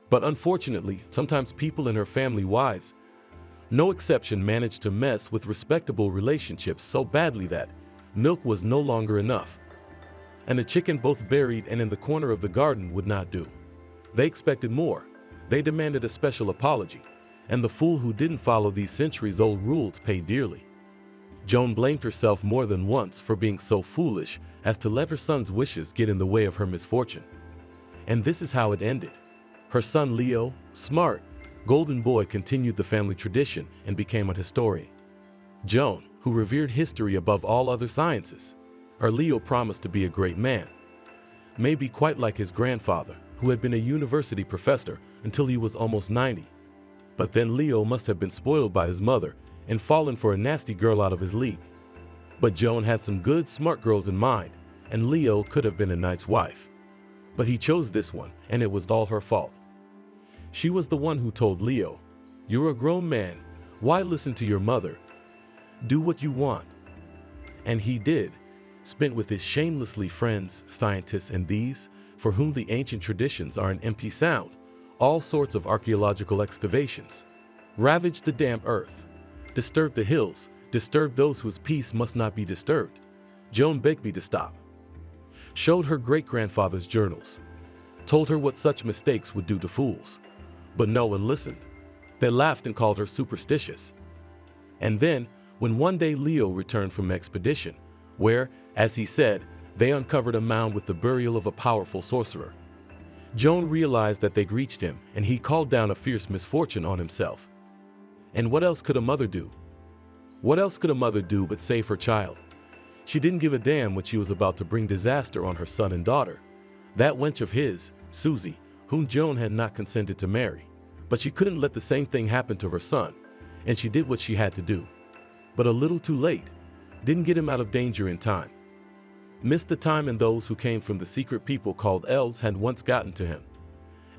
But unfortunately, sometimes people in her family wise, no exception, managed to mess with respectable relationships so badly that milk was no longer enough, and a chicken both buried and in the corner of the garden would not do. They expected more. They demanded a special apology, and the fool who didn't follow these centuries-old rules paid dearly. Joan blamed herself more than once for being so foolish as to let her son's wishes get in the way of her misfortune. And this is how it ended. Her son Leo, smart, golden boy, continued the family tradition and became a historian. Joan, who revered history above all other sciences, her Leo promised to be a great man, maybe quite like his grandfather, who had been a university professor until he was almost 90. But then Leo must have been spoiled by his mother and fallen for a nasty girl out of his league. But Joan had some good, smart girls in mind, and Leo could have been a nice wife. But he chose this one, and it was all her fault. She was the one who told Leo, "You're a grown man, why listen to your mother? Do what you want." And he did, spent with his shamelessly friends, scientists, and these, for whom the ancient traditions are an empty sound, all sorts of archaeological excavations, ravaged the damp earth, disturbed the hills, disturbed those whose peace must not be disturbed. Joan begged me to stop, showed her great-grandfather's journals, told her what such mistakes would do to fools. But no one listened. They laughed and called her superstitious. And then, when one day Leo returned from expedition, where, as he said, they uncovered a mound with the burial of a powerful sorcerer, Joan realized that they'd reached him, and he called down a fierce misfortune on himself. And what else could a mother do? What else could a mother do but save her child? She didn't give a damn when she was about to bring disaster on her son and daughter. That wench of his, Susie, whom Joan had not consented to marry. But she couldn't let the same thing happen to her son, and she did what she had to do. But a little too late. Didn't get him out of danger in time. Missed the time, and those who came from the secret people called elves had once gotten to him.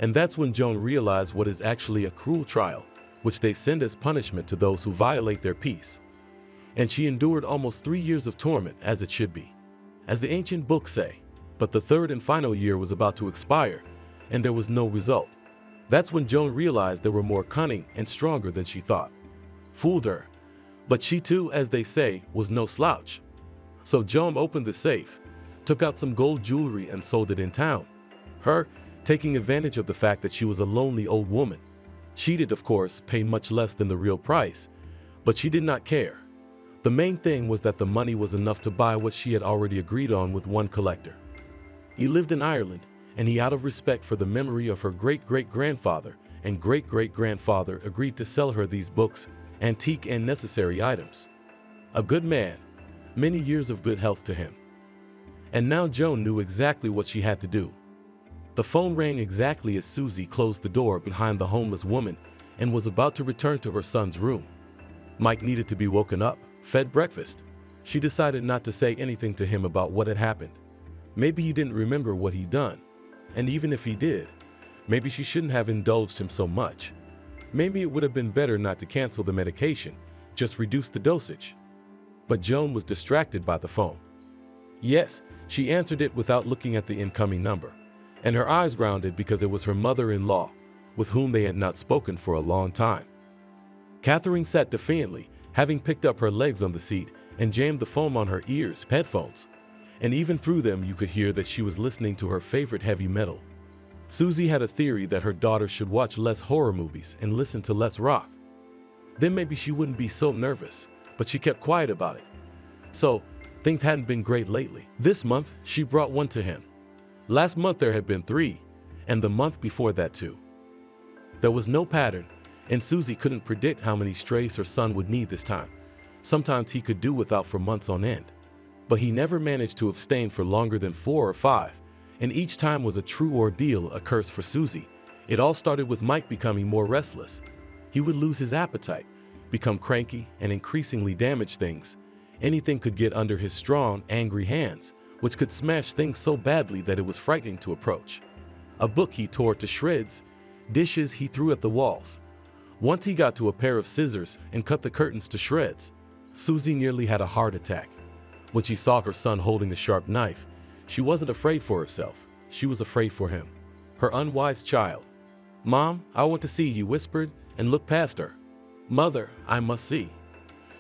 And that's when Joan realized what is actually a cruel trial, which they send as punishment to those who violate their peace. And she endured almost 3 years of torment, as it should be, as the ancient books say. But the third and final year was about to expire, and there was no result. That's when Joan realized they were more cunning and stronger than she thought. Fooled her. But she too, as they say, was no slouch. So Joan opened the safe, took out some gold jewelry and sold it in town. Her, taking advantage of the fact that she was a lonely old woman. She did, of course, pay much less than the real price, but she did not care. The main thing was that the money was enough to buy what she had already agreed on with one collector. He lived in Ireland, and he, out of respect for the memory of her great-great-grandfather and great-great-grandfather, agreed to sell her these books, antique and necessary items. A good man, many years of good health to him. And now Joan knew exactly what she had to do. The phone rang exactly as Susie closed the door behind the homeless woman and was about to return to her son's room. Mike needed to be woken up, fed breakfast. She decided not to say anything to him about what had happened. Maybe he didn't remember what he'd done. And even if he did, maybe she shouldn't have indulged him so much. Maybe it would have been better not to cancel the medication, just reduce the dosage. But Joan was distracted by the phone. Yes, she answered it without looking at the incoming number, and her eyes rounded because it was her mother-in-law, with whom they had not spoken for a long time. Catherine sat defiantly, having picked up her legs on the seat and jammed the phone on her ears, headphones, and even through them you could hear that she was listening to her favorite heavy metal. Susie had a theory that her daughter should watch less horror movies and listen to less rock. Then maybe she wouldn't be so nervous, but she kept quiet about it. So, things hadn't been great lately. This month, she brought one to him. Last month there had been 3, and the month before that 2. There was no pattern, and Susie couldn't predict how many strays her son would need this time. Sometimes he could do without for months on end. But he never managed to abstain for longer than 4 or 5, and each time was a true ordeal, a curse for Susie. It all started with Mike becoming more restless. He would lose his appetite, become cranky, and increasingly damage things. Anything could get under his strong, angry hands, which could smash things so badly that it was frightening to approach. A book he tore to shreds, dishes he threw at the walls. Once he got to a pair of scissors and cut the curtains to shreds. Susie nearly had a heart attack. When she saw her son holding a sharp knife, she wasn't afraid for herself, she was afraid for him, her unwise child. "Mom, I want to see," he whispered and looked past her. "Mother, I must see."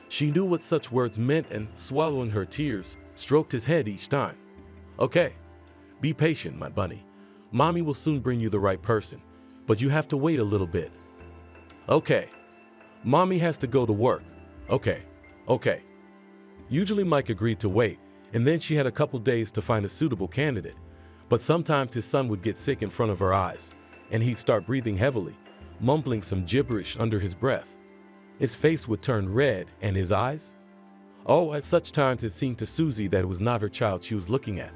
She knew what such words meant and, swallowing her tears, stroked his head each time. "Okay, be patient, my bunny. Mommy will soon bring you the right person, but you have to wait a little bit." "Okay. Mommy has to go to work." "Okay, okay." Usually Mike agreed to wait, and then she had a couple days to find a suitable candidate. But sometimes his son would get sick in front of her eyes, and he'd start breathing heavily, mumbling some gibberish under his breath. His face would turn red, and his eyes? Oh, at such times it seemed to Susie that it was not her child she was looking at.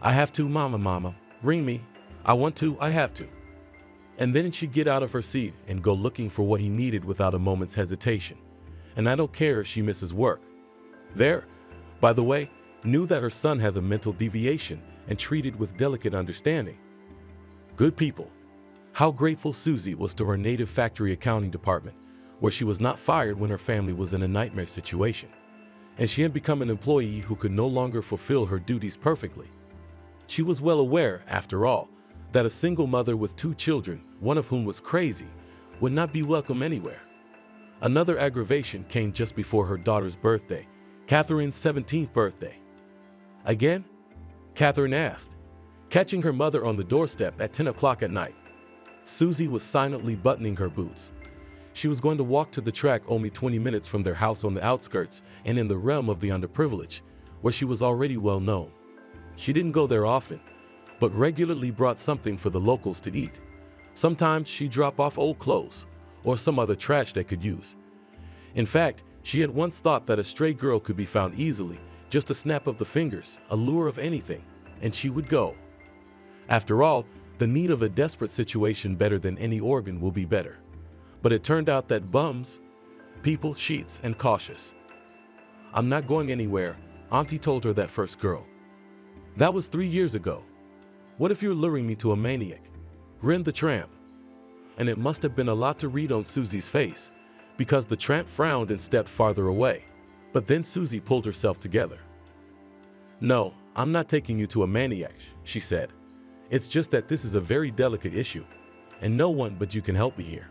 "I have to, mama. Ring me. I want to, I have to." And then she'd get out of her seat and go looking for what he needed without a moment's hesitation. And I don't care if she misses work. There, by the way, knew that her son has a mental deviation and treated with delicate understanding. Good people. How grateful Susie was to her native factory accounting department, where she was not fired when her family was in a nightmare situation, and she had become an employee who could no longer fulfill her duties perfectly. She was well aware, after all, that a single mother with 2 children, one of whom was crazy, would not be welcome anywhere. Another aggravation came just before her daughter's birthday, Catherine's 17th birthday. "Again?" Catherine asked, catching her mother on the doorstep at 10 o'clock at night. Susie was silently buttoning her boots. She was going to walk to the track only 20 minutes from their house on the outskirts and in the realm of the underprivileged, where she was already well known. She didn't go there often, but regularly brought something for the locals to eat. Sometimes she'd drop off old clothes or some other trash they could use. In fact, she had once thought that a stray girl could be found easily, just a snap of the fingers, a lure of anything, and she would go. After all, the need of a desperate situation better than any organ will be better. But it turned out that bums, people, sheets, and cautious. "I'm not going anywhere," Auntie told her that first girl. "That was 3 years ago. What if you're luring me to a maniac?" grinned the tramp. And it must have been a lot to read on Susie's face, because the tramp frowned and stepped farther away. But then Susie pulled herself together. "No, I'm not taking you to a maniac," she said. "It's just that this is a very delicate issue, and no one but you can help me here.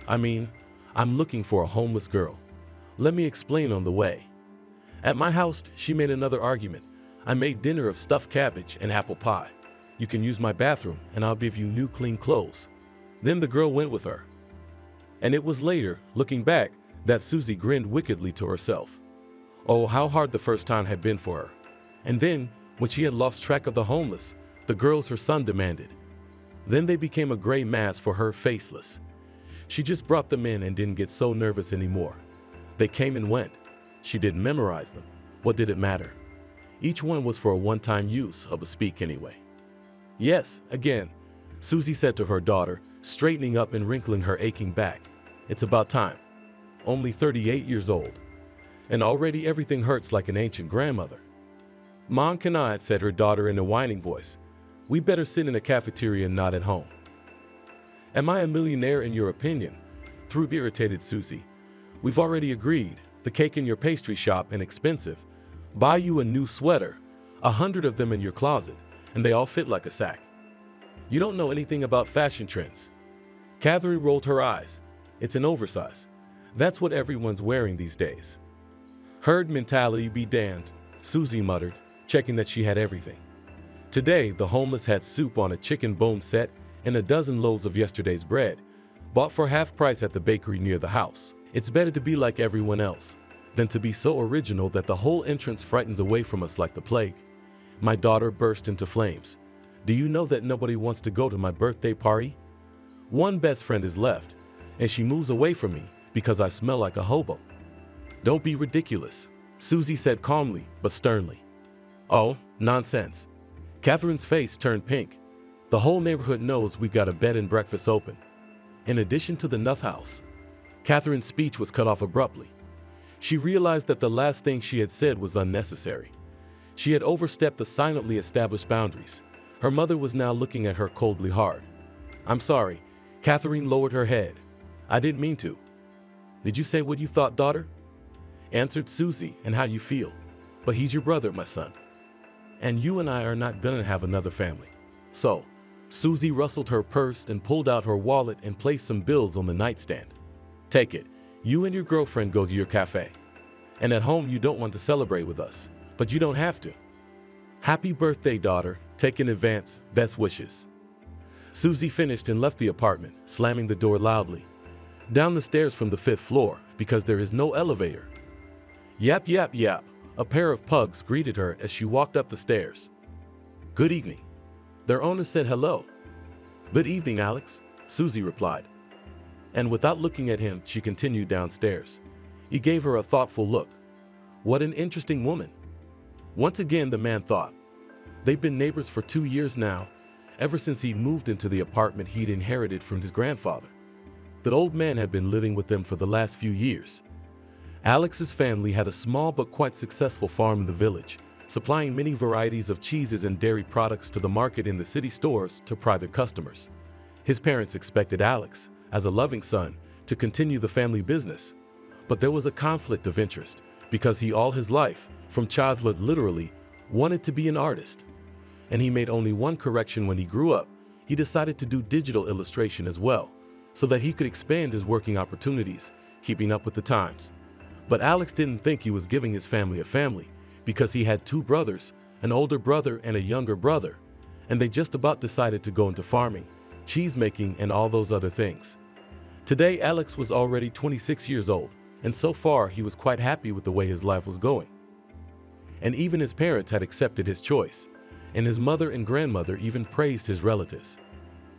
I mean, I'm looking for a homeless girl. Let me explain on the way." At my house, she made another argument. "I made dinner of stuffed cabbage and apple pie. You can use my bathroom, and I'll give you new clean clothes." Then the girl went with her. And it was later, looking back, that Susie grinned wickedly to herself. Oh, how hard the first time had been for her. And then, when she had lost track of the homeless, the girls her son demanded. Then they became a gray mass for her, faceless. She just brought them in and didn't get so nervous anymore. They came and went. She didn't memorize them. What did it matter? Each one was for a one-time use of a speak anyway. "Yes, again," Susie said to her daughter, straightening up and wrinkling her aching back. "It's about time. Only 38 years old. And already everything hurts like an ancient grandmother." "Mom, can I?" said her daughter in a whining voice. "We better sit in a cafeteria and not at home." "Am I a millionaire in your opinion?" threw irritated Susie. "We've already agreed. The cake in your pastry shop and expensive. Buy you a new sweater, 100 of them in your closet, and they all fit like a sack. You don't know anything about fashion trends." Catherine rolled her eyes. "It's an oversize. That's what everyone's wearing these days." "Herd mentality be damned," Susie muttered, checking that she had everything. Today, the homeless had soup on a chicken bone set and a dozen loaves of yesterday's bread, bought for half price at the bakery near the house. It's better to be like everyone else than to be so original that the whole entrance frightens away from us like the plague. My daughter burst into flames. "Do you know that nobody wants to go to my birthday party? One best friend is left, and she moves away from me because I smell like a hobo." "Don't be ridiculous," Susie said calmly but sternly. "Oh, nonsense." Catherine's face turned pink. "The whole neighborhood knows we got a bed and breakfast open. In addition to the Nuff House." Catherine's speech was cut off abruptly. She realized that the last thing she had said was unnecessary. She had overstepped the silently established boundaries. Her mother was now looking at her coldly hard. "I'm sorry." Catherine lowered her head. "I didn't mean to." "Did you say what you thought, daughter?" Answered Susie. "And how you feel. But he's your brother, my son. And you and I are not gonna have another family. So, Susie rustled her purse and pulled out her wallet and placed some bills on the nightstand. Take it. You and your girlfriend go to your cafe. And at home you don't want to celebrate with us, but you don't have to. Happy birthday, daughter. Take in advance. Best wishes. Susie finished and left the apartment, slamming the door loudly. Down the stairs from the 5th floor, because there is no elevator. Yap, yap, yap. A pair of pugs greeted her as she walked up the stairs. Good evening. Their owner said hello. Good evening, Alex, Susie replied. And without looking at him, she continued downstairs. He gave her a thoughtful look. What an interesting woman. Once again, the man thought. They've been neighbors for 2 years now, ever since he moved into the apartment he'd inherited from his grandfather. The old man had been living with them for the last few years. Alex's family had a small but quite successful farm in the village, supplying many varieties of cheeses and dairy products to the market in the city stores to private customers. His parents expected Alex, as a loving son, to continue the family business. But there was a conflict of interest, because he all his life, from childhood literally, wanted to be an artist. And he made only one correction when he grew up. He decided to do digital illustration as well, so that he could expand his working opportunities, keeping up with the times. But Alex didn't think he was giving his family a family, because he had 2 brothers, an older brother and a younger brother, and they just about decided to go into farming, cheese making, and all those other things. Today, Alex was already 26 years old, and so far he was quite happy with the way his life was going. And even his parents had accepted his choice, and his mother and grandmother even praised his relatives.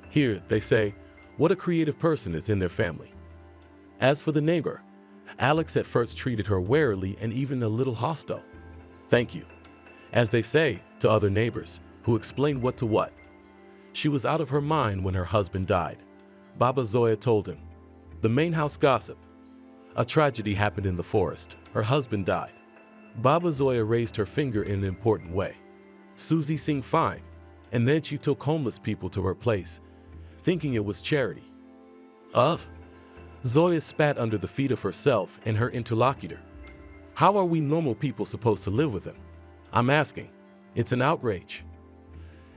Here, they say, what a creative person is in their family. As for the neighbor, Alex at first treated her warily and even a little hostile. Thank you, as they say to other neighbors, who explained what to what. She was out of her mind when her husband died. Baba Zoya told him. The main house gossip. A tragedy happened in the forest. Her husband died. Baba Zoya raised her finger in an important way. Susie seemed fine, and then she took homeless people to her place, thinking it was charity. Ugh! Zoya spat under the feet of herself and her interlocutor. How are we normal people supposed to live with him? I'm asking. It's an outrage.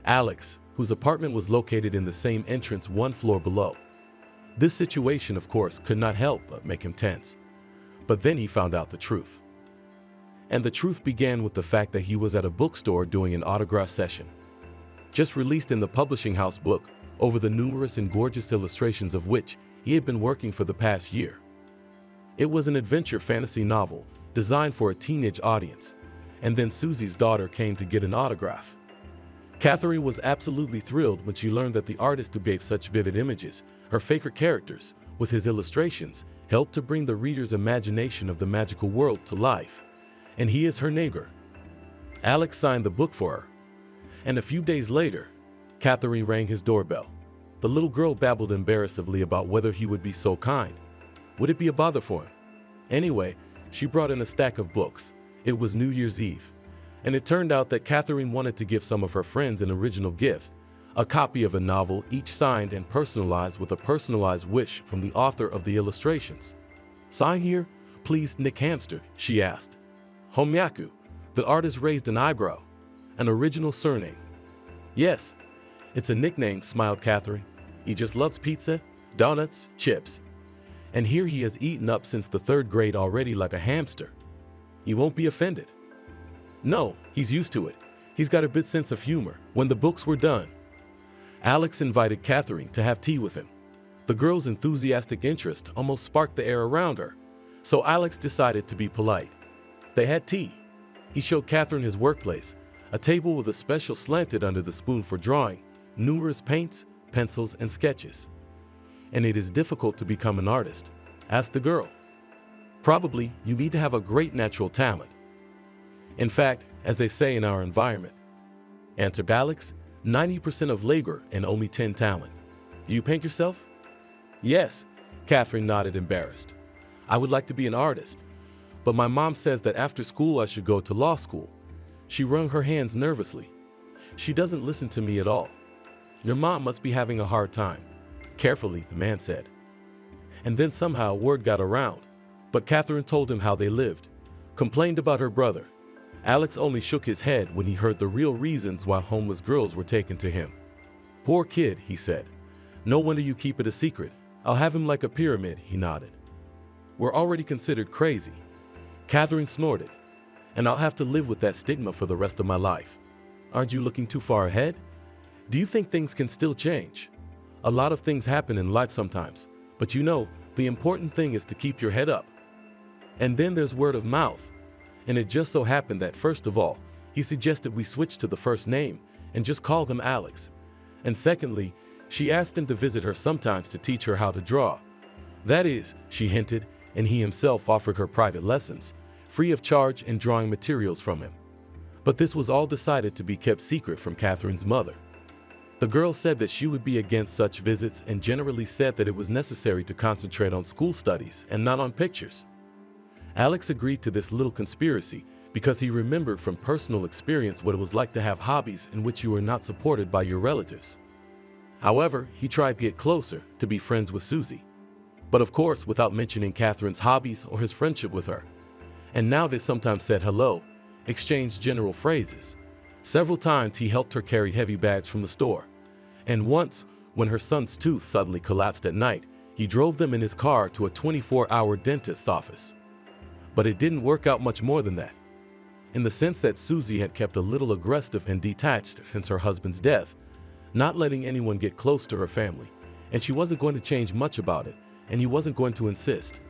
Alex, whose apartment was located in the same entrance 1 floor below. This situation, of course, could not help but make him tense. But then he found out the truth. And the truth began with the fact that he was at a bookstore doing an autograph session. Just released in the publishing house book, over the numerous and gorgeous illustrations of which he had been working for the past year. It was an adventure fantasy novel designed for a teenage audience, and then Susie's daughter came to get an autograph. Catherine was absolutely thrilled when she learned that the artist who gave such vivid images, her favorite characters, with his illustrations, helped to bring the reader's imagination of the magical world to life. And he is her neighbor. Alex signed the book for her. And a few days later, Catherine rang his doorbell. The little girl babbled embarrassedly about whether he would be so kind. Would it be a bother for him? Anyway, she brought in a stack of books. It was New Year's Eve. And it turned out that Catherine wanted to give some of her friends an original gift, a copy of a novel, each signed and personalized with a personalized wish from the author of the illustrations. Sign here, please, Nick Hamster, she asked. Homyaku, the artist raised an eyebrow. An original surname. Yes, it's a nickname, smiled Catherine. He just loves pizza, donuts, chips. And here he has eaten up since the 3rd grade already like a hamster. He won't be offended. No, he's used to it. He's got a bit sense of humor. When the books were done, Alex invited Catherine to have tea with him. The girl's enthusiastic interest almost sparked the air around her, so Alex decided to be polite. They had tea. He showed Catherine his workplace, a table with a special slanted under the spoon for drawing, numerous paints, pencils, and sketches. And it is difficult to become an artist, asked the girl. Probably, you need to have a great natural talent. In fact, as they say in our environment, answered Alex, 90% of labor and only 10 talent. Do you paint yourself? Yes, Catherine nodded, embarrassed. I would like to be an artist, but my mom says that after school I should go to law school. She wrung her hands nervously. She doesn't listen to me at all. Your mom must be having a hard time. Carefully, the man said. And then somehow word got around, but Catherine told him how they lived, complained about her brother. Alex only shook his head when he heard the real reasons why homeless girls were taken to him. Poor kid, he said. No wonder you keep it a secret. I'll have him like a pyramid, he nodded. We're already considered crazy. Catherine snorted. And I'll have to live with that stigma for the rest of my life. Aren't you looking too far ahead? Do you think things can still change? A lot of things happen in life sometimes, but you know, the important thing is to keep your head up. And then there's word of mouth. And it just so happened that first of all, he suggested we switch to the first name and just call them Alex. And secondly, she asked him to visit her sometimes to teach her how to draw. That is, she hinted, and he himself offered her private lessons, free of charge and drawing materials from him. But this was all decided to be kept secret from Catherine's mother. The girl said that she would be against such visits and generally said that it was necessary to concentrate on school studies and not on pictures. Alex agreed to this little conspiracy because he remembered from personal experience what it was like to have hobbies in which you were not supported by your relatives. However, he tried to get closer, to be friends with Susie. But of course, without mentioning Catherine's hobbies or his friendship with her. And now they sometimes said hello, exchanged general phrases. Several times he helped her carry heavy bags from the store. And once, when her son's tooth suddenly collapsed at night, he drove them in his car to a 24-hour dentist's office. But it didn't work out much more than that. In the sense that Susie had kept a little aggressive and detached since her husband's death, not letting anyone get close to her family, and she wasn't going to change much about it, and he wasn't going to insist.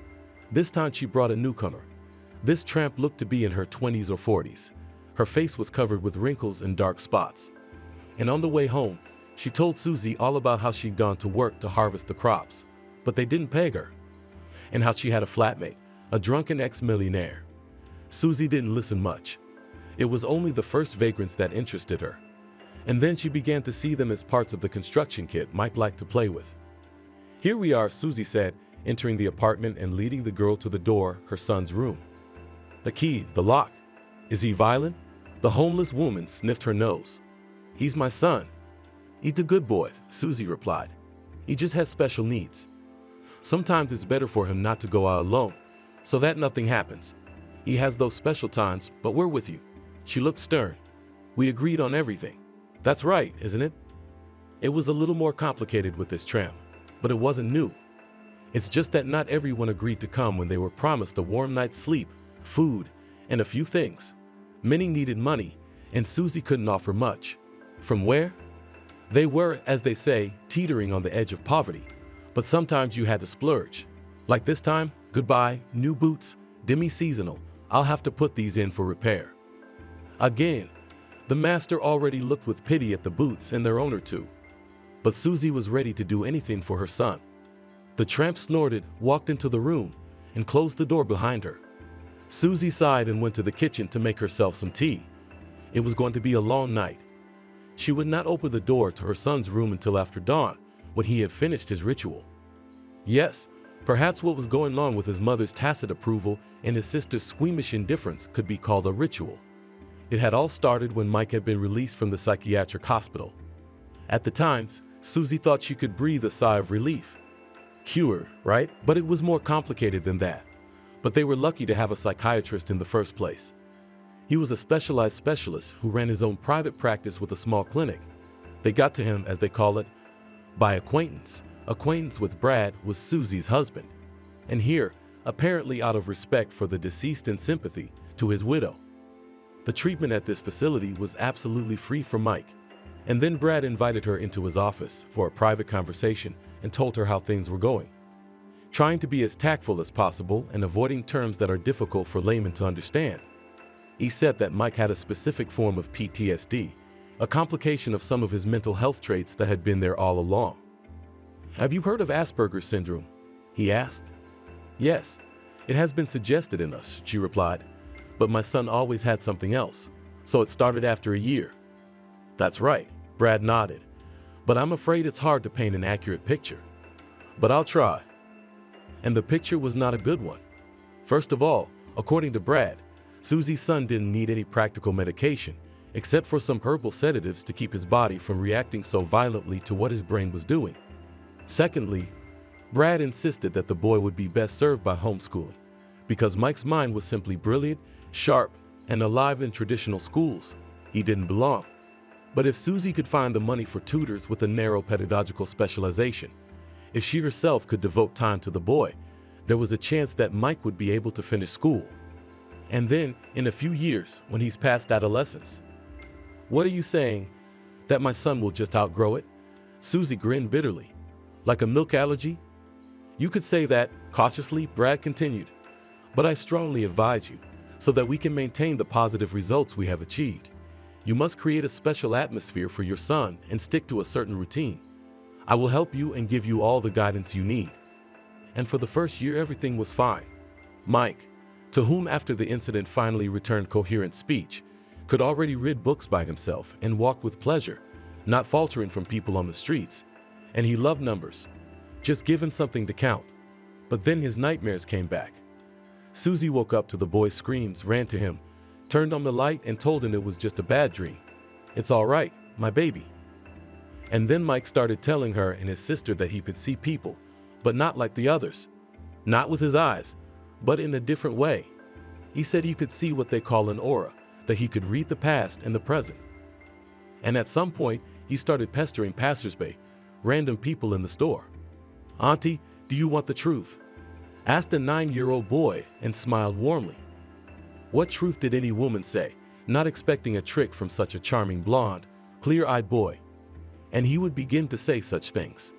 This time she brought a newcomer. This tramp looked to be in her 20s or 40s. Her face was covered with wrinkles and dark spots. And on the way home, she told Susie all about how she'd gone to work to harvest the crops, but they didn't pay her, and how she had a flatmate, a drunken ex-millionaire. Susie didn't listen much. It was only the first vagrants that interested her. And then she began to see them as parts of the construction kit Mike liked to play with. Here we are, Susie said, entering the apartment and leading the girl to the door, her son's room. The key, the lock. Is he violent? The homeless woman sniffed her nose. He's my son. He's a good boy, Susie replied. He just has special needs. Sometimes it's better for him not to go out alone, so that nothing happens. He has those special times, but we're with you. She looked stern. We agreed on everything. That's right, isn't it? It was a little more complicated with this tramp, but it wasn't new. It's just that not everyone agreed to come when they were promised a warm night's sleep, food, and a few things. Many needed money, and Susie couldn't offer much. From where? They were, as they say, teetering on the edge of poverty, but sometimes you had to splurge. Like this time, goodbye, new boots, demi-seasonal. I'll have to put these in for repair. Again, the master already looked with pity at the boots and their owner too. But Susie was ready to do anything for her son. The tramp snorted, walked into the room, and closed the door behind her. Susie sighed and went to the kitchen to make herself some tea. It was going to be a long night. She would not open the door to her son's room until after dawn, when he had finished his ritual. Yes, perhaps what was going on with his mother's tacit approval and his sister's squeamish indifference could be called a ritual. It had all started when Mike had been released from the psychiatric hospital. At the time, Susie thought she could breathe a sigh of relief. Cure, right? But it was more complicated than that. But they were lucky to have a psychiatrist in the first place. He was a specialized specialist who ran his own private practice with a small clinic. They got to him, as they call it, by acquaintance. Acquaintance with Brad was Susie's husband. And here, apparently out of respect for the deceased and sympathy to his widow. The treatment at this facility was absolutely free for Mike. And then Brad invited her into his office for a private conversation and told her how things were going. Trying to be as tactful as possible and avoiding terms that are difficult for laymen to understand. He said that Mike had a specific form of PTSD, a complication of some of his mental health traits that had been there all along. Have you heard of Asperger's syndrome? He asked. Yes, it has been suggested in us, she replied. But my son always had something else, so it started after a year. That's right, Brad nodded. But I'm afraid it's hard to paint an accurate picture. But I'll try. And the picture was not a good one. First of all, according to Brad, Susie's son didn't need any practical medication, except for some herbal sedatives to keep his body from reacting so violently to what his brain was doing. Secondly, Brad insisted that the boy would be best served by homeschooling, because Mike's mind was simply brilliant, sharp, and alive in traditional schools. He didn't belong. But if Susie could find the money for tutors with a narrow pedagogical specialization, if she herself could devote time to the boy, there was a chance that Mike would be able to finish school. And then, in a few years, when he's past adolescence. What are you saying? That my son will just outgrow it? Susie grinned bitterly. Like a milk allergy? You could say that, cautiously, Brad continued. But I strongly advise you, so that we can maintain the positive results we have achieved. You must create a special atmosphere for your son and stick to a certain routine. I will help you and give you all the guidance you need. And for the first year, everything was fine. Mike, to whom after the incident finally returned coherent speech, could already read books by himself and walk with pleasure, not faltering from people on the streets. And he loved numbers, just given something to count. But then his nightmares came back. Susie woke up to the boy's screams, ran to him, turned on the light and told him it was just a bad dream. It's all right, my baby. And then Mike started telling her and his sister that he could see people, but not like the others. Not with his eyes, but in a different way. He said he could see what they call an aura, that he could read the past and the present. And at some point, he started pestering passersby, random people in the store. Auntie, do you want the truth? Asked a 9-year-old boy and smiled warmly. What truth did any woman say, not expecting a trick from such a charming blonde, clear-eyed boy? And he would begin to say such things.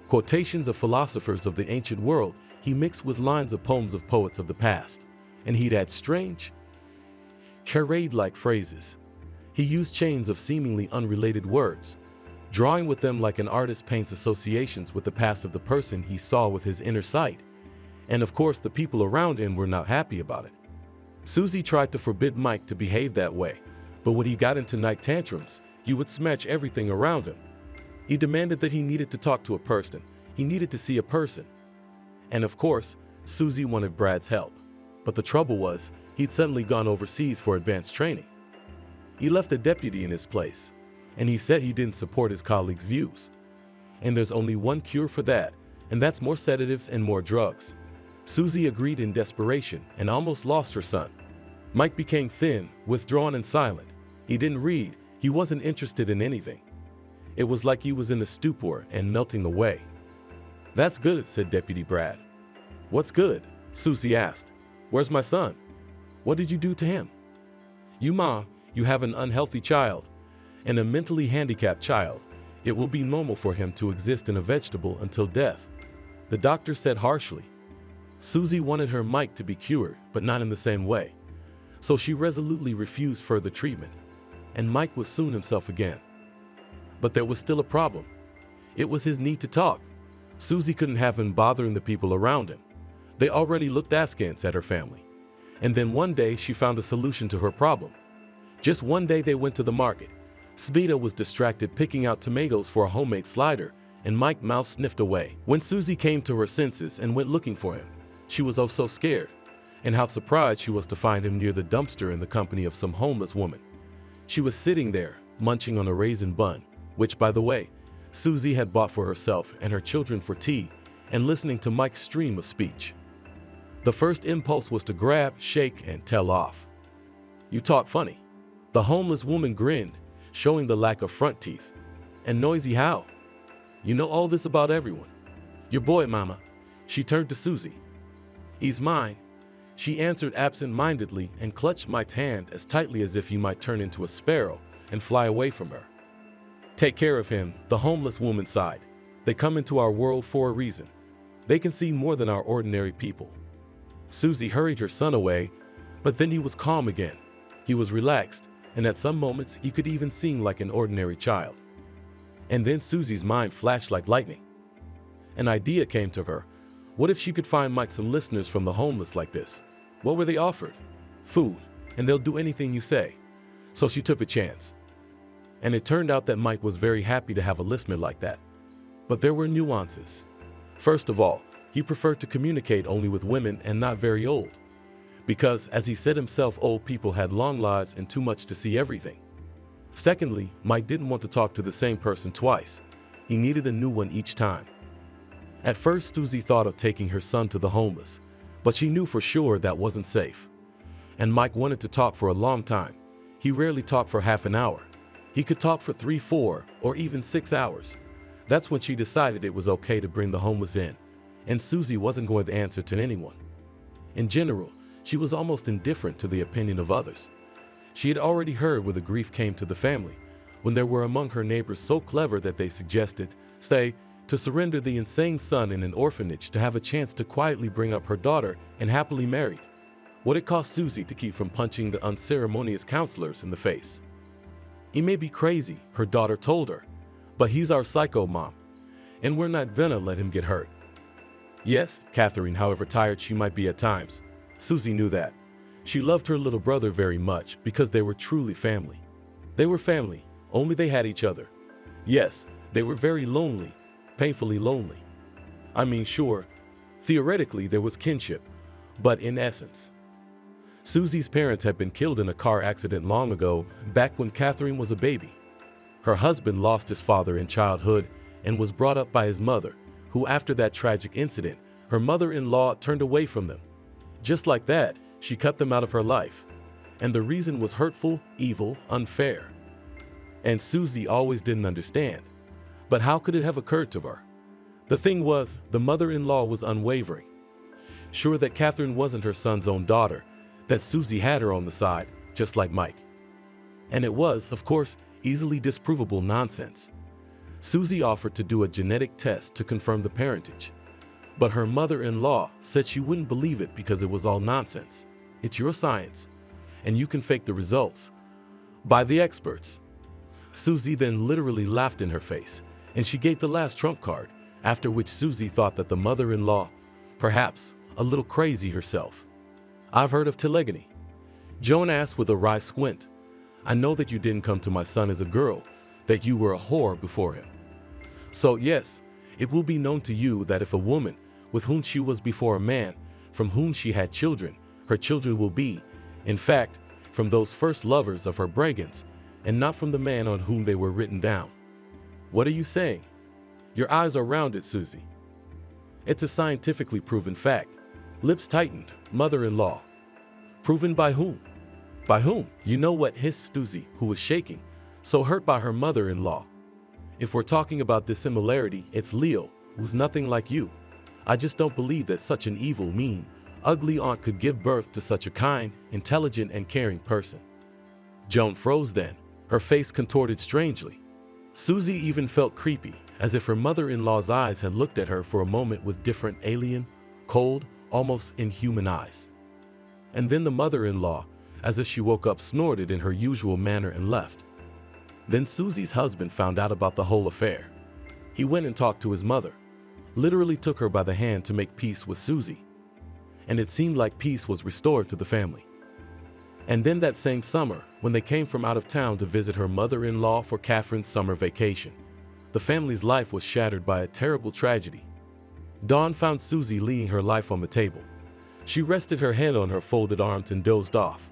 Quotations of philosophers of the ancient world he mixed with lines of poems of poets of the past, and he'd add strange, charade-like phrases. He used chains of seemingly unrelated words, drawing with them like an artist paints associations with the past of the person he saw with his inner sight. And of course, the people around him were not happy about it. Susie tried to forbid Mike to behave that way, but when he got into night tantrums, he would smash everything around him. He demanded that he needed to talk to a person, he needed to see a person. And of course, Susie wanted Brad's help. But the trouble was, he'd suddenly gone overseas for advanced training. He left a deputy in his place, and he said he didn't support his colleagues' views. And there's only one cure for that, and that's more sedatives and more drugs. Susie agreed in desperation and almost lost her son. Mike became thin, withdrawn and silent. He didn't read, he wasn't interested in anything. It was like he was in a stupor and melting away. That's good, said Deputy Brad. What's good? Susie asked. Where's my son? What did you do to him? You have an unhealthy child, and a mentally handicapped child. It will be normal for him to exist in a vegetable until death, the doctor said harshly. Susie wanted her Mike to be cured, but not in the same way. So she resolutely refused further treatment, and Mike was soon himself again. But there was still a problem. It was his need to talk. Susie couldn't have him bothering the people around him. They already looked askance at her family. And then one day she found a solution to her problem. Just one day they went to the market. Sveta was distracted picking out tomatoes for a homemade slider, and Mike's mouth sniffed away. When Susie came to her senses and went looking for him, she was oh so scared, and how surprised she was to find him near the dumpster in the company of some homeless woman. She was sitting there, munching on a raisin bun, which, by the way, Susie had bought for herself and her children for tea, and listening to Mike's stream of speech. The first impulse was to grab, shake, and tell off. You talk funny. The homeless woman grinned, showing the lack of front teeth. And noisy how? You know all this about everyone. Your boy, Mama. She turned to Susie. He's mine. She answered absent-mindedly and clutched Mike's hand as tightly as if he might turn into a sparrow and fly away from her. Take care of him, the homeless woman sighed. They come into our world for a reason. They can see more than our ordinary people. Susie hurried her son away, but then he was calm again. He was relaxed, and at some moments he could even sing like an ordinary child. And then Susie's mind flashed like lightning. An idea came to her. What if she could find Mike some listeners from the homeless like this? What were they offered? Food, and they'll do anything you say. So she took a chance. And it turned out that Mike was very happy to have a listener like that. But there were nuances. First of all, he preferred to communicate only with women and not very old. Because, as he said himself, old people had long lives and too much to see everything. Secondly, Mike didn't want to talk to the same person twice. He needed a new one each time. At first, Susie thought of taking her son to the homeless, but she knew for sure that wasn't safe. And Mike wanted to talk for a long time. He rarely talked for half an hour. He could talk for 3, 4, or even 6 hours. That's when she decided it was okay to bring the homeless in, and Susie wasn't going to answer to anyone. In general, she was almost indifferent to the opinion of others. She had already heard where the grief came to the family, when there were among her neighbors so clever that they suggested, say, to surrender the insane son in an orphanage to have a chance to quietly bring up her daughter and happily married. What it cost Susie to keep from punching the unceremonious counselors in the face. "He may be crazy," her daughter told her, "but he's our psycho mom, and we're not gonna let him get hurt." Yes, Catherine, however tired she might be at times, Susie knew that. She loved her little brother very much because they were truly family. They were family, only they had each other. Yes, they were very lonely, painfully lonely. I mean, sure, theoretically there was kinship, but in essence. Susie's parents had been killed in a car accident long ago, back when Catherine was a baby. Her husband lost his father in childhood and was brought up by his mother, who after that tragic incident, her mother-in-law turned away from them. Just like that, she cut them out of her life. And the reason was hurtful, evil, unfair. And Susie always didn't understand. But how could it have occurred to her? The thing was, the mother-in-law was unwavering. Sure that Catherine wasn't her son's own daughter, that Susie had her on the side, just like Mike. And it was, of course, easily disprovable nonsense. Susie offered to do a genetic test to confirm the parentage, but her mother-in-law said she wouldn't believe it because it was all nonsense. It's your science, and you can fake the results. By the experts. Susie then literally laughed in her face, and she gave the last trump card, after which Susie thought that the mother-in-law, perhaps a little crazy herself. "I've heard of telegony," Joan asked with a wry squint. "I know that you didn't come to my son as a girl, that you were a whore before him. So yes, it will be known to you that if a woman, with whom she was before a man, from whom she had children, her children will be, in fact, from those first lovers of her Bragans, and not from the man on whom they were written down." What are you saying? Your eyes are rounded, Susie. It's a scientifically proven fact. Lips tightened, mother-in-law. Proven by whom? By whom? You know what, hissed Susie, who was shaking, so hurt by her mother-in-law. If we're talking about dissimilarity, it's Leo, who's nothing like you. I just don't believe that such an evil, mean, ugly aunt could give birth to such a kind, intelligent, and caring person. Joan froze then, her face contorted strangely. Susie even felt creepy, as if her mother-in-law's eyes had looked at her for a moment with different, alien, cold, almost inhuman eyes. And then the mother-in-law, as if she woke up, snorted in her usual manner and left. Then Susie's husband found out about the whole affair. He went and talked to his mother, literally took her by the hand to make peace with Susie. And it seemed like peace was restored to the family. And then that same summer, when they came from out of town to visit her mother-in-law for Catherine's summer vacation, the family's life was shattered by a terrible tragedy. Dawn found Susie laying her life on the table. She rested her head on her folded arms and dozed off.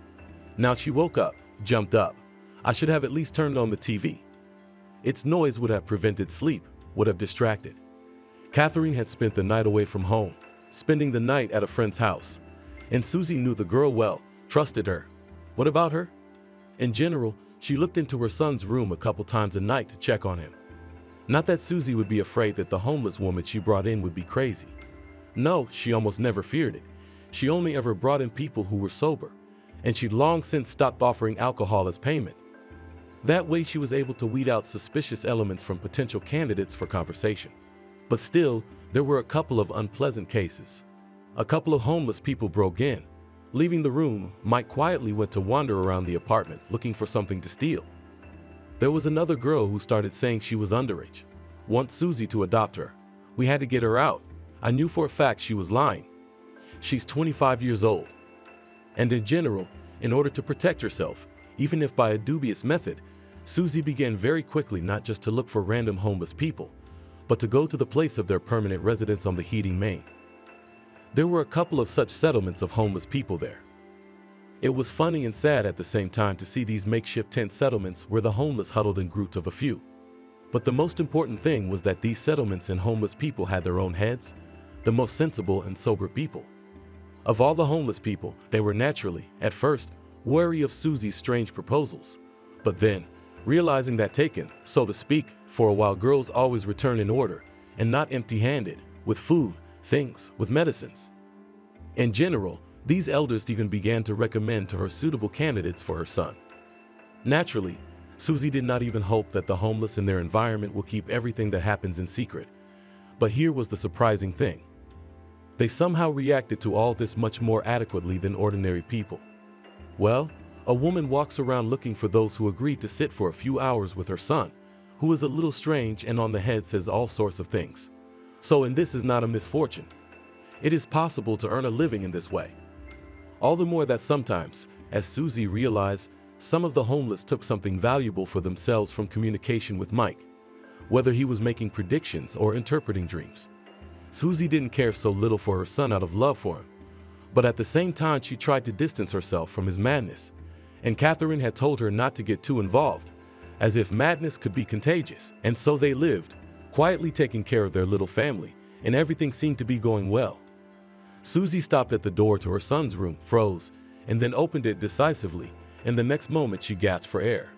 Now she woke up, jumped up. I should have at least turned on the TV. Its noise would have prevented sleep, would have distracted. Catherine had spent the night away from home, spending the night at a friend's house. And Susie knew the girl well, trusted her. What about her? In general, she looked into her son's room a couple times a night to check on him. Not that Susie would be afraid that the homeless woman she brought in would be crazy. No, she almost never feared it. She only ever brought in people who were sober, and she'd long since stopped offering alcohol as payment. That way she was able to weed out suspicious elements from potential candidates for conversation. But still, there were a couple of unpleasant cases. A couple of homeless people broke in. Leaving the room, Mike quietly went to wander around the apartment looking for something to steal. There was another girl who started saying she was underage, wants Susie to adopt her. We had to get her out. I knew for a fact she was lying. She's 25 years old. And in general, in order to protect herself, even if by a dubious method, Susie began very quickly not just to look for random homeless people, but to go to the place of their permanent residence on the heating main. There were a couple of such settlements of homeless people there. It was funny and sad at the same time to see these makeshift tent settlements where the homeless huddled in groups of a few. But the most important thing was that these settlements and homeless people had their own heads, the most sensible and sober people. Of all the homeless people, they were naturally, at first, wary of Susie's strange proposals. But then, realizing that taken, so to speak, for a while girls always return in order, and not empty-handed, with food, things, with medicines. In general, these elders even began to recommend to her suitable candidates for her son. Naturally, Susie did not even hope that the homeless in their environment will keep everything that happens in secret. But here was the surprising thing. They somehow reacted to all this much more adequately than ordinary people. Well, a woman walks around looking for those who agreed to sit for a few hours with her son, who is a little strange and on the head says all sorts of things. So, and this is not a misfortune. It is possible to earn a living in this way. All the more that sometimes, as Susie realized, some of the homeless took something valuable for themselves from communication with Mike, whether he was making predictions or interpreting dreams. Susie didn't care so little for her son out of love for him, but at the same time she tried to distance herself from his madness, and Catherine had told her not to get too involved, as if madness could be contagious, and so they lived, quietly taking care of their little family, and everything seemed to be going well. Susie stopped at the door to her son's room, froze, and then opened it decisively, and the next moment she gasped for air,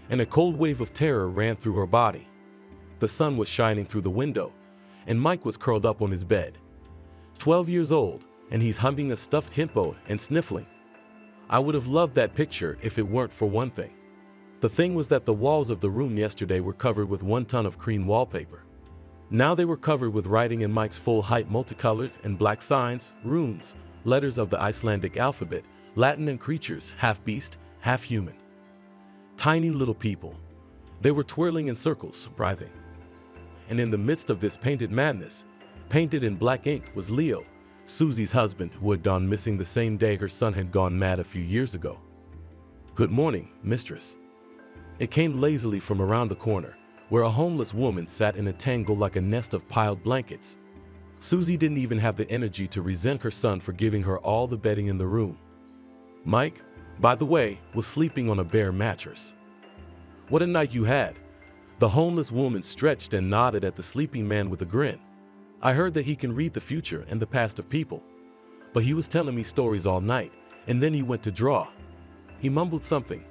and a cold wave of terror ran through her body. The sun was shining through the window, and Mike was curled up on his bed. 12 years old, and he's humping a stuffed hippo and sniffling. I would have loved that picture if it weren't for one thing. The thing was that the walls of the room yesterday were covered with 1 ton of cream wallpaper. Now they were covered with writing in Mike's full-height multicolored and black signs, runes, letters of the Icelandic alphabet, Latin and creatures, half beast, half human. Tiny little people. They were twirling in circles, writhing. And in the midst of this painted madness, painted in black ink, was Leo, Susie's husband, who had gone missing the same day her son had gone mad a few years ago. "Good morning, mistress." It came lazily from around the corner, where a homeless woman sat in a tangle like a nest of piled blankets. Susie didn't even have the energy to resent her son for giving her all the bedding in the room. Mike, by the way, was sleeping on a bare mattress. "What a night you had." The homeless woman stretched and nodded at the sleeping man with a grin. "I heard that he can read the future and the past of people. But he was telling me stories all night, and then he went to draw. He mumbled something,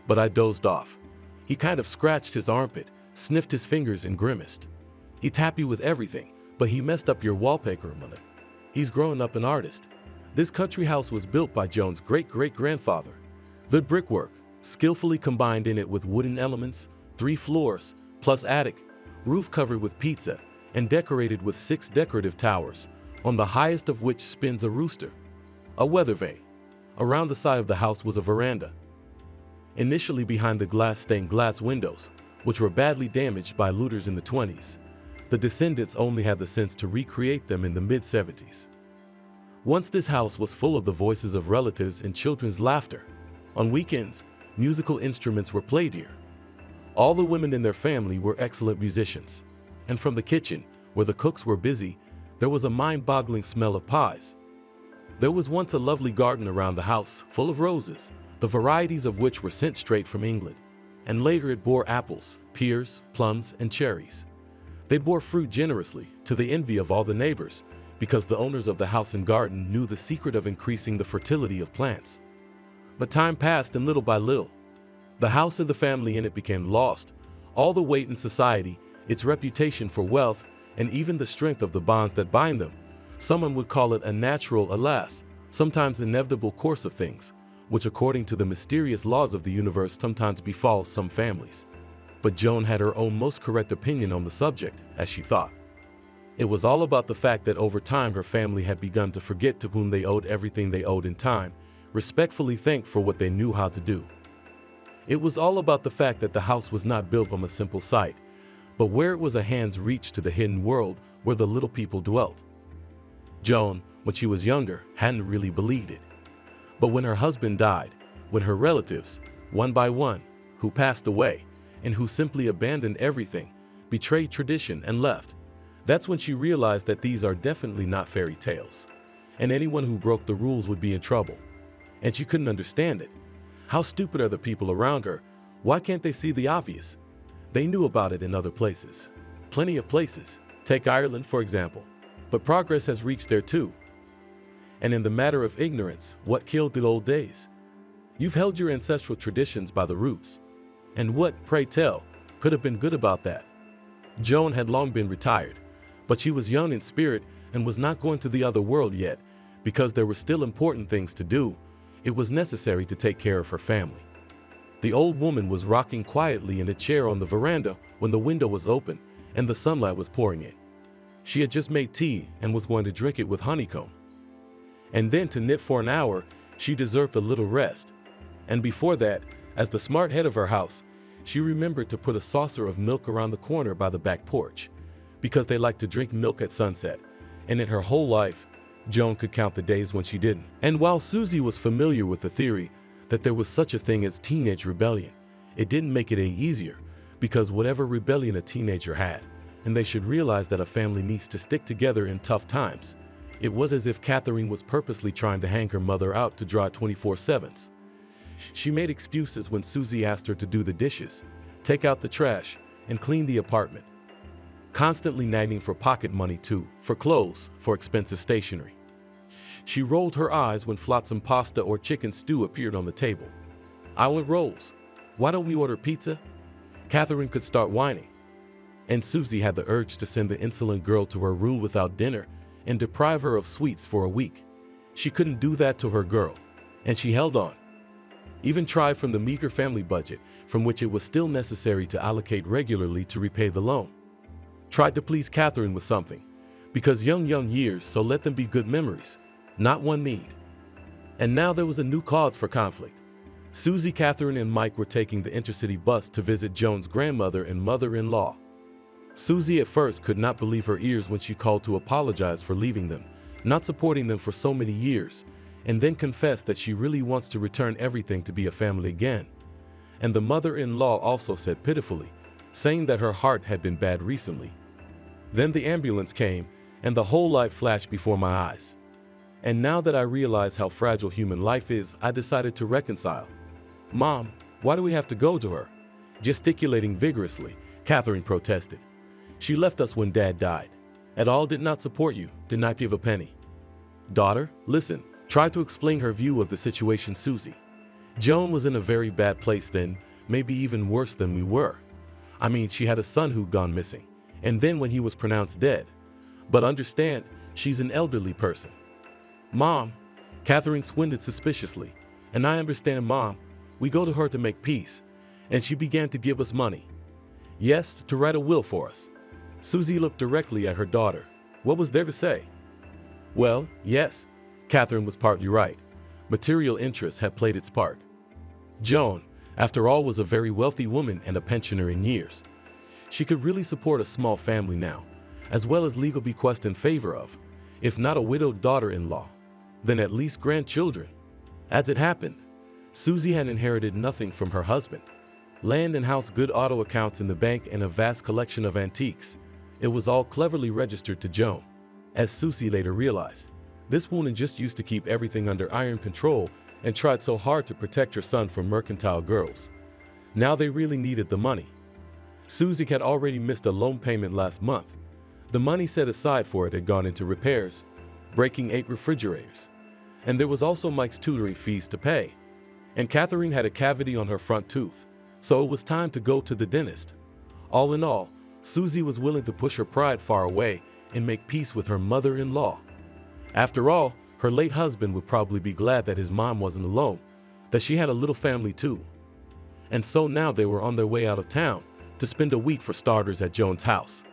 but I dozed off. He kind of scratched his armpit, sniffed his fingers and grimaced. He'd tap you with everything, but he messed up your wallpaper, mother. He's growing up an artist. This country house was built by Joan's great-great-grandfather. The brickwork, skillfully combined in it with wooden elements, 3 floors, plus attic, roof covered with pizza, and decorated with 6 decorative towers, on the highest of which spins a rooster. A weather vane. Around the side of the house was a veranda. Initially behind the stained glass windows, which were badly damaged by looters in the 20s. The descendants only had the sense to recreate them in the mid-70s. Once this house was full of the voices of relatives and children's laughter. On weekends, musical instruments were played here. All the women in their family were excellent musicians. And from the kitchen, where the cooks were busy, there was a mind-boggling smell of pies. There was once a lovely garden around the house, full of roses, the varieties of which were sent straight from England. And later it bore apples, pears, plums, and cherries. They bore fruit generously, to the envy of all the neighbors, because the owners of the house and garden knew the secret of increasing the fertility of plants. But time passed, and little by little, the house and the family in it became lost, all the weight in society, its reputation for wealth, and even the strength of the bonds that bind them. Someone would call it a natural, alas, sometimes inevitable course of things, which according to the mysterious laws of the universe sometimes befalls some families. But Joan had her own most correct opinion on the subject, as she thought. It was all about the fact that over time her family had begun to forget to whom they owed everything they owed in time, respectfully thanked for what they knew how to do. It was all about the fact that the house was not built on a simple site, but where it was a hand's reach to the hidden world where the little people dwelt. Joan, when she was younger, hadn't really believed it. But when her husband died, when her relatives, one by one, who passed away, and who simply abandoned everything, betrayed tradition and left, that's when she realized that these are definitely not fairy tales, and anyone who broke the rules would be in trouble. And she couldn't understand it. How stupid are the people around her? Why can't they see the obvious? They knew about it in other places. Plenty of places. Take Ireland, for example. But progress has reached there too. And in the matter of ignorance, what killed the old days? You've held your ancestral traditions by the roots. And what, pray tell, could have been good about that? Joan had long been retired, but she was young in spirit and was not going to the other world yet. Because there were still important things to do, it was necessary to take care of her family. The old woman was rocking quietly in a chair on the veranda when the window was open and the sunlight was pouring in. She had just made tea and was going to drink it with honeycomb. And then to knit for an hour, she deserved a little rest. And before that, as the smart head of her house, she remembered to put a saucer of milk around the corner by the back porch, because they liked to drink milk at sunset, and in her whole life, Joan could count the days when she didn't. And while Susie was familiar with the theory that there was such a thing as teenage rebellion, it didn't make it any easier, because whatever rebellion a teenager had, and they should realize that a family needs to stick together in tough times, it was as if Catherine was purposely trying to hang her mother out to dry 24/7s. She made excuses when Susie asked her to do the dishes, take out the trash, and clean the apartment, constantly nagging for pocket money too, for clothes, for expensive stationery. She rolled her eyes when flotsam pasta or chicken stew appeared on the table. "I want rolls. Why don't we order pizza?" Catherine could start whining. And Susie had the urge to send the insolent girl to her room without dinner and deprive her of sweets for a week. She couldn't do that to her girl, and she held on. Even tried from the meager family budget, from which it was still necessary to allocate regularly to repay the loan. Tried to please Catherine with something, because young years, so let them be good memories, not one need. And now there was a new cause for conflict. Susie, Catherine, and Mike were taking the intercity bus to visit Joan's grandmother and mother-in-law. Susie at first could not believe her ears when she called to apologize for leaving them, not supporting them for so many years, and then confessed that she really wants to return everything to be a family again. And the mother-in-law also said pitifully, saying that her heart had been bad recently. Then the ambulance came, and the whole life flashed before my eyes. And now that I realize how fragile human life is, I decided to reconcile. "Mom, why do we have to go to her?" Gesticulating vigorously, Catherine protested. "She left us when Dad died. At all did not support you, did not give a penny." "Daughter, listen," tried to explain her view of the situation Susie. "Joan was in a very bad place then, maybe even worse than we were. I mean, she had a son who'd gone missing, and then when he was pronounced dead. But understand, she's an elderly person." "Mom," Catherine squinted suspiciously, "and I understand, Mom, we go to her to make peace, and she began to give us money. Yes, to write a will for us." Susie looked directly at her daughter. What was there to say? Well, yes, Catherine was partly right. Material interest had played its part. Joan, after all, was a very wealthy woman and a pensioner in years. She could really support a small family now, as well as legal bequest in favor of, if not a widowed daughter-in-law, then at least grandchildren. As it happened, Susie had inherited nothing from her husband. Land and house, good auto accounts in the bank, and a vast collection of antiques. It was all cleverly registered to Joan. As Susie later realized, this woman just used to keep everything under iron control and tried so hard to protect her son from mercantile girls. Now they really needed the money. Susie had already missed a loan payment last month. The money set aside for it had gone into repairs, breaking 8 refrigerators. And there was also Mike's tutoring fees to pay. And Catherine had a cavity on her front tooth, so it was time to go to the dentist. All in all, Susie was willing to push her pride far away and make peace with her mother-in-law. After all, her late husband would probably be glad that his mom wasn't alone, that she had a little family too. And so now they were on their way out of town to spend a week for starters at Joan's house,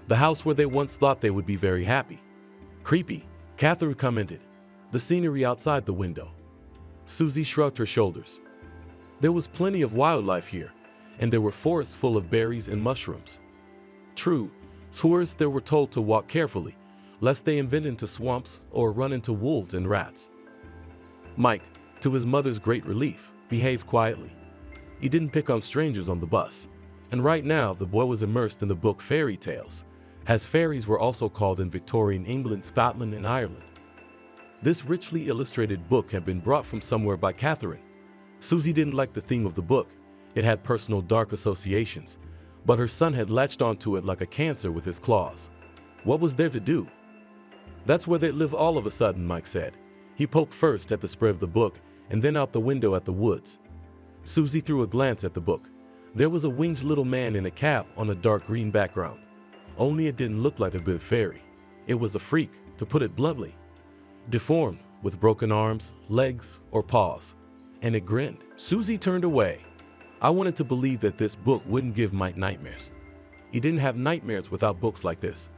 the house where they once thought they would be very happy. "Creepy," Catherine commented, "the scenery outside the window." Susie shrugged her shoulders. There was plenty of wildlife here, and there were forests full of berries and mushrooms. True, tourists there were told to walk carefully, lest they invent into swamps or run into wolves and rats. Mike, to his mother's great relief, behaved quietly. He didn't pick on strangers on the bus, and right now the boy was immersed in the book Fairy Tales, as fairies were also called in Victorian England, Scotland, and Ireland. This richly illustrated book had been brought from somewhere by Catherine. Susie didn't like the theme of the book. It had personal dark associations, but her son had latched onto it like a cancer with his claws. What was there to do? "That's where they live all of a sudden," Mike said. He poked first at the spread of the book and then out the window at the woods. Susie threw a glance at the book. There was a winged little man in a cap on a dark green background. Only it didn't look like a good fairy. It was a freak, to put it bluntly. Deformed, with broken arms, legs, or paws. And it grinned. Susie turned away. I wanted to believe that this book wouldn't give Mike nightmares. He didn't have nightmares without books like this.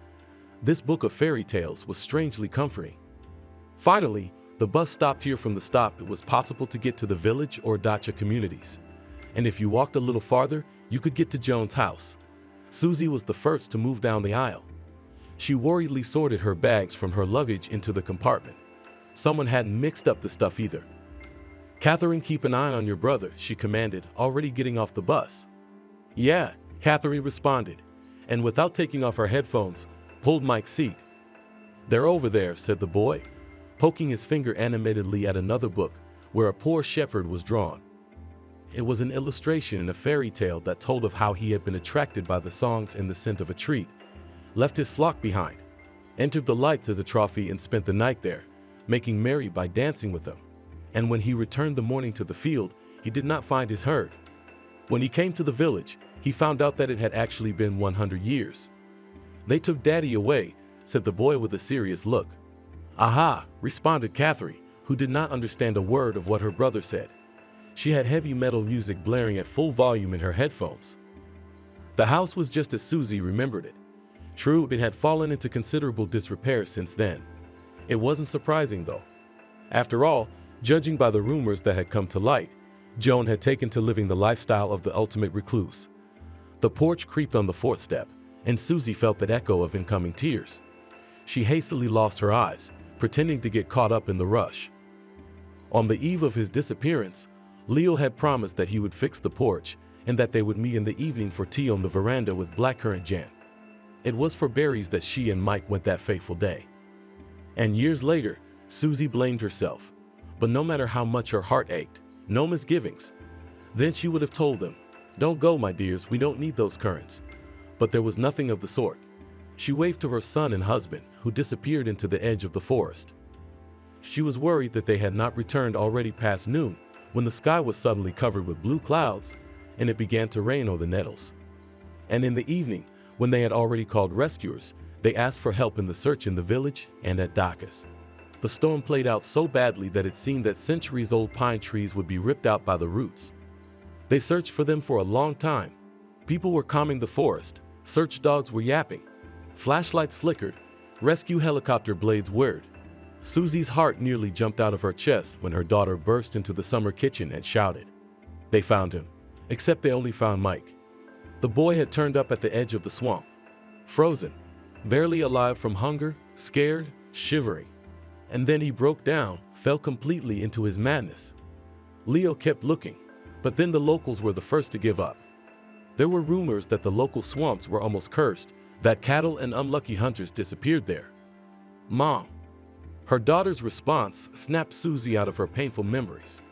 This book of fairy tales was strangely comforting. Finally, the bus stopped here. From the stop, it was possible to get to the village or dacha communities. And if you walked a little farther, you could get to Joan's house. Susie was the first to move down the aisle. She worriedly sorted her bags from her luggage into the compartment. Someone hadn't mixed up the stuff either. Catherine, keep an eye on your brother, she commanded, already getting off the bus. Yeah, Catherine responded, and without taking off her headphones, pulled Mike's seat. They're over there, said the boy, poking his finger animatedly at another book where a poor shepherd was drawn. It was an illustration in a fairy tale that told of how he had been attracted by the songs and the scent of a treat, left his flock behind, entered the lights as a trophy and spent the night there, making merry by dancing with them. And when he returned the morning to the field, he did not find his herd. When he came to the village, he found out that it had actually been 100 years. They took Daddy away, said the boy with a serious look. Aha, responded Catherine, who did not understand a word of what her brother said. She had heavy metal music blaring at full volume in her headphones. The house was just as Susie remembered it. True, it had fallen into considerable disrepair since then. It wasn't surprising, though. After all, judging by the rumors that had come to light, Joan had taken to living the lifestyle of the ultimate recluse. The porch creaked on the fourth step, and Susie felt that echo of incoming tears. She hastily lost her eyes, pretending to get caught up in the rush. On the eve of his disappearance, Leo had promised that he would fix the porch and that they would meet in the evening for tea on the veranda with blackcurrant jam. It was for berries that she and Mike went that fateful day. And years later, Susie blamed herself. But no matter how much her heart ached, no misgivings. Then she would have told them, "Don't go, my dears, we don't need those currants." But there was nothing of the sort. She waved to her son and husband, who disappeared into the edge of the forest. She was worried that they had not returned already past noon, when the sky was suddenly covered with blue clouds, and it began to rain on the nettles. And in the evening, when they had already called rescuers, they asked for help in the search in the village and at Dacus. The storm played out so badly that it seemed that centuries-old pine trees would be ripped out by the roots. They searched for them for a long time. People were combing the forest, search dogs were yapping, flashlights flickered, rescue helicopter blades whirred. Susie's heart nearly jumped out of her chest when her daughter burst into the summer kitchen and shouted. They found him, except they only found Mike. The boy had turned up at the edge of the swamp, frozen, barely alive from hunger, scared, shivering. And then he broke down, fell completely into his madness. Leo kept looking, but then the locals were the first to give up. There were rumors that the local swamps were almost cursed, that cattle and unlucky hunters disappeared there. Mom. Her daughter's response snapped Susie out of her painful memories.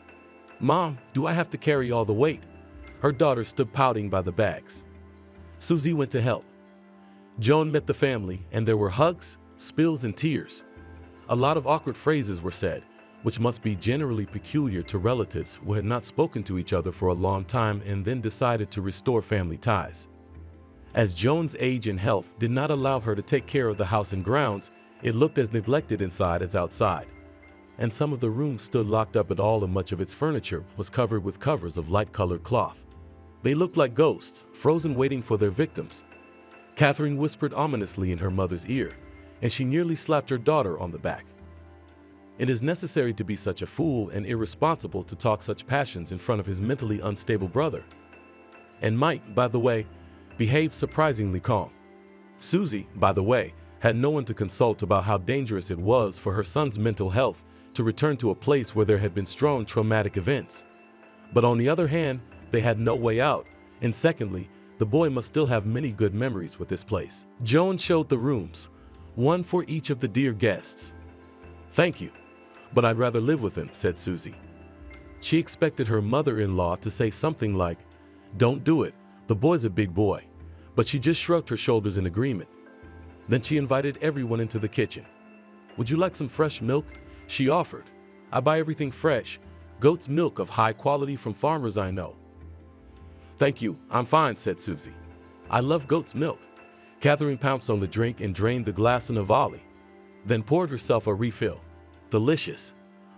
Mom, do I have to carry all the weight? Her daughter stood pouting by the bags. Susie went to help. Joan met the family, and there were hugs, spills, and tears. A lot of awkward phrases were said, which must be generally peculiar to relatives who had not spoken to each other for a long time and then decided to restore family ties. As Joan's age and health did not allow her to take care of the house and grounds, it looked as neglected inside as outside. And some of the rooms stood locked up at all, and much of its furniture was covered with covers of light-colored cloth. They looked like ghosts, frozen waiting for their victims. Catherine whispered ominously in her mother's ear, and she nearly slapped her daughter on the back. It is necessary to be such a fool and irresponsible to talk such passions in front of his mentally unstable brother. And Mike, by the way, behaved surprisingly calm. Susie, by the way, had no one to consult about how dangerous it was for her son's mental health to return to a place where there had been strong traumatic events. But on the other hand, they had no way out, and secondly, the boy must still have many good memories with this place. Joan showed the rooms, one for each of the dear guests. Thank you, but I'd rather live with him, said Susie. She expected her mother-in-law to say something like, don't do it, the boy's a big boy, but she just shrugged her shoulders in agreement. Then she invited everyone into the kitchen. Would you like some fresh milk? She offered. I buy everything fresh, goat's milk of high quality from farmers I know. "Thank you, I'm fine," said Susie. "I love goat's milk." Catherine pounced on the drink and drained the glass in a volley, then poured herself a refill. "Delicious."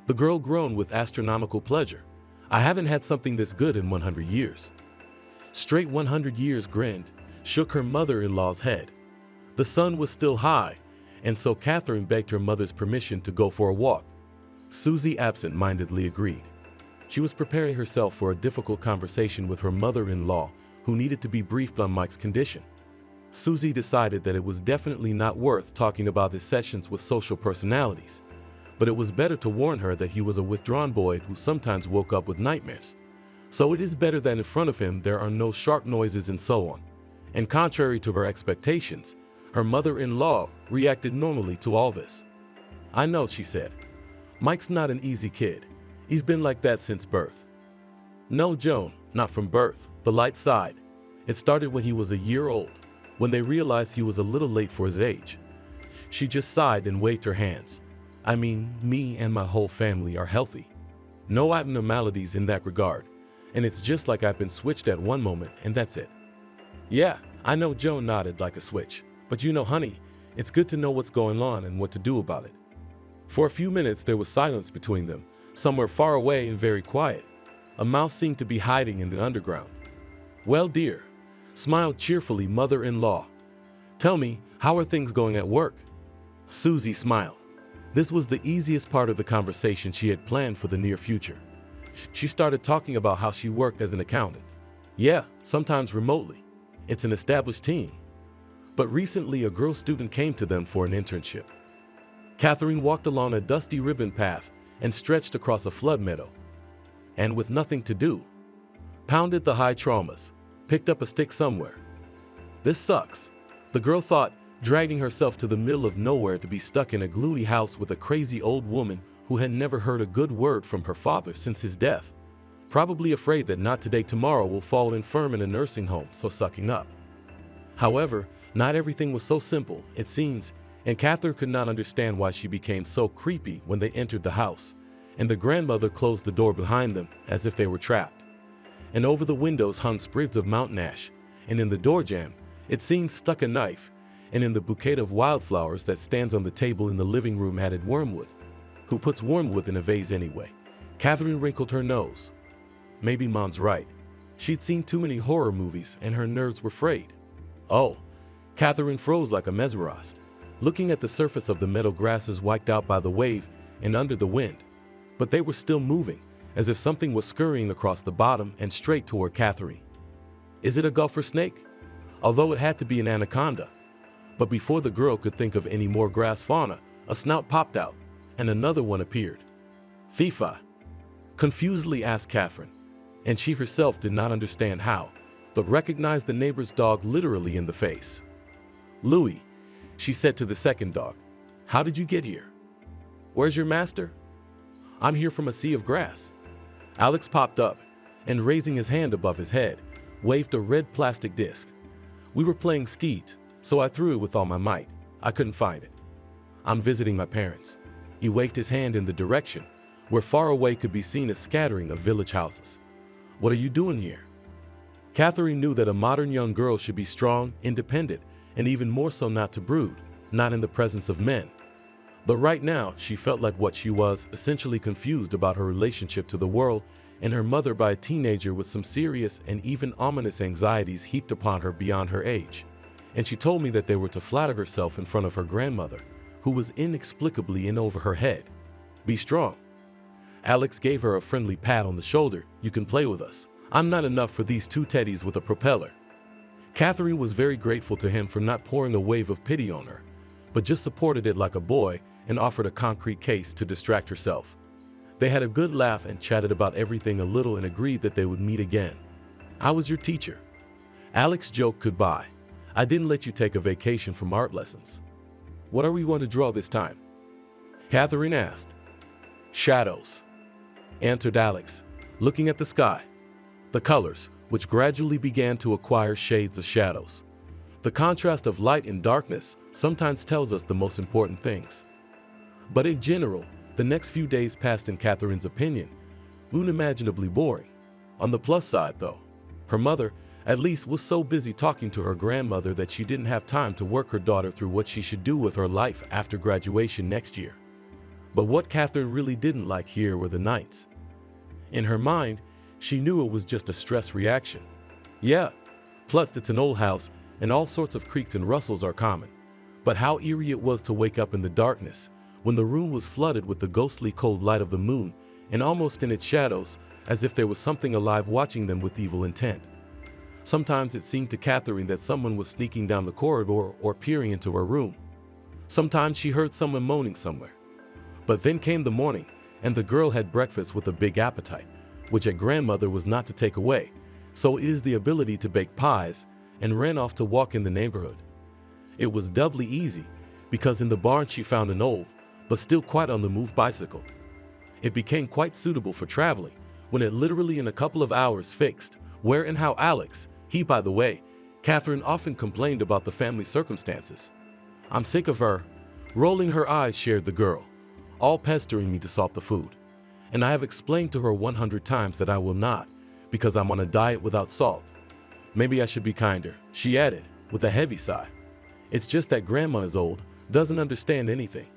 The girl groaned with astronomical pleasure. "I haven't had something this good in 100 years. Straight 100 years, grinned, shook her mother-in-law's head. The sun was still high, and so Catherine begged her mother's permission to go for a walk. Susie absent-mindedly agreed. She was preparing herself for a difficult conversation with her mother-in-law, who needed to be briefed on Mike's condition. Susie decided that it was definitely not worth talking about his sessions with social personalities, but it was better to warn her that he was a withdrawn boy who sometimes woke up with nightmares. So it is better that in front of him there are no sharp noises and so on. And contrary to her expectations, her mother-in-law reacted normally to all this. "I know," she said. "Mike's not an easy kid. He's been like that since birth." "No, Joan, not from birth," the light sighed. "It started when he was a year old, when they realized he was a little late for his age." She just sighed and waved her hands. "I mean, me and my whole family are healthy. No abnormalities in that regard. And it's just like I've been switched at one moment and that's it." "Yeah, I know," Joan nodded like a switch. "But you know, honey, it's good to know what's going on and what to do about it." For a few minutes there was silence between them, somewhere far away and very quiet. A mouse seemed to be hiding in the underground. "Well, dear," smiled cheerfully mother-in-law. "Tell me, how are things going at work?" Susie smiled. This was the easiest part of the conversation she had planned for the near future. She started talking about how she worked as an accountant. "Yeah, sometimes remotely. It's an established team. But recently a girl student came to them for an internship." Catherine walked along a dusty ribbon path and stretched across a flood meadow. And with nothing to do, pounded the high traumas, picked up a stick somewhere. "This sucks," the girl thought, dragging herself to the middle of nowhere to be stuck in a gloomy house with a crazy old woman who had never heard a good word from her father since his death, probably afraid that not today tomorrow will fall infirm in a nursing home, so sucking up. However, not everything was so simple, it seems, and Catherine could not understand why she became so creepy when they entered the house, and the grandmother closed the door behind them as if they were trapped. And over the windows hung sprigs of mountain ash, and in the door jamb, it seemed stuck a knife, and in the bouquet of wildflowers that stands on the table in the living room added wormwood. Who puts wormwood in a vase anyway? Catherine wrinkled her nose. Maybe Mom's right. She'd seen too many horror movies and her nerves were frayed. "Oh." Catherine froze like a mesmerized, looking at the surface of the meadow grasses wiped out by the wave and under the wind. But they were still moving, as if something was scurrying across the bottom and straight toward Catherine. "Is it a gopher snake?" Although it had to be an anaconda. But before the girl could think of any more grass fauna, a snout popped out, and another one appeared. "Fifa?" confusedly asked Catherine, and she herself did not understand how, but recognized the neighbor's dog literally in the face. "Louis," she said to the second dog, "how did you get here?" "Where's your master?" "I'm here from a sea of grass." Alex popped up, and raising his hand above his head, waved a red plastic disc. "We were playing skeet, so I threw it with all my might. I couldn't find it. I'm visiting my parents." He waved his hand in the direction where far away could be seen a scattering of village houses. "What are you doing here?" Catherine knew that a modern young girl should be strong, independent, and even more so not to brood, not in the presence of men. But right now, she felt like what she was, essentially confused about her relationship to the world and her mother by a teenager with some serious and even ominous anxieties heaped upon her beyond her age. And she told me that they were to flatter herself in front of her grandmother, who was inexplicably in over her head. "Be strong." Alex gave her a friendly pat on the shoulder. "You can play with us. I'm not enough for these two teddies with a propeller." Catherine was very grateful to him for not pouring a wave of pity on her, but just supported it like a boy and offered a concrete case to distract herself. They had a good laugh and chatted about everything a little and agreed that they would meet again. "I was your teacher." Alex joked goodbye. "I didn't let you take a vacation from art lessons." "What are we going to draw this time?" Catherine asked. "Shadows," answered Alex, looking at the sky. The colors, which gradually began to acquire shades of shadows. The contrast of light and darkness sometimes tells us the most important things. But in general, the next few days passed in Catherine's opinion unimaginably boring. On the plus side, though, Her mother, at least, was so busy talking to her grandmother that she didn't have time to work her daughter through what she should do with her life after graduation next year. But what Catherine really didn't like here were the nights. In her mind, she knew it was just a stress reaction. Yeah, plus it's an old house and all sorts of creaks and rustles are common. But how eerie it was to wake up in the darkness when the room was flooded with the ghostly cold light of the moon and almost in its shadows, as if there was something alive watching them with evil intent. Sometimes it seemed to Catherine that someone was sneaking down the corridor or peering into her room. Sometimes she heard someone moaning somewhere. But then came the morning, and the girl had breakfast with a big appetite, which a grandmother was not to take away, so it is the ability to bake pies, and ran off to walk in the neighborhood. It was doubly easy, because in the barn she found an old, but still quite on the move bicycle. It became quite suitable for traveling, when it literally in a couple of hours fixed, where and how Alex, he by the way, Catherine often complained about the family circumstances. I'm sick of her, rolling her eyes shared the girl, all pestering me to salt the food. And I have explained to her 100 times that I will not, because I'm on a diet without salt. Maybe I should be kinder, she added, with a heavy sigh. It's just that grandma is old, doesn't understand anything.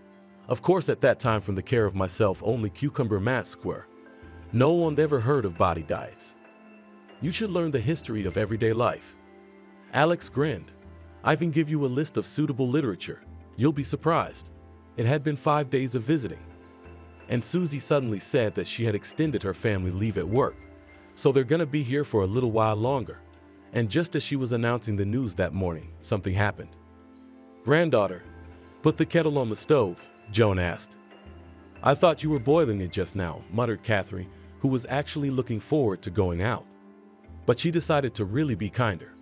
Of course at that time from the care of myself only cucumber masks were. No one ever heard of body diets. You should learn the history of everyday life. Alex grinned. I can give you a list of suitable literature. You'll be surprised. It had been 5 days of visiting. And Susie suddenly said that she had extended her family leave at work, so they're gonna be here for a little while longer. And just as she was announcing the news that morning, something happened. Granddaughter, put the kettle on the stove, Joan asked. I thought you were boiling it just now, muttered Catherine, who was actually looking forward to going out. But she decided to really be kinder,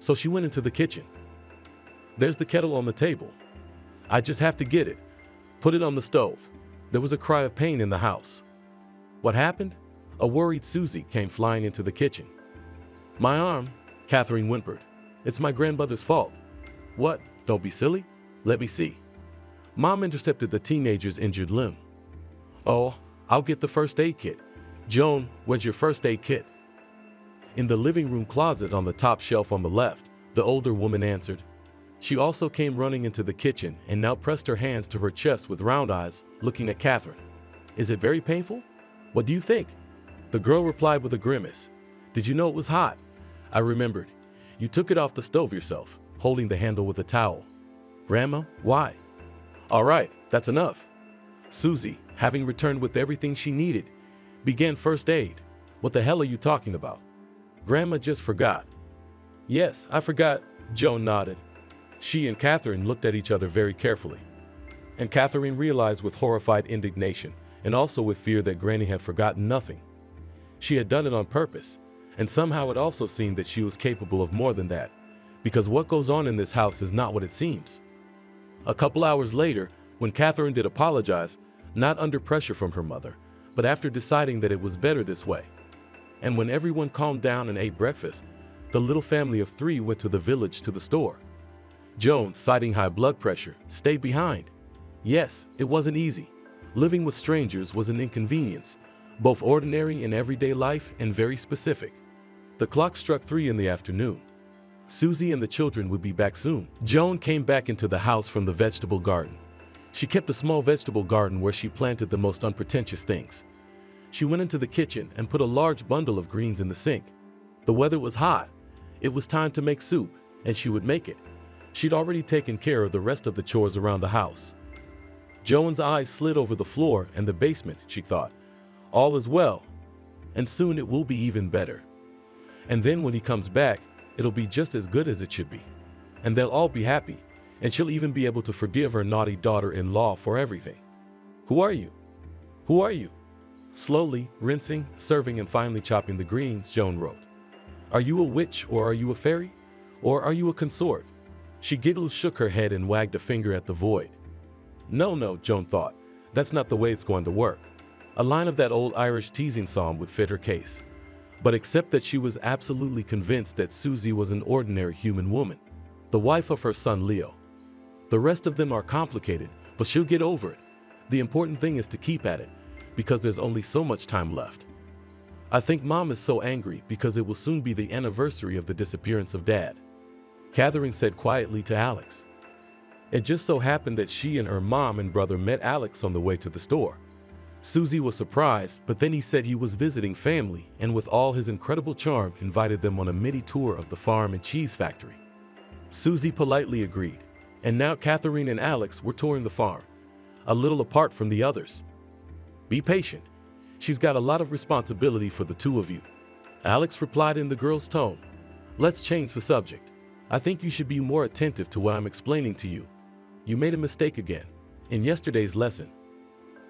so she went into the kitchen. There's the kettle on the table. I just have to get it. Put it on the stove. There was a cry of pain in the house. What happened? A worried Susie came flying into the kitchen. My arm, Catherine whimpered. It's my grandmother's fault. What? Don't be silly. Let me see. Mom intercepted the teenager's injured limb. Oh, I'll get the first aid kit. Joan, where's your first aid kit? In the living room closet on the top shelf on the left, the older woman answered. She also came running into the kitchen and now pressed her hands to her chest with round eyes, looking at Catherine. Is it very painful? What do you think? The girl replied with a grimace. Did you know it was hot? I remembered. You took it off the stove yourself, holding the handle with a towel. Grandma, why? All right, that's enough. Susie, having returned with everything she needed, began first aid. What the hell are you talking about? Grandma just forgot. Yes, I forgot, Joan nodded. She and Catherine looked at each other very carefully. And Catherine realized with horrified indignation and also with fear that Granny had forgotten nothing. She had done it on purpose, and somehow it also seemed that she was capable of more than that, because what goes on in this house is not what it seems. A couple hours later, when Catherine did apologize, not under pressure from her mother, but after deciding that it was better this way. And when everyone calmed down and ate breakfast, the little family of 3 went to the village to the store. Joan, citing high blood pressure, stayed behind. Yes, it wasn't easy. Living with strangers was an inconvenience, both ordinary in everyday life and very specific. The clock struck 3 in the afternoon. Susie and the children would be back soon. Joan came back into the house from the vegetable garden. She kept a small vegetable garden where she planted the most unpretentious things. She went into the kitchen and put a large bundle of greens in the sink. The weather was hot. It was time to make soup, and she would make it. She'd already taken care of the rest of the chores around the house. Joan's eyes slid over the floor and the basement, she thought. All is well, and soon it will be even better. And then when he comes back, it'll be just as good as it should be. And they'll all be happy, and she'll even be able to forgive her naughty daughter-in-law for everything. Who are you? Who are you? Slowly, rinsing, serving, and finally chopping the greens, Joan wrote. Are you a witch, or are you a fairy? Or are you a consort? She giggled, shook her head, and wagged a finger at the void. No, Joan thought. That's not the way it's going to work. A line of that old Irish teasing song would fit her case. But except that she was absolutely convinced that Susie was an ordinary human woman, the wife of her son Leo. The rest of them are complicated, but she'll get over it. The important thing is to keep at it, because there's only so much time left. I think Mom is so angry because it will soon be the anniversary of the disappearance of Dad, Catherine said quietly to Alex. It just so happened that she and her mom and brother met Alex on the way to the store. Susie was surprised, but then he said he was visiting family and with all his incredible charm invited them on a mini tour of the farm and cheese factory. Susie politely agreed, and now Catherine and Alex were touring the farm, a little apart from the others. Be patient. She's got a lot of responsibility for the two of you, Alex replied in the girl's tone. Let's change the subject. I think you should be more attentive to what I'm explaining to you. You made a mistake again in yesterday's lesson.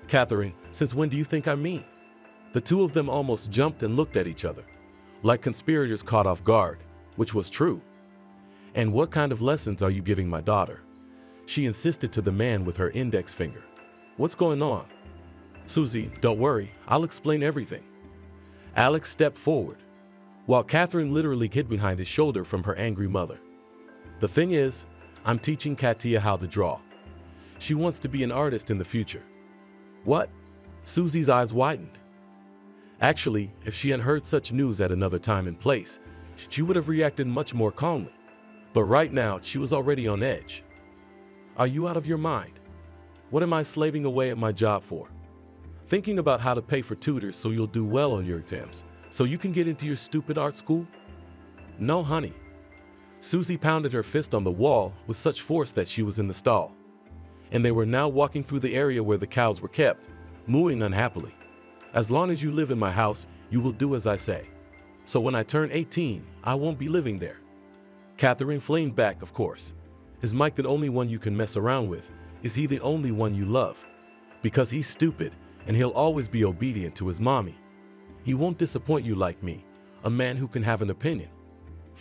Catherine, since when do you think I mean? The two of them almost jumped and looked at each other, like conspirators caught off guard, which was true. And what kind of lessons are you giving my daughter? She insisted to the man with her index finger. What's going on? Susie, don't worry, I'll explain everything. Alex stepped forward, while Catherine literally hid behind his shoulder from her angry mother. The thing is, I'm teaching Katia how to draw. She wants to be an artist in the future. What? Susie's eyes widened. Actually, if she had heard such news at another time and place, she would have reacted much more calmly. But right now, she was already on edge. Are you out of your mind? What am I slaving away at my job for? Thinking about how to pay for tutors so you'll do well on your exams, so you can get into your stupid art school? No, honey. Susie pounded her fist on the wall with such force that she was in the stall. And they were now walking through the area where the cows were kept, mooing unhappily. As long as you live in my house, you will do as I say. So when I turn 18, I won't be living there. Catherine flamed back, of course. Is Mike the only one you can mess around with? Is he the only one you love? Because he's stupid, and he'll always be obedient to his mommy. He won't disappoint you like me, a man who can have an opinion.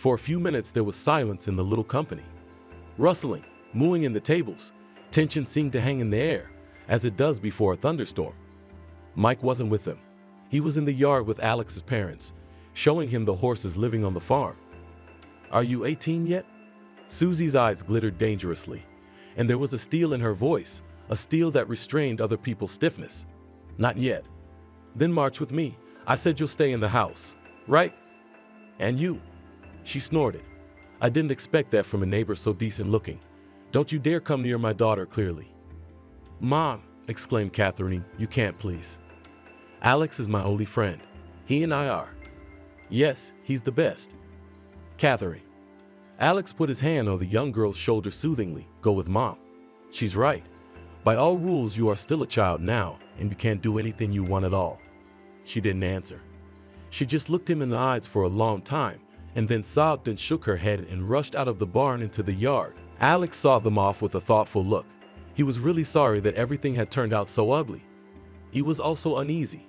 For a few minutes there was silence in the little company. Rustling, mooing in the tables, tension seemed to hang in the air, as it does before a thunderstorm. Mike wasn't with them. He was in the yard with Alex's parents, showing him the horses living on the farm. Are you 18 yet? Susie's eyes glittered dangerously, and there was a steel in her voice, a steel that restrained other people's stiffness. Not yet. Then march with me. I said you'll stay in the house, right? And you? She snorted. I didn't expect that from a neighbor so decent looking. Don't you dare come near my daughter, clearly. Mom, exclaimed Catherine, you can't please. Alex is my only friend. He and I are. Yes, he's the best. Catherine. Alex put his hand on the young girl's shoulder soothingly. Go with Mom. She's right. By all rules, you are still a child now, and you can't do anything you want at all. She didn't answer. She just looked him in the eyes for a long time, and then sobbed and shook her head and rushed out of the barn into the yard. Alex saw them off with a thoughtful look. He was really sorry that everything had turned out so ugly. He was also uneasy.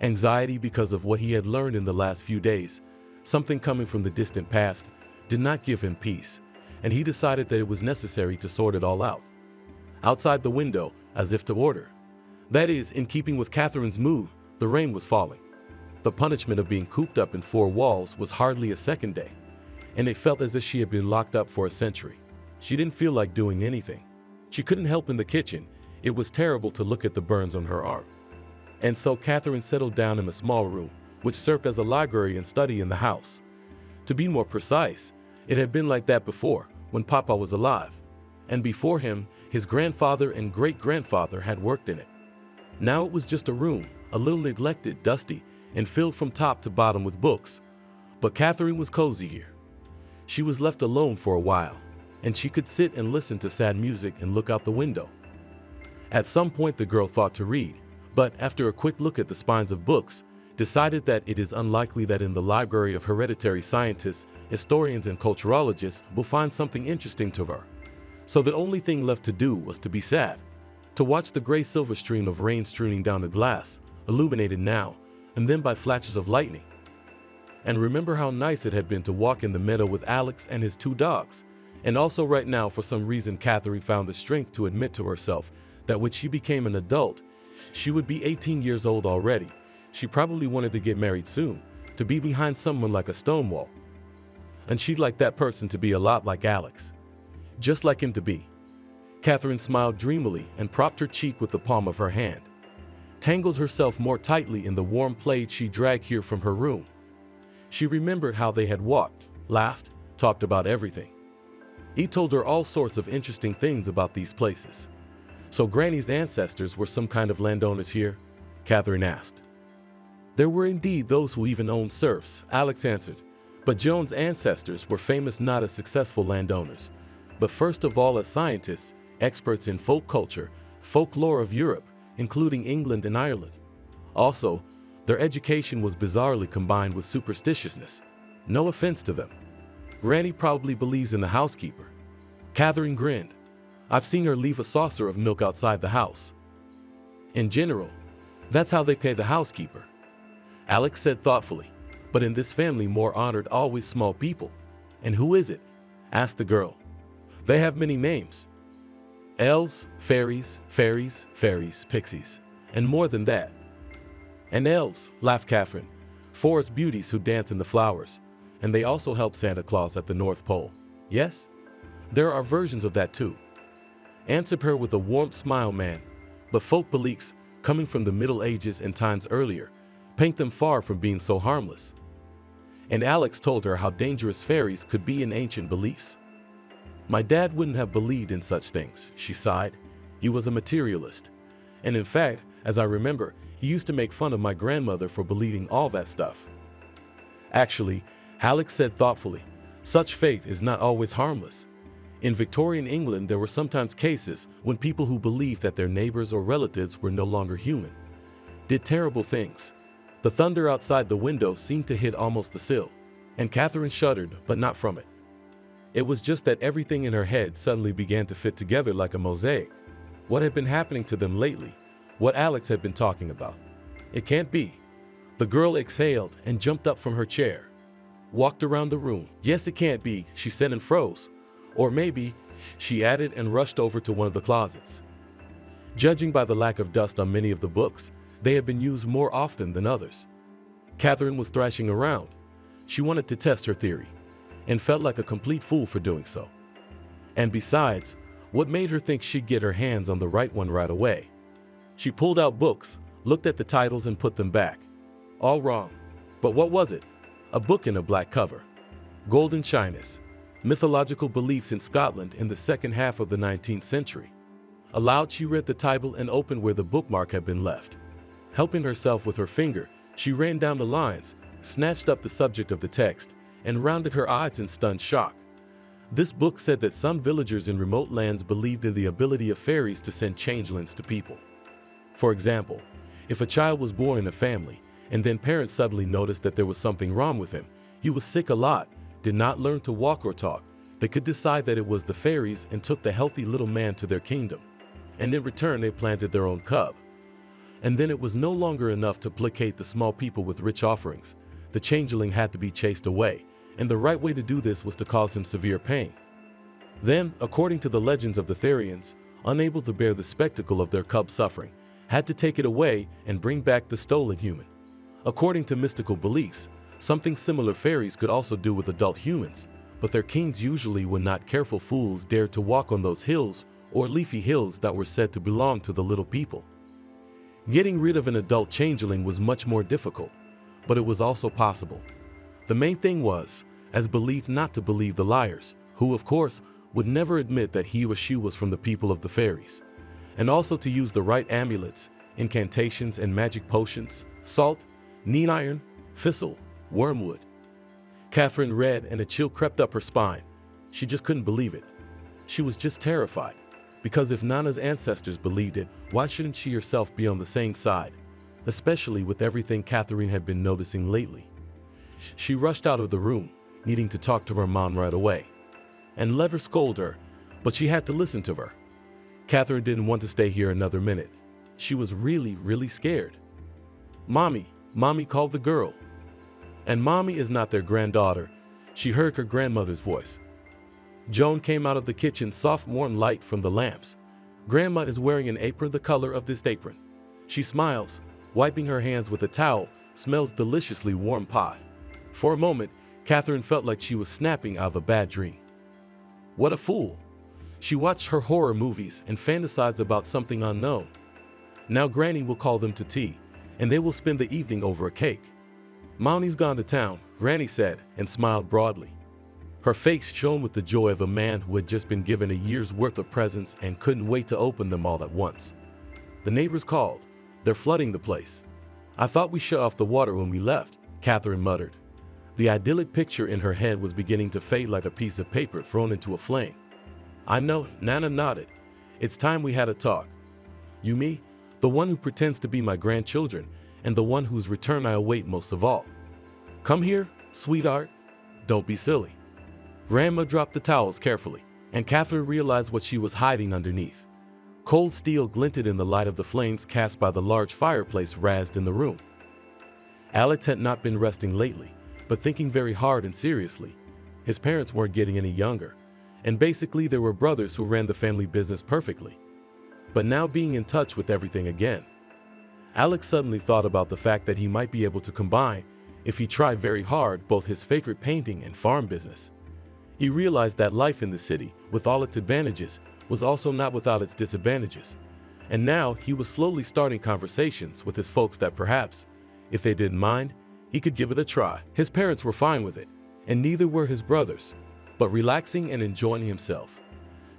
Anxiety because of what he had learned in the last few days, something coming from the distant past, did not give him peace, and he decided that it was necessary to sort it all out. Outside the window, as if to order. That is, in keeping with Catherine's mood, the rain was falling. The punishment of being cooped up in four walls was hardly a second day, and it felt as if she had been locked up for a century. She didn't feel like doing anything. She couldn't help in the kitchen. It was terrible to look at the burns on her arm. And so Catherine settled down in a small room, which served as a library and study in the house. To be more precise, it had been like that before, when Papa was alive. And before him, his grandfather and great-grandfather had worked in it. Now it was just a room, a little neglected, dusty, and filled from top to bottom with books. But Catherine was cozy here. She was left alone for a while, and she could sit and listen to sad music and look out the window. At some point the girl thought to read, but after a quick look at the spines of books, decided that it is unlikely that in the library of hereditary scientists, historians, and culturologists will find something interesting to her. So the only thing left to do was to be sad, to watch the gray-silver stream of rain streaming down the glass, illuminated now and then by flashes of lightning. And remember how nice it had been to walk in the meadow with Alex and his two dogs. And also right now, for some reason, Catherine found the strength to admit to herself that when she became an adult, she would be 18 years old already. She probably wanted to get married soon, to be behind someone like a stone wall. And she'd like that person to be a lot like Alex. Just like him to be. Catherine smiled dreamily and propped her cheek with the palm of her hand. tangled herself more tightly in the warm plaid she dragged here from her room. She remembered how they had walked, laughed, talked about everything. He told her all sorts of interesting things about these places. So Granny's ancestors were some kind of landowners here? Catherine asked. There were indeed those who even owned serfs, Alex answered. But Joan's ancestors were famous not as successful landowners, but first of all as scientists, experts in folk culture, folklore of Europe, including England and Ireland. Also, their education was bizarrely combined with superstitiousness. No offense to them. Granny probably believes in the housekeeper. Catherine grinned. I've seen her leave a saucer of milk outside the house. In general, that's how they pay the housekeeper. Alex said thoughtfully, but in this family more honored always small people. And who is it? Asked the girl. They have many names. Elves, fairies, pixies, and more than that. And elves, laughed Catherine, forest beauties who dance in the flowers, and they also help Santa Claus at the North Pole. Yes? There are versions of that too. Answered her with a warm smile, man, but folk beliefs, coming from the Middle Ages and times earlier, paint them far from being so harmless. And Alex told her how dangerous fairies could be in ancient beliefs. My dad wouldn't have believed in such things, she sighed. He was a materialist. And in fact, as I remember, he used to make fun of my grandmother for believing all that stuff. Actually, Alex said thoughtfully, such faith is not always harmless. In Victorian England, there were sometimes cases when people who believed that their neighbors or relatives were no longer human did terrible things. The thunder outside the window seemed to hit almost the sill, and Catherine shuddered, but not from it. It was just that everything in her head suddenly began to fit together like a mosaic. What had been happening to them lately? What Alex had been talking about? It can't be. The girl exhaled and jumped up from her chair. Walked around the room. Yes, it can't be, she said and froze. Or maybe, she added and rushed over to one of the closets. Judging by the lack of dust on many of the books, they had been used more often than others. Catherine was thrashing around. She wanted to test her theory, and felt like a complete fool for doing so. And besides, what made her think she'd get her hands on the right one right away? She pulled out books, looked at the titles and put them back. All wrong. But what was it? A book in a black cover. Golden Shyness. Mythological beliefs in Scotland in the second half of the 19th century. Aloud she read the title and opened where the bookmark had been left. Helping herself with her finger, she ran down the lines, snatched up the subject of the text, and rounded her eyes in stunned shock. This book said that some villagers in remote lands believed in the ability of fairies to send changelings to people. For example, if a child was born in a family, and then parents suddenly noticed that there was something wrong with him, he was sick a lot, did not learn to walk or talk, they could decide that it was the fairies and took the healthy little man to their kingdom. And in return they planted their own cub. And then it was no longer enough to placate the small people with rich offerings. The changeling had to be chased away, and the right way to do this was to cause him severe pain. Then, according to the legends of the Therians, unable to bear the spectacle of their cub suffering, had to take it away and bring back the stolen human. According to mystical beliefs, something similar fairies could also do with adult humans, but their kings usually when not careful fools dared to walk on those hills or leafy hills that were said to belong to the little people. Getting rid of an adult changeling was much more difficult, but it was also possible. The main thing was, as believed not to believe the liars, who of course would never admit that he or she was from the people of the fairies, and also to use the right amulets, incantations and magic potions, salt, neat iron, thistle, wormwood. Catherine read and a chill crept up her spine. She just couldn't believe it. She was just terrified. Because if Nana's ancestors believed it, why shouldn't she herself be on the same side? Especially with everything Catherine had been noticing lately. She rushed out of the room, needing to talk to her mom right away. And let her scold her, but she had to listen to her. Catherine didn't want to stay here another minute. She was really scared. Mommy called the girl. And Mommy is not their granddaughter. She heard her grandmother's voice. Joan came out of the kitchen, soft warm light from the lamps. Grandma is wearing an apron the color of this apron. She smiles, wiping her hands with a towel, smells deliciously warm pie. For a moment, Catherine felt like she was snapping out of a bad dream. What a fool. She watched her horror movies and fantasized about something unknown. Now Granny will call them to tea, and they will spend the evening over a cake. Mounty's gone to town, Granny said, and smiled broadly. Her face shone with the joy of a man who had just been given a year's worth of presents and couldn't wait to open them all at once. The neighbors called. They're flooding the place. I thought we shut off the water when we left, Catherine muttered. The idyllic picture in her head was beginning to fade like a piece of paper thrown into a flame. I know, Nana nodded. It's time we had a talk. You, me, the one who pretends to be my grandchildren, and the one whose return I await most of all. Come here, sweetheart. Don't be silly. Grandma dropped the towels carefully, and Catherine realized what she was hiding underneath. Cold steel glinted in the light of the flames cast by the large fireplace raised in the room. Alex had not been resting lately, but thinking very hard and seriously. His parents weren't getting any younger, and basically there were brothers who ran the family business perfectly. But now being in touch with everything again, Alex suddenly thought about the fact that he might be able to combine, if he tried very hard, both his favorite painting and farm business. He realized that life in the city, with all its advantages, was also not without its disadvantages. And now he was slowly starting conversations with his folks that perhaps, if they didn't mind, he could give it a try. His parents were fine with it, and neither were his brothers, but relaxing and enjoying himself.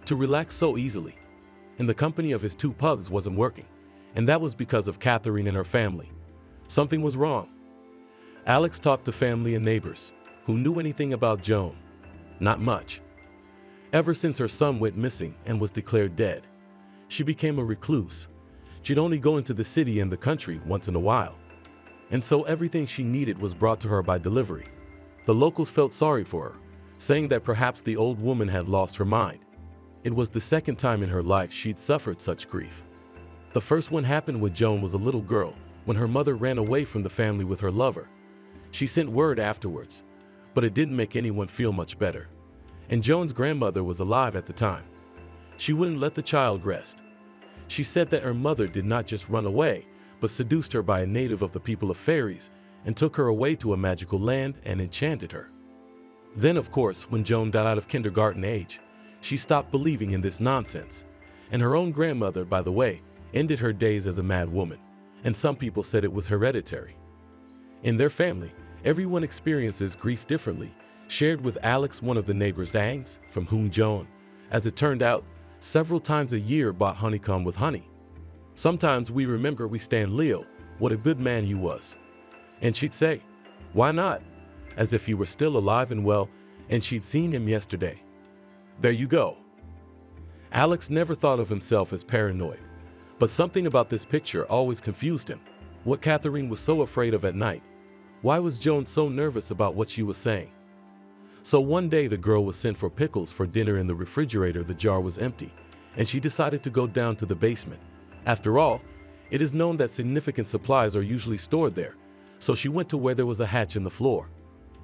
To relax so easily in the company of his two pugs wasn't working, and that was because of Catherine and her family. Something was wrong. Alex talked to family and neighbors who knew anything about Joan. Not much. Ever since her son went missing and was declared dead, she became a recluse. She'd only go into the city and the country once in a while, and so everything she needed was brought to her by delivery. The locals felt sorry for her, saying that perhaps the old woman had lost her mind. It was the second time in her life she'd suffered such grief. The first one happened when Joan was a little girl, when her mother ran away from the family with her lover. She sent word afterwards, but it didn't make anyone feel much better. And Joan's grandmother was alive at the time. She wouldn't let the child rest. She said that her mother did not just run away, but seduced her by a native of the people of fairies and took her away to a magical land and enchanted her. Then, of course, when Joan got out of kindergarten age, she stopped believing in this nonsense. And her own grandmother, by the way, ended her days as a mad woman, and some people said it was hereditary. In their family, everyone experiences grief differently, shared with Alex, one of the neighbor's Angs, from whom Joan, as it turned out, several times a year bought honeycomb with honey. Sometimes we remember we stand Leo, what a good man he was. And she'd say, why not? As if he were still alive and well, and she'd seen him yesterday. There you go. Alex never thought of himself as paranoid, but something about this picture always confused him. What Catherine was so afraid of at night. Why was Joan so nervous about what she was saying? So one day the girl was sent for pickles for dinner in the refrigerator. The jar was empty, and she decided to go down to the basement. After all, it is known that significant supplies are usually stored there, so she went to where there was a hatch in the floor.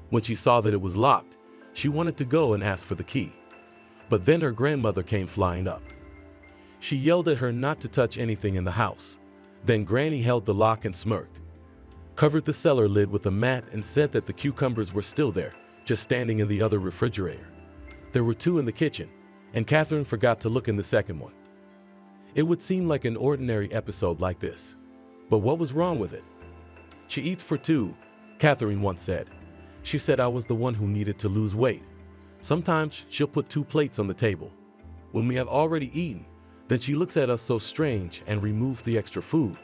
When she saw that it was locked, she wanted to go and ask for the key. But then her grandmother came flying up. She yelled at her not to touch anything in the house. Then Granny held the lock and smirked, covered the cellar lid with a mat, and said that the cucumbers were still there, just standing in the other refrigerator. There were two in the kitchen, and Catherine forgot to look in the second one. It would seem like an ordinary episode like this, but what was wrong with it? She eats for two, Catherine once said. She said I was the one who needed to lose weight. Sometimes she'll put two plates on the table. When we have already eaten, then she looks at us so strange and removes the extra food,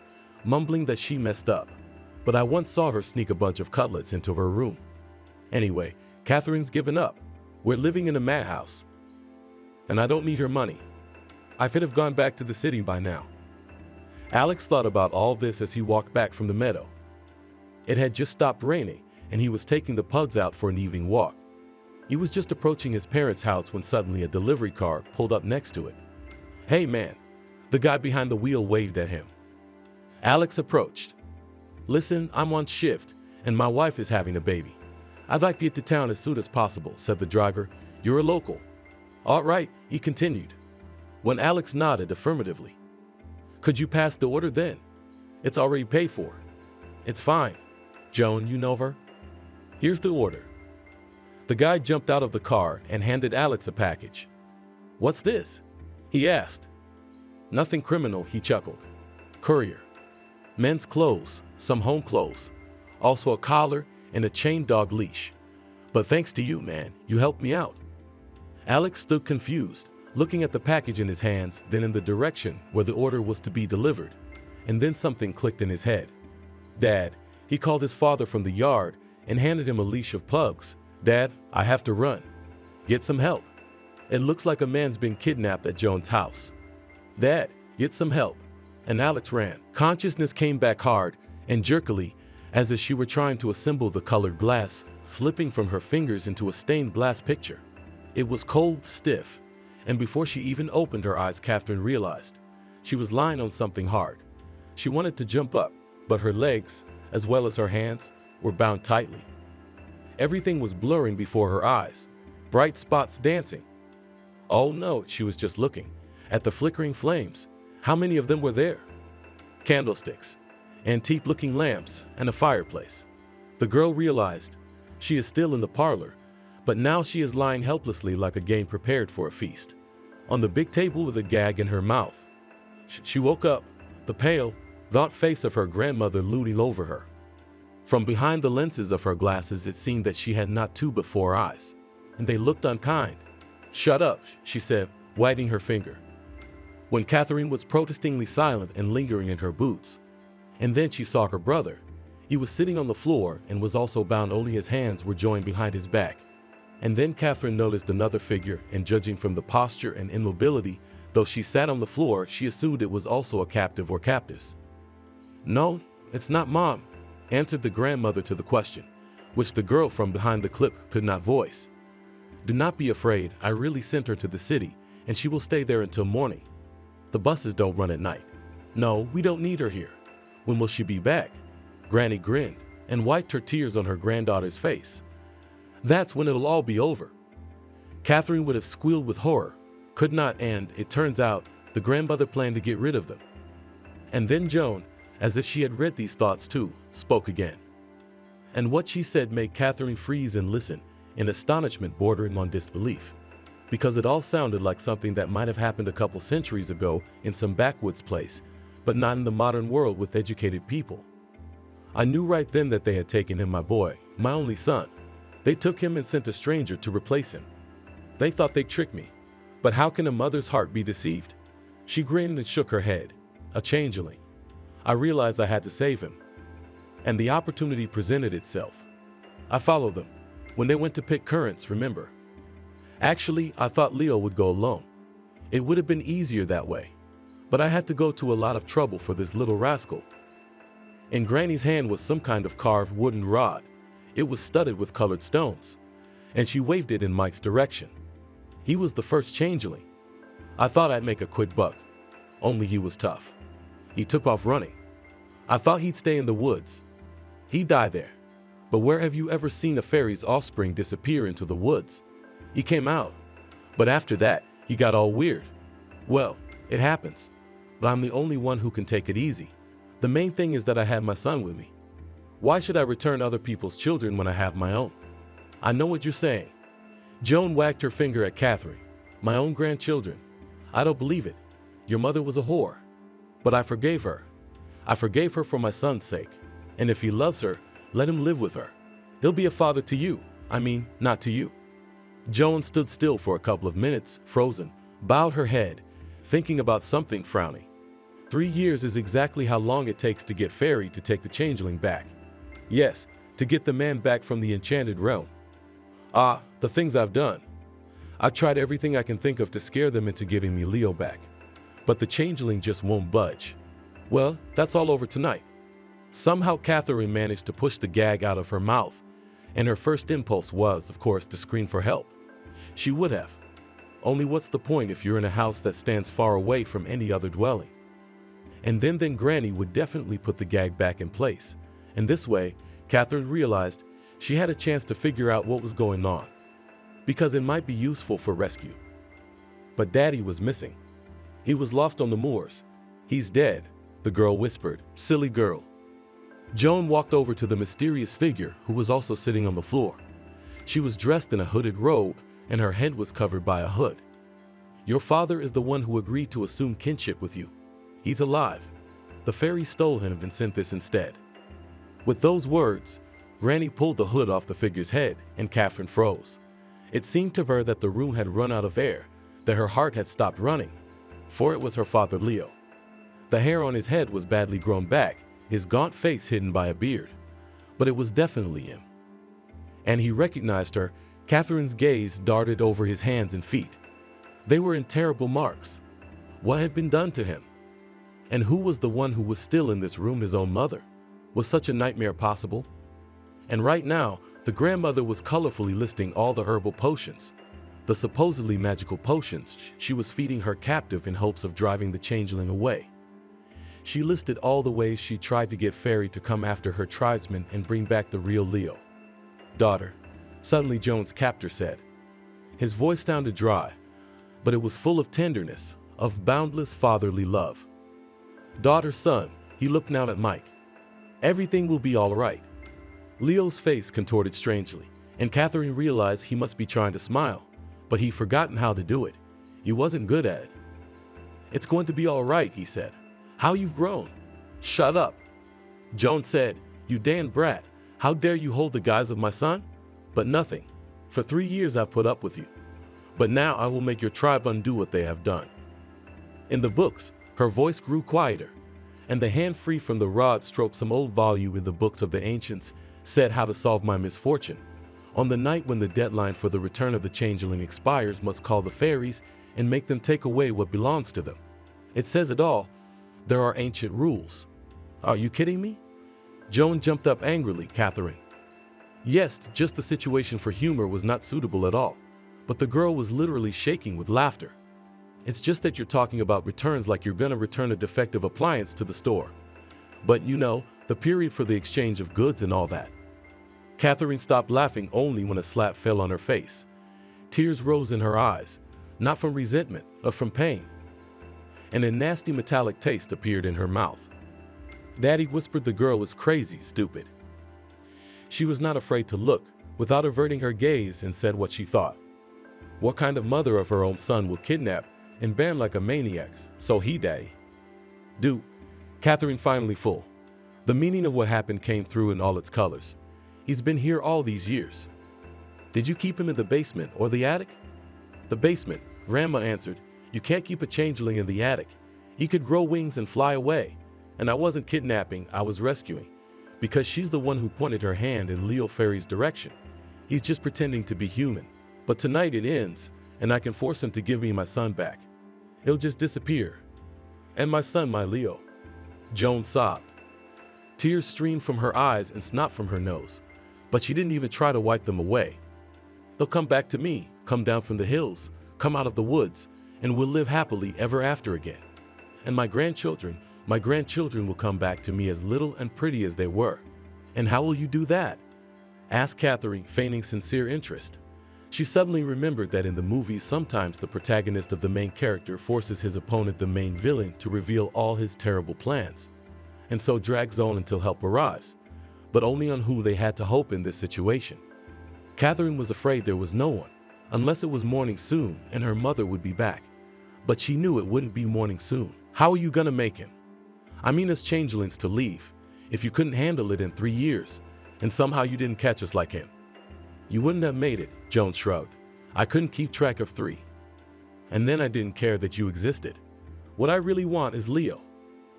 mumbling that she messed up. But I once saw her sneak a bunch of cutlets into her room. Anyway, Catherine's given up. We're living in a madhouse. And I don't need her money. I could have gone back to the city by now. Alex thought about all this as he walked back from the meadow. It had just stopped raining, and he was taking the pugs out for an evening walk. He was just approaching his parents' house when suddenly a delivery car pulled up next to it. Hey man, the guy behind the wheel waved at him. Alex approached. Listen, I'm on shift, and my wife is having a baby. I'd like to get to town as soon as possible, said the driver. You're a local. All right, he continued. When Alex nodded affirmatively. Could you pass the order then? It's already paid for. It's fine. Joan, you know her? Here's the order. The guy jumped out of the car and handed Alex a package. What's this? He asked. Nothing criminal, he chuckled. courier. Men's clothes, some home clothes, also a collar and a chain dog leash. But thanks to you, man, you helped me out. Alex stood confused, looking at the package in his hands, then in the direction where the order was to be delivered. And then something clicked in his head. Dad, he called his father from the yard and handed him a leash of pugs. Dad, I have to run. Get some help. It looks like a man's been kidnapped at Joan's house. Dad, get some help. And Alex ran. Consciousness came back hard and jerkily, as if she were trying to assemble the colored glass, slipping from her fingers into a stained glass picture. It was cold, stiff, and before she even opened her eyes, Catherine realized she was lying on something hard. She wanted to jump up, but her legs, as well as her hands, were bound tightly. Everything was blurring before her eyes, bright spots dancing. Oh no, she was just looking at the flickering flames. How many of them were there? Candlesticks, antique-looking lamps, and a fireplace. The girl realized she is still in the parlor, but now she is lying helplessly like a game prepared for a feast, on the big table with a gag in her mouth. She woke up, the pale, gaunt face of her grandmother looming over her. From behind the lenses of her glasses, it seemed that she had not two but four eyes, and they looked unkind. Shut up, she said, wagging her finger. When Catherine was protestingly silent and lingering in her boots, and then she saw her brother. He was sitting on the floor and was also bound, only his hands were joined behind his back. And then Catherine noticed another figure, and judging from the posture and immobility, though she sat on the floor, she assumed it was also a captive or captives. No, it's not Mom, answered the grandmother to the question, which the girl from behind the clip could not voice. Do not be afraid, I really sent her to the city, and she will stay there until morning. The buses don't run at night. No, we don't need her here. When will she be back? Granny grinned and wiped her tears on her granddaughter's face. That's when it'll all be over. Catherine would have squealed with horror, could not, and, it turns out, the grandmother planned to get rid of them. And then Joan, as if she had read these thoughts too, spoke again. And what she said made Catherine freeze and listen, in astonishment bordering on disbelief, because it all sounded like something that might have happened a couple centuries ago in some backwoods place, but not in the modern world with educated people. I knew right then that they had taken him, my boy, my only son. They took him and sent a stranger to replace him. They thought they'd trick me, but how can a mother's heart be deceived? She grinned and shook her head. A changeling. I realized I had to save him, and the opportunity presented itself. I followed them when they went to pick currants, remember? Actually, I thought Leo would go alone. It would have been easier that way, but I had to go to a lot of trouble for this little rascal. In Granny's hand was some kind of carved wooden rod. It was studded with colored stones, and she waved it in Mike's direction. He was the first changeling. I thought I'd make a quick buck, only he was tough. He took off running. I thought he'd stay in the woods. He'd die there. But where have you ever seen a fairy's offspring disappear into the woods? He came out, but after that, he got all weird. Well, it happens, but I'm the only one who can take it easy. The main thing is that I had my son with me. Why should I return other people's children when I have my own? I know what you're saying. Joan wagged her finger at Catherine. My own grandchildren. I don't believe it. Your mother was a whore. But I forgave her. I forgave her for my son's sake. And if he loves her, let him live with her. He'll be a father to you. I mean, not to you. Joan stood still for a couple of minutes, frozen, bowed her head, thinking about something, frowning. 3 years is exactly how long it takes to get Fairy to take the changeling back. Yes, to get the man back from the enchanted realm. Ah, the things I've done. I've tried everything I can think of to scare them into giving me Leo back. But the changeling just won't budge. Well, that's all over tonight. Somehow Catherine managed to push the gag out of her mouth, and her first impulse was, of course, to scream for help. She would have. Only what's the point if you're in a house that stands far away from any other dwelling? And then Granny would definitely put the gag back in place. And this way, Catherine realized she had a chance to figure out what was going on, because it might be useful for rescue. But Daddy was missing. He was lost on the moors. He's dead, the girl whispered. Silly girl. Joan walked over to the mysterious figure who was also sitting on the floor. She was dressed in a hooded robe, and her head was covered by a hood. Your father is the one who agreed to assume kinship with you. He's alive. The fairy stole him and sent this instead." With those words, Granny pulled the hood off the figure's head, and Catherine froze. It seemed to her that the room had run out of air, that her heart had stopped running, for it was her father Leo. The hair on his head was badly grown back, his gaunt face hidden by a beard. But it was definitely him. And he recognized her. Catherine's gaze darted over his hands and feet. They were in terrible marks. What had been done to him? And who was the one who was still in this room? His own mother? Was such a nightmare possible? And right now, the grandmother was colorfully listing all the herbal potions, the supposedly magical potions she was feeding her captive in hopes of driving the changeling away. She listed all the ways she tried to get Fairy to come after her tribesmen and bring back the real Leo. "Daughter," suddenly Joan's captor said. His voice sounded dry, but it was full of tenderness, of boundless fatherly love. "Daughter, son," he looked now at Mike. "Everything will be all right." Leo's face contorted strangely, and Catherine realized he must be trying to smile, but he'd forgotten how to do it. He wasn't good at it. "It's going to be all right," he said. "How you've grown." "Shut up," Joan said. "You damn brat. How dare you hold the guise of my son? But nothing. For 3 years I've put up with you. But now I will make your tribe undo what they have done." In the books, her voice grew quieter, and the hand free from the rod stroked some old volume in the books of the ancients, said how to solve my misfortune. On the night when the deadline for the return of the changeling expires, must call the fairies and make them take away what belongs to them. It says it all. There are ancient rules. Are you kidding me? Joan jumped up angrily. Catherine. Yes, just the situation for humor was not suitable at all. But the girl was literally shaking with laughter. It's just that you're talking about returns like you're gonna return a defective appliance to the store. But you know, the period for the exchange of goods and all that. Catherine stopped laughing only when a slap fell on her face. Tears rose in her eyes, not from resentment, but from pain. And a nasty metallic taste appeared in her mouth. Daddy whispered the girl was crazy, stupid. She was not afraid to look, without averting her gaze, and said what she thought. What kind of mother of her own son will kidnap and ban like a maniac? So he daddy. Do. Catherine finally full. The meaning of what happened came through in all its colors. He's been here all these years. Did you keep him in the basement or the attic? The basement, Grandma answered. You can't keep a changeling in the attic. He could grow wings and fly away. And I wasn't kidnapping, I was rescuing. Because she's the one who pointed her hand in Leo Fairy's direction. He's just pretending to be human. But tonight it ends, and I can force him to give me my son back. He'll just disappear. And my son, my Leo. Joan sobbed. Tears streamed from her eyes and snot from her nose. But she didn't even try to wipe them away. They'll come back to me, come down from the hills, come out of the woods, and we'll live happily ever after again. And my grandchildren will come back to me as little and pretty as they were. And how will you do that? Asked Catherine, feigning sincere interest. She suddenly remembered that in the movies sometimes the protagonist of the main character forces his opponent, the main villain, to reveal all his terrible plans, and so drags on until help arrives, but only on who they had to hope in this situation. Catherine was afraid there was no one, unless it was morning soon and her mother would be back. But she knew it wouldn't be morning soon. How are you gonna make him? I mean us changelings to leave, if you couldn't handle it in 3 years, and somehow you didn't catch us like him. You wouldn't have made it, Joan shrugged. I couldn't keep track of 3. And then I didn't care that you existed. What I really want is Leo.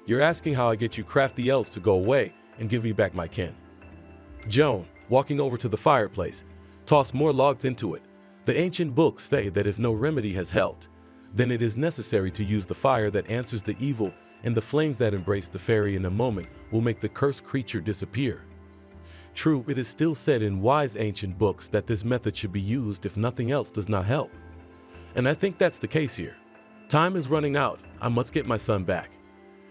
You're asking how I get you crafty elves to go away and give me back my kin. Joan, walking over to the fireplace, tossed more logs into it. The ancient books say that if no remedy has helped, then it is necessary to use the fire that answers the evil, and the flames that embrace the fairy in a moment will make the cursed creature disappear. True, it is still said in wise ancient books that this method should be used if nothing else does not help. And I think that's the case here. Time is running out, I must get my son back.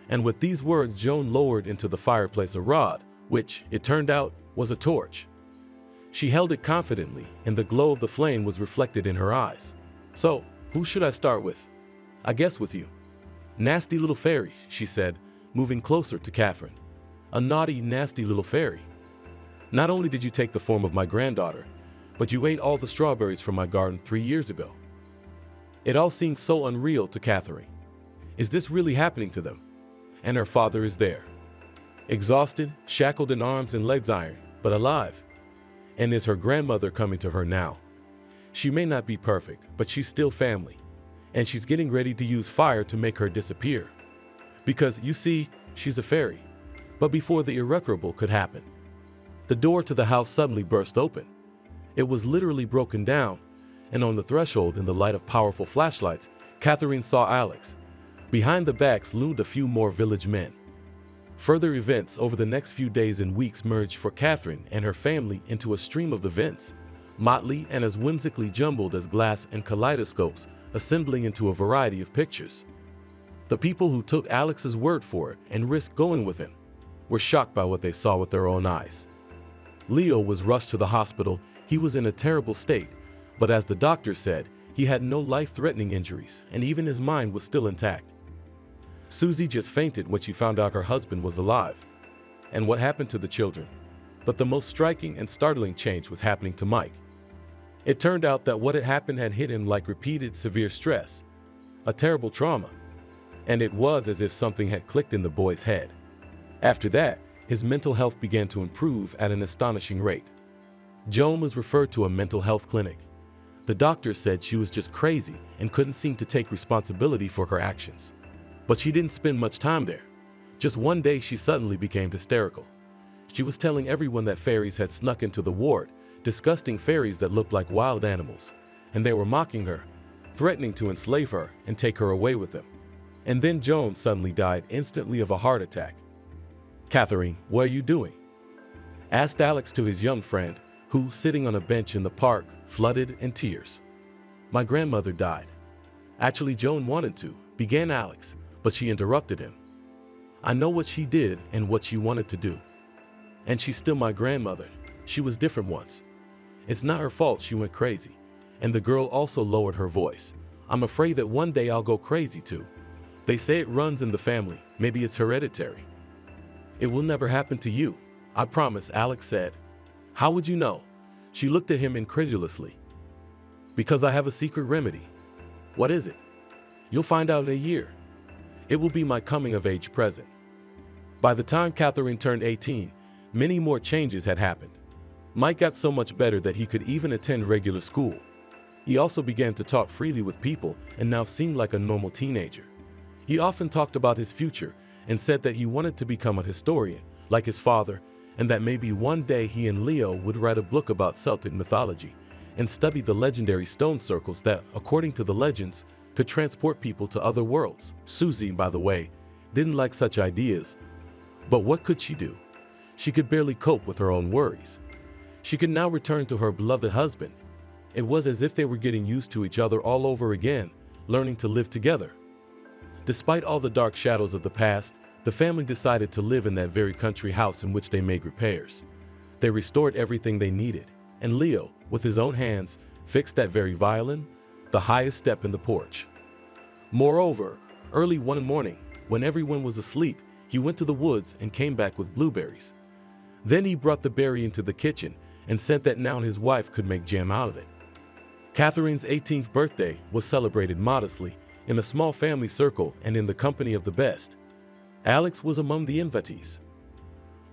And with these words, Joan lowered into the fireplace a rod, which, it turned out, was a torch. She held it confidently, and the glow of the flame was reflected in her eyes. So, who should I start with? I guess with you. Nasty little fairy, she said, moving closer to Catherine. A naughty, nasty little fairy. Not only did you take the form of my granddaughter, but you ate all the strawberries from my garden 3 years ago. It all seemed so unreal to Catherine. Is this really happening to them? and her father is there. Exhausted, shackled in arms and legs iron, but alive. And is her grandmother coming to her now? She may not be perfect, but she's still family. And she's getting ready to use fire to make her disappear. Because, you see, she's a fairy. But before the irreparable could happen, the door to the house suddenly burst open. It was literally broken down, and on the threshold, in the light of powerful flashlights, Catherine saw Alex. Behind the backs loomed a few more village men. Further events over the next few days and weeks merged for Catherine and her family into a stream of events, motley and as whimsically jumbled as glass and kaleidoscopes, assembling into a variety of pictures. The people who took Alex's word for it and risked going with him were shocked by what they saw with their own eyes. Leo was rushed to the hospital. He was in a terrible state, but as the doctor said, he had no life-threatening injuries, and even his mind was still intact. Susie just fainted when she found out her husband was alive. And what happened to the children? But the most striking and startling change was happening to Mike. It turned out that what had happened had hit him like repeated severe stress, a terrible trauma, and it was as if something had clicked in the boy's head. After that, his mental health began to improve at an astonishing rate. Joan was referred to a mental health clinic. The doctor said she was just crazy and couldn't seem to take responsibility for her actions. But she didn't spend much time there. Just one day she suddenly became hysterical. She was telling everyone that fairies had snuck into the ward, disgusting fairies that looked like wild animals, and they were mocking her, threatening to enslave her and take her away with them. And then Joan suddenly died instantly of a heart attack. "Catherine, what are you doing?" asked Alex to his young friend, who, sitting on a bench in the park, flooded in tears. "My grandmother died." "Actually, Joan wanted to," began Alex, but she interrupted him. "I know what she did and what she wanted to do. And she's still my grandmother. She was different once. It's not her fault she went crazy." And the girl also lowered her voice. "I'm afraid that one day I'll go crazy too. They say it runs in the family. Maybe it's hereditary." "It will never happen to you, I promise," Alex said. "How would you know?" She looked at him incredulously. "Because I have a secret remedy." "What is it?" "You'll find out in a year. It will be my coming-of-age present." By the time Catherine turned 18, many more changes had happened. Mike got so much better that he could even attend regular school. He also began to talk freely with people and now seemed like a normal teenager. He often talked about his future and said that he wanted to become a historian, like his father, and that maybe one day he and Leo would write a book about Celtic mythology and study the legendary stone circles that, according to the legends, could transport people to other worlds. Susie, by the way, didn't like such ideas, but what could she do? She could barely cope with her own worries. She could now return to her beloved husband. It was as if they were getting used to each other all over again, learning to live together. Despite all the dark shadows of the past, the family decided to live in that very country house in which they made repairs. They restored everything they needed, and Leo, with his own hands, fixed that very violin, the highest step in the porch. Moreover, early one morning, when everyone was asleep, he went to the woods and came back with blueberries. Then he brought the berry into the kitchen and said that now his wife could make jam out of it. Catherine's 18th birthday was celebrated modestly, in a small family circle and in the company of the best. Alex was among the invitees.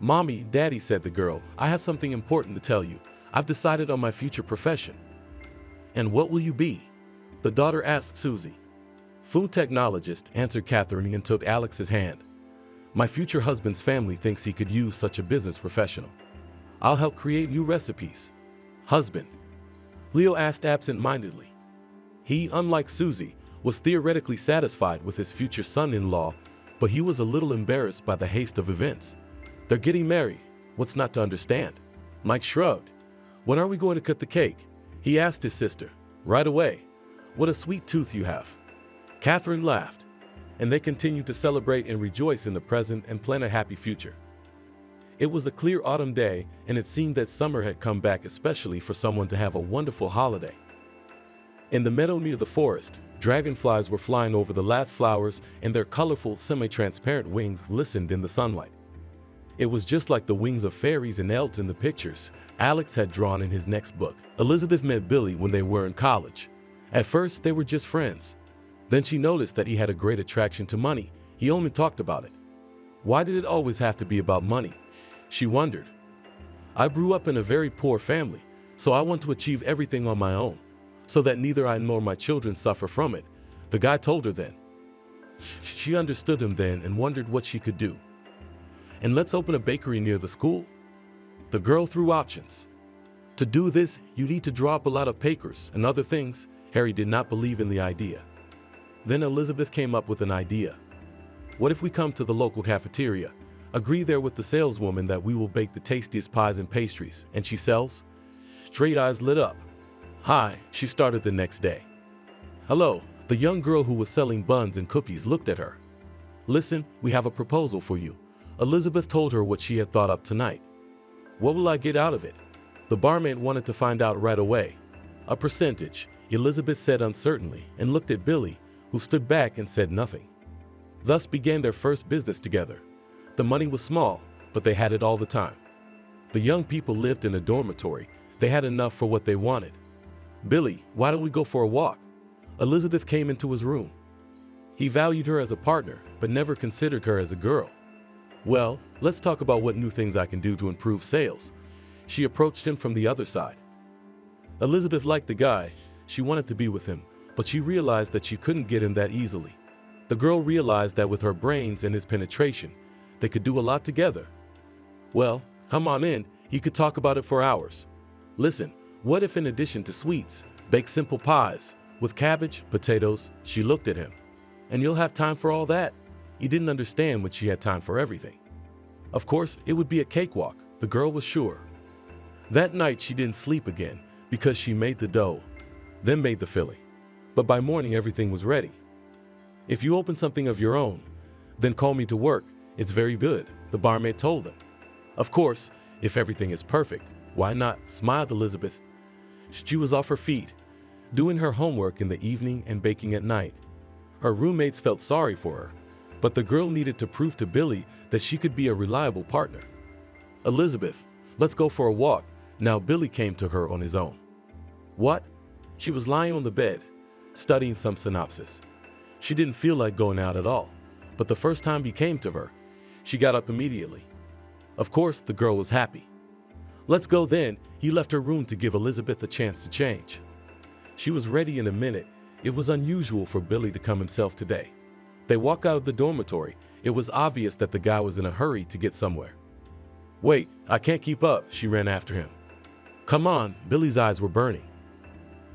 "Mommy, Daddy," said the girl, "I have something important to tell you. I've decided on my future profession." "And what will you be?" the daughter asked Susie. "Food technologist," answered Catherine and took Alex's hand. "My future husband's family thinks he could use such a business professional. I'll help create new recipes." "Husband?" Leo asked absent-mindedly. He, unlike Susie, was theoretically satisfied with his future son-in-law, but he was a little embarrassed by the haste of events. "They're getting married. What's not to understand?" Mike shrugged. "When are we going to cut the cake?" he asked his sister. "Right away. What a sweet tooth you have." Catherine laughed, and they continued to celebrate and rejoice in the present and plan a happy future. It was a clear autumn day, and it seemed that summer had come back, especially for someone to have a wonderful holiday. In the meadow near the forest, dragonflies were flying over the last flowers, and their colorful, semi-transparent wings glistened in the sunlight. It was just like the wings of fairies and elves in the pictures Alex had drawn in his next book. Elizabeth met Billy when they were in college. At first, they were just friends. Then she noticed that he had a great attraction to money. He only talked about it. Why did it always have to be about money? She wondered. I grew up in a very poor family, so I want to achieve everything on my own, so that neither I nor my children suffer from it, the guy told her then. She understood him then and wondered what she could do. And let's open a bakery near the school? The girl threw options. To do this, you need to draw up a lot of papers and other things. Harry did not believe in the idea. Then Elizabeth came up with an idea. What if we come to the local cafeteria, agree there with the saleswoman that we will bake the tastiest pies and pastries, and she sells? Straight eyes lit up. Hi, she started the next day. Hello, the young girl who was selling buns and cookies looked at her. Listen, we have a proposal for you. Elizabeth told her what she had thought up tonight. What will I get out of it? The barmaid wanted to find out right away. A percentage, Elizabeth said uncertainly and looked at Billy, who stood back and said nothing. Thus began their first business together. The money was small, but they had it all the time. The young people lived in a dormitory. They had enough for what they wanted. Billy, why don't we go for a walk? Elizabeth came into his room. He valued her as a partner, but never considered her as a girl. Well, let's talk about what new things I can do to improve sales. She approached him from the other side. Elizabeth liked the guy. She wanted to be with him, but she realized that she couldn't get him that easily. The girl realized that with her brains and his penetration, they could do a lot together. Well, come on in, he could talk about it for hours. Listen, what if in addition to sweets, bake simple pies, with cabbage, potatoes? She looked at him. And you'll have time for all that? He didn't understand when she had time for everything. Of course, it would be a cakewalk, the girl was sure. That night she didn't sleep again because she made the dough, then made the filling. But by morning everything was ready. If you open something of your own, then call me to work. It's very good, the barmaid told them. Of course, if everything is perfect, why not? Smiled Elizabeth. She was off her feet, doing her homework in the evening and baking at night. Her roommates felt sorry for her, but the girl needed to prove to Billy that she could be a reliable partner. Elizabeth, let's go for a walk. Now Billy came to her on his own. What? She was lying on the bed, studying some synopsis. She didn't feel like going out at all, but the first time he came to her, she got up immediately. Of course, the girl was happy. Let's go then. He left her room to give Elizabeth a chance to change. She was ready in a minute. It was unusual for Billy to come himself today. They walked out of the dormitory. It was obvious that the guy was in a hurry to get somewhere. Wait, I can't keep up, she ran after him. Come on, Billy's eyes were burning.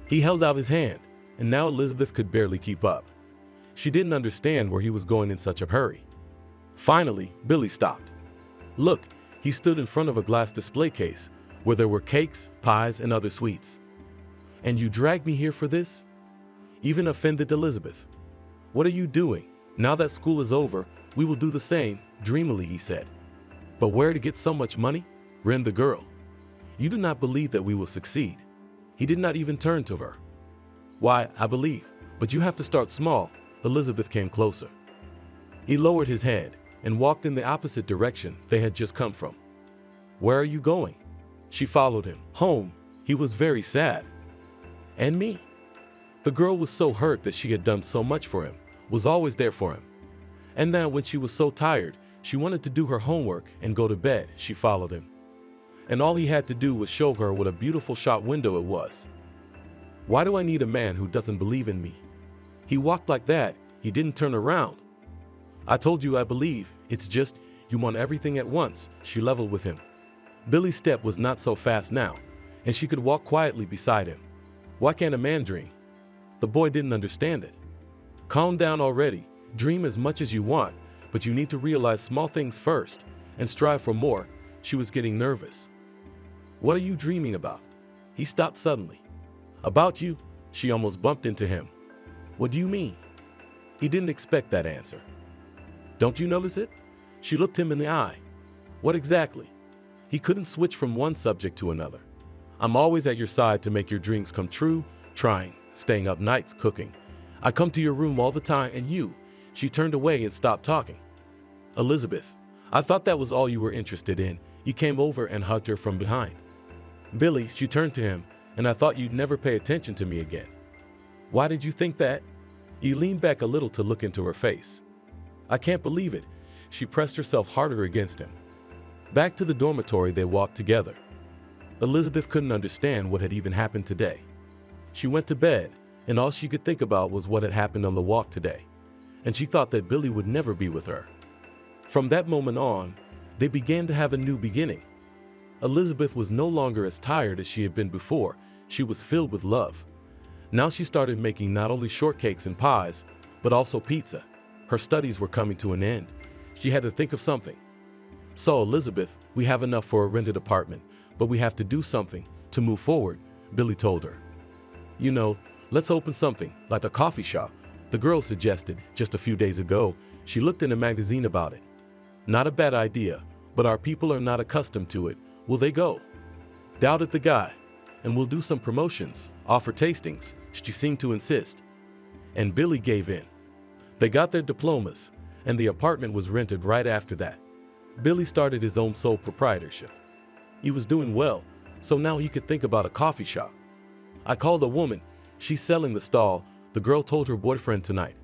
He held out his hand, and now Elizabeth could barely keep up. She didn't understand where he was going in such a hurry. Finally, Billy stopped. Look, he stood in front of a glass display case where there were cakes, pies, and other sweets. And you dragged me here for this? Even offended Elizabeth. What are you doing? Now that school is over, we will do the same, dreamily he said. But where to get so much money? Grinned the girl. You do not believe that we will succeed. He did not even turn to her. Why, I believe, but you have to start small. Elizabeth came closer. He lowered his head and walked in the opposite direction they had just come from. Where are you going? She followed him. Home. He was very sad. And me. The girl was so hurt that she had done so much for him, was always there for him. And now when she was so tired, she wanted to do her homework and go to bed. She followed him. And all he had to do was show her what a beautiful shop window it was. Why do I need a man who doesn't believe in me? He walked like that. He didn't turn around. I told you I believe. It's just, you want everything at once. She leveled with him. Billy's step was not so fast now, and she could walk quietly beside him. Why can't a man dream? The boy didn't understand it. Calm down already. Dream as much as you want, but you need to realize small things first and strive for more. She was getting nervous. What are you dreaming about? He stopped suddenly. About you? She almost bumped into him. What do you mean? He didn't expect that answer. Don't you notice it? She looked him in the eye. What exactly? He couldn't switch from one subject to another. I'm always at your side to make your dreams come true, trying, staying up nights, cooking. I come to your room all the time and you. She turned away and stopped talking. Elizabeth, I thought that was all you were interested in. He came over and hugged her from behind. Billy, she turned to him, and I thought you'd never pay attention to me again. Why did you think that? He leaned back a little to look into her face. I can't believe it. she pressed herself harder against him. Back to the dormitory they walked together. Elizabeth couldn't understand what had even happened today. She went to bed, and all she could think about was what had happened on the walk today, and she thought that Billy would never be with her. From that moment on, they began to have a new beginning. Elizabeth was no longer as tired as she had been before. She was filled with love. Now she started making not only shortcakes and pies, but also pizza. Her studies were coming to an end. She had to think of something. "So, Elizabeth, we have enough for a rented apartment, but we have to do something to move forward," Billy told her. "You know, let's open something, like a coffee shop," the girl suggested just a few days ago. She looked in a magazine about it. "Not a bad idea, but our people are not accustomed to it. Will they go?" Doubted the guy. "And we'll do some promotions, offer tastings," she seemed to insist. And Billy gave in. They got their diplomas, and the apartment was rented right after that. Billy started his own sole proprietorship. He was doing well, so now he could think about a coffee shop. "I called a woman. She's selling the stall," the girl told her boyfriend tonight.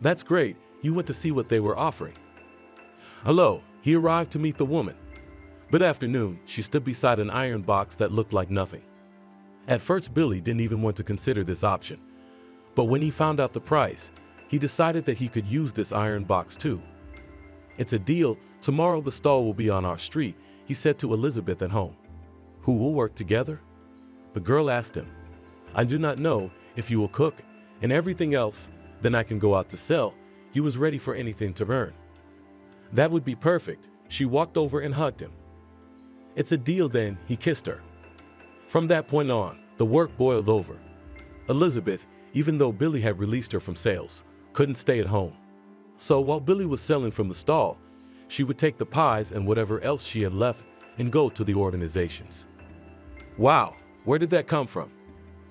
"That's great. You went to see what they were offering." "Hello," he arrived to meet the woman. Good afternoon. She stood beside an iron box that looked like nothing. At first, Billy didn't even want to consider this option. But when he found out the price, he decided that he could use this iron box too. "It's a deal. Tomorrow the stall will be on our street," he said to Elizabeth at home. "Who will work together?" the girl asked him. "I do not know. If you will cook and everything else, then I can go out to sell." He was ready for anything to earn. "That would be perfect." She walked over and hugged him. "It's a deal then," he kissed her. From that point on, the work boiled over. Elizabeth, even though Billy had released her from sales, couldn't stay at home. So while Billy was selling from the stall, she would take the pies and whatever else she had left and go to the organizations. Wow, where did that come from?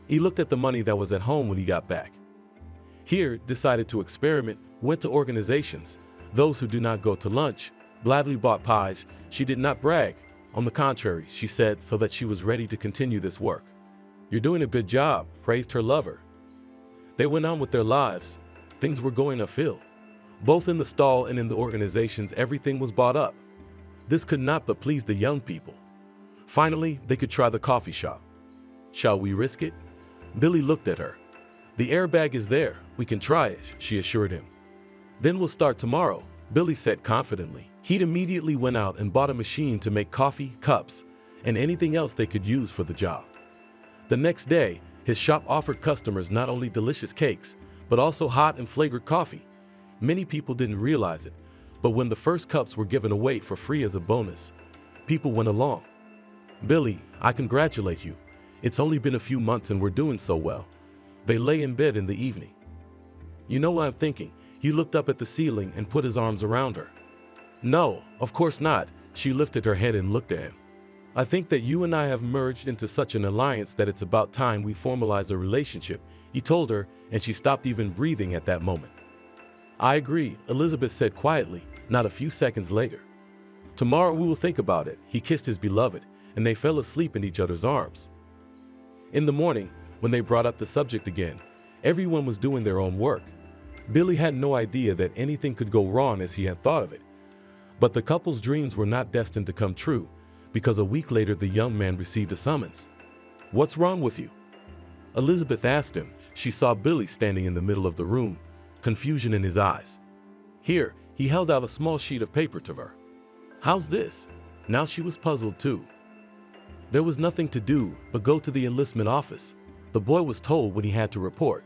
He looked at the money that was at home when he got back. Here, decided to experiment, went to organizations. Those who do not go to lunch gladly bought pies. She did not brag. On the contrary, she said, so that she was ready to continue this work. "You're doing a good job," praised her lover. They went on with their lives. Things were going uphill. Both in the stall and in the organizations, everything was bought up. This could not but please the young people. Finally, they could try the coffee shop. "Shall we risk it?" Billy looked at her. "The airbag is there. We can try it," she assured him. "Then we'll start tomorrow," Billy said confidently. He'd immediately went out and bought a machine to make coffee, cups, and anything else they could use for the job. The next day, his shop offered customers not only delicious cakes, but also hot and flavored coffee. Many people didn't realize it, but when the first cups were given away for free as a bonus, people went along. "Billy, I congratulate you. It's only been a few months and we're doing so well." They lay in bed in the evening. "You know what I'm thinking?" He looked up at the ceiling and put his arms around her. "No, of course not." She lifted her head and looked at him. "I think that you and I have merged into such an alliance that it's about time we formalize a relationship," he told her, and she stopped even breathing at that moment. "I agree," Elizabeth said quietly, not a few seconds later. "Tomorrow we will think about it." He kissed his beloved, and they fell asleep in each other's arms. In the morning, when they brought up the subject again, everyone was doing their own work. Billy had no idea that anything could go wrong as he had thought of it. But the couple's dreams were not destined to come true, because a week later the young man received a summons. "What's wrong with you?" Elizabeth asked him. She saw Billy standing in the middle of the room, confusion in his eyes. "Here," he held out a small sheet of paper to her. "How's this?" Now she was puzzled too. There was nothing to do but go to the enlistment office. The boy was told when he had to report.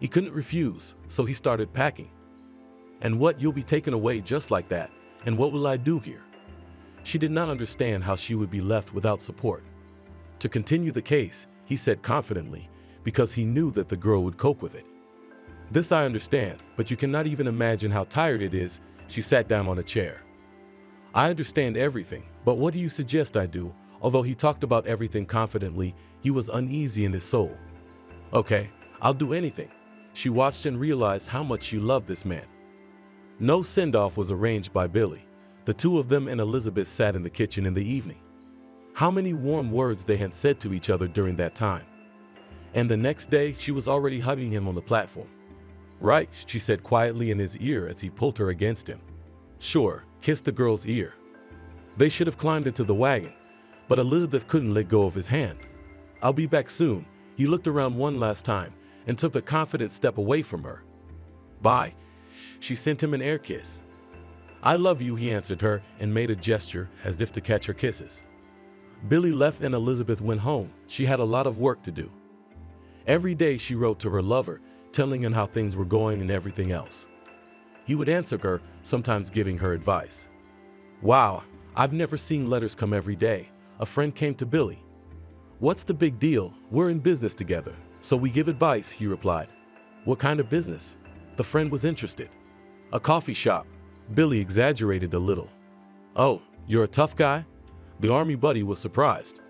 He couldn't refuse, so he started packing. "And what, you'll be taken away just like that? And what will I do here?" She did not understand how she would be left without support. To continue the case, he said confidently, because he knew that the girl would cope with it. "This I understand, but you cannot even imagine how tired it is." She sat down on a chair. "I understand everything, but what do you suggest I do?" Although he talked about everything confidently, he was uneasy in his soul. "Okay, I'll do anything." She watched and realized how much she loved this man. No send-off was arranged by Billy. The two of them and Elizabeth sat in the kitchen in the evening. How many warm words they had said to each other during that time. And the next day, she was already hugging him on the platform. "Right," she said quietly in his ear as he pulled her against him. Sure, kissed the girl's ear. They should have climbed into the wagon, but Elizabeth couldn't let go of his hand. I'll be back soon. He looked around one last time and took a confident step away from her. Bye. She sent him an air kiss. I love you, he answered her and made a gesture as if to catch her kisses. Billy left and Elizabeth went home. She had a lot of work to do. Every day she wrote to her lover, telling him how things were going and everything else. He would answer her, sometimes giving her advice. Wow, I've never seen letters come every day. A friend came to Billy. What's the big deal? We're in business together, so we give advice, he replied. What kind of business? The friend was interested. A coffee shop. Billy exaggerated a little. Oh, you're a tough guy? The army buddy was surprised.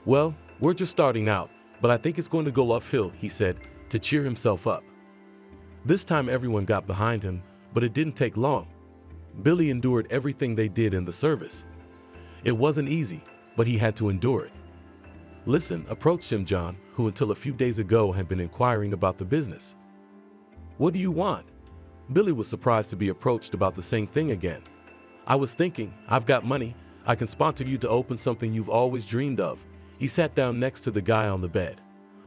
Well, we're just starting out, but I think it's going to go uphill, he said, to cheer himself up. This time everyone got behind him, but it didn't take long. Billy endured everything they did in the service. It wasn't easy, but he had to endure it. Listen, approached him John, who until a few days ago had been inquiring about the business. What do you want? Billy was surprised to be approached about the same thing again. I was thinking, I've got money. I can sponsor you to open something you've always dreamed of. He sat down next to the guy on the bed.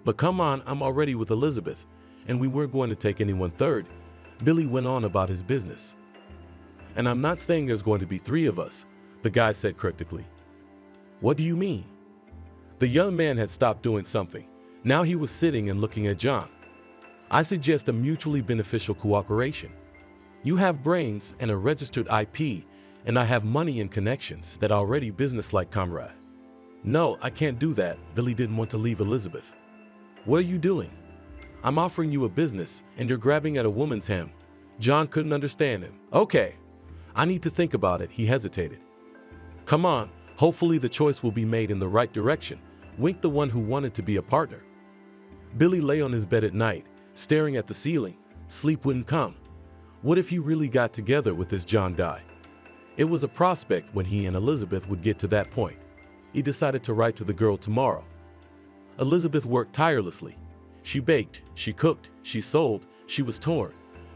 But come on, I'm already with Elizabeth, and we weren't going to take anyone third. Billy went on about his business. And I'm not saying there's going to be 3 of us, the guy said cryptically. What do you mean? The young man had stopped doing something. Now he was sitting and looking at John. I suggest a mutually beneficial cooperation. You have brains and a registered IP, and I have money and connections that are already businesslike, comrade. No, I can't do that. Billy didn't want to leave Elizabeth. What are you doing? I'm offering you a business, and you're grabbing at a woman's hem. John couldn't understand him. Okay, I need to think about it, he hesitated. Come on, hopefully the choice will be made in the right direction, winked the one who wanted to be a partner. Billy lay on his bed at night, staring at the ceiling. Sleep wouldn't come. What if he really got together with this John guy? It was a prospect when he and Elizabeth would get to that point. He decided to write to the girl tomorrow. Elizabeth worked tirelessly. She baked, she cooked, she sold, she was torn.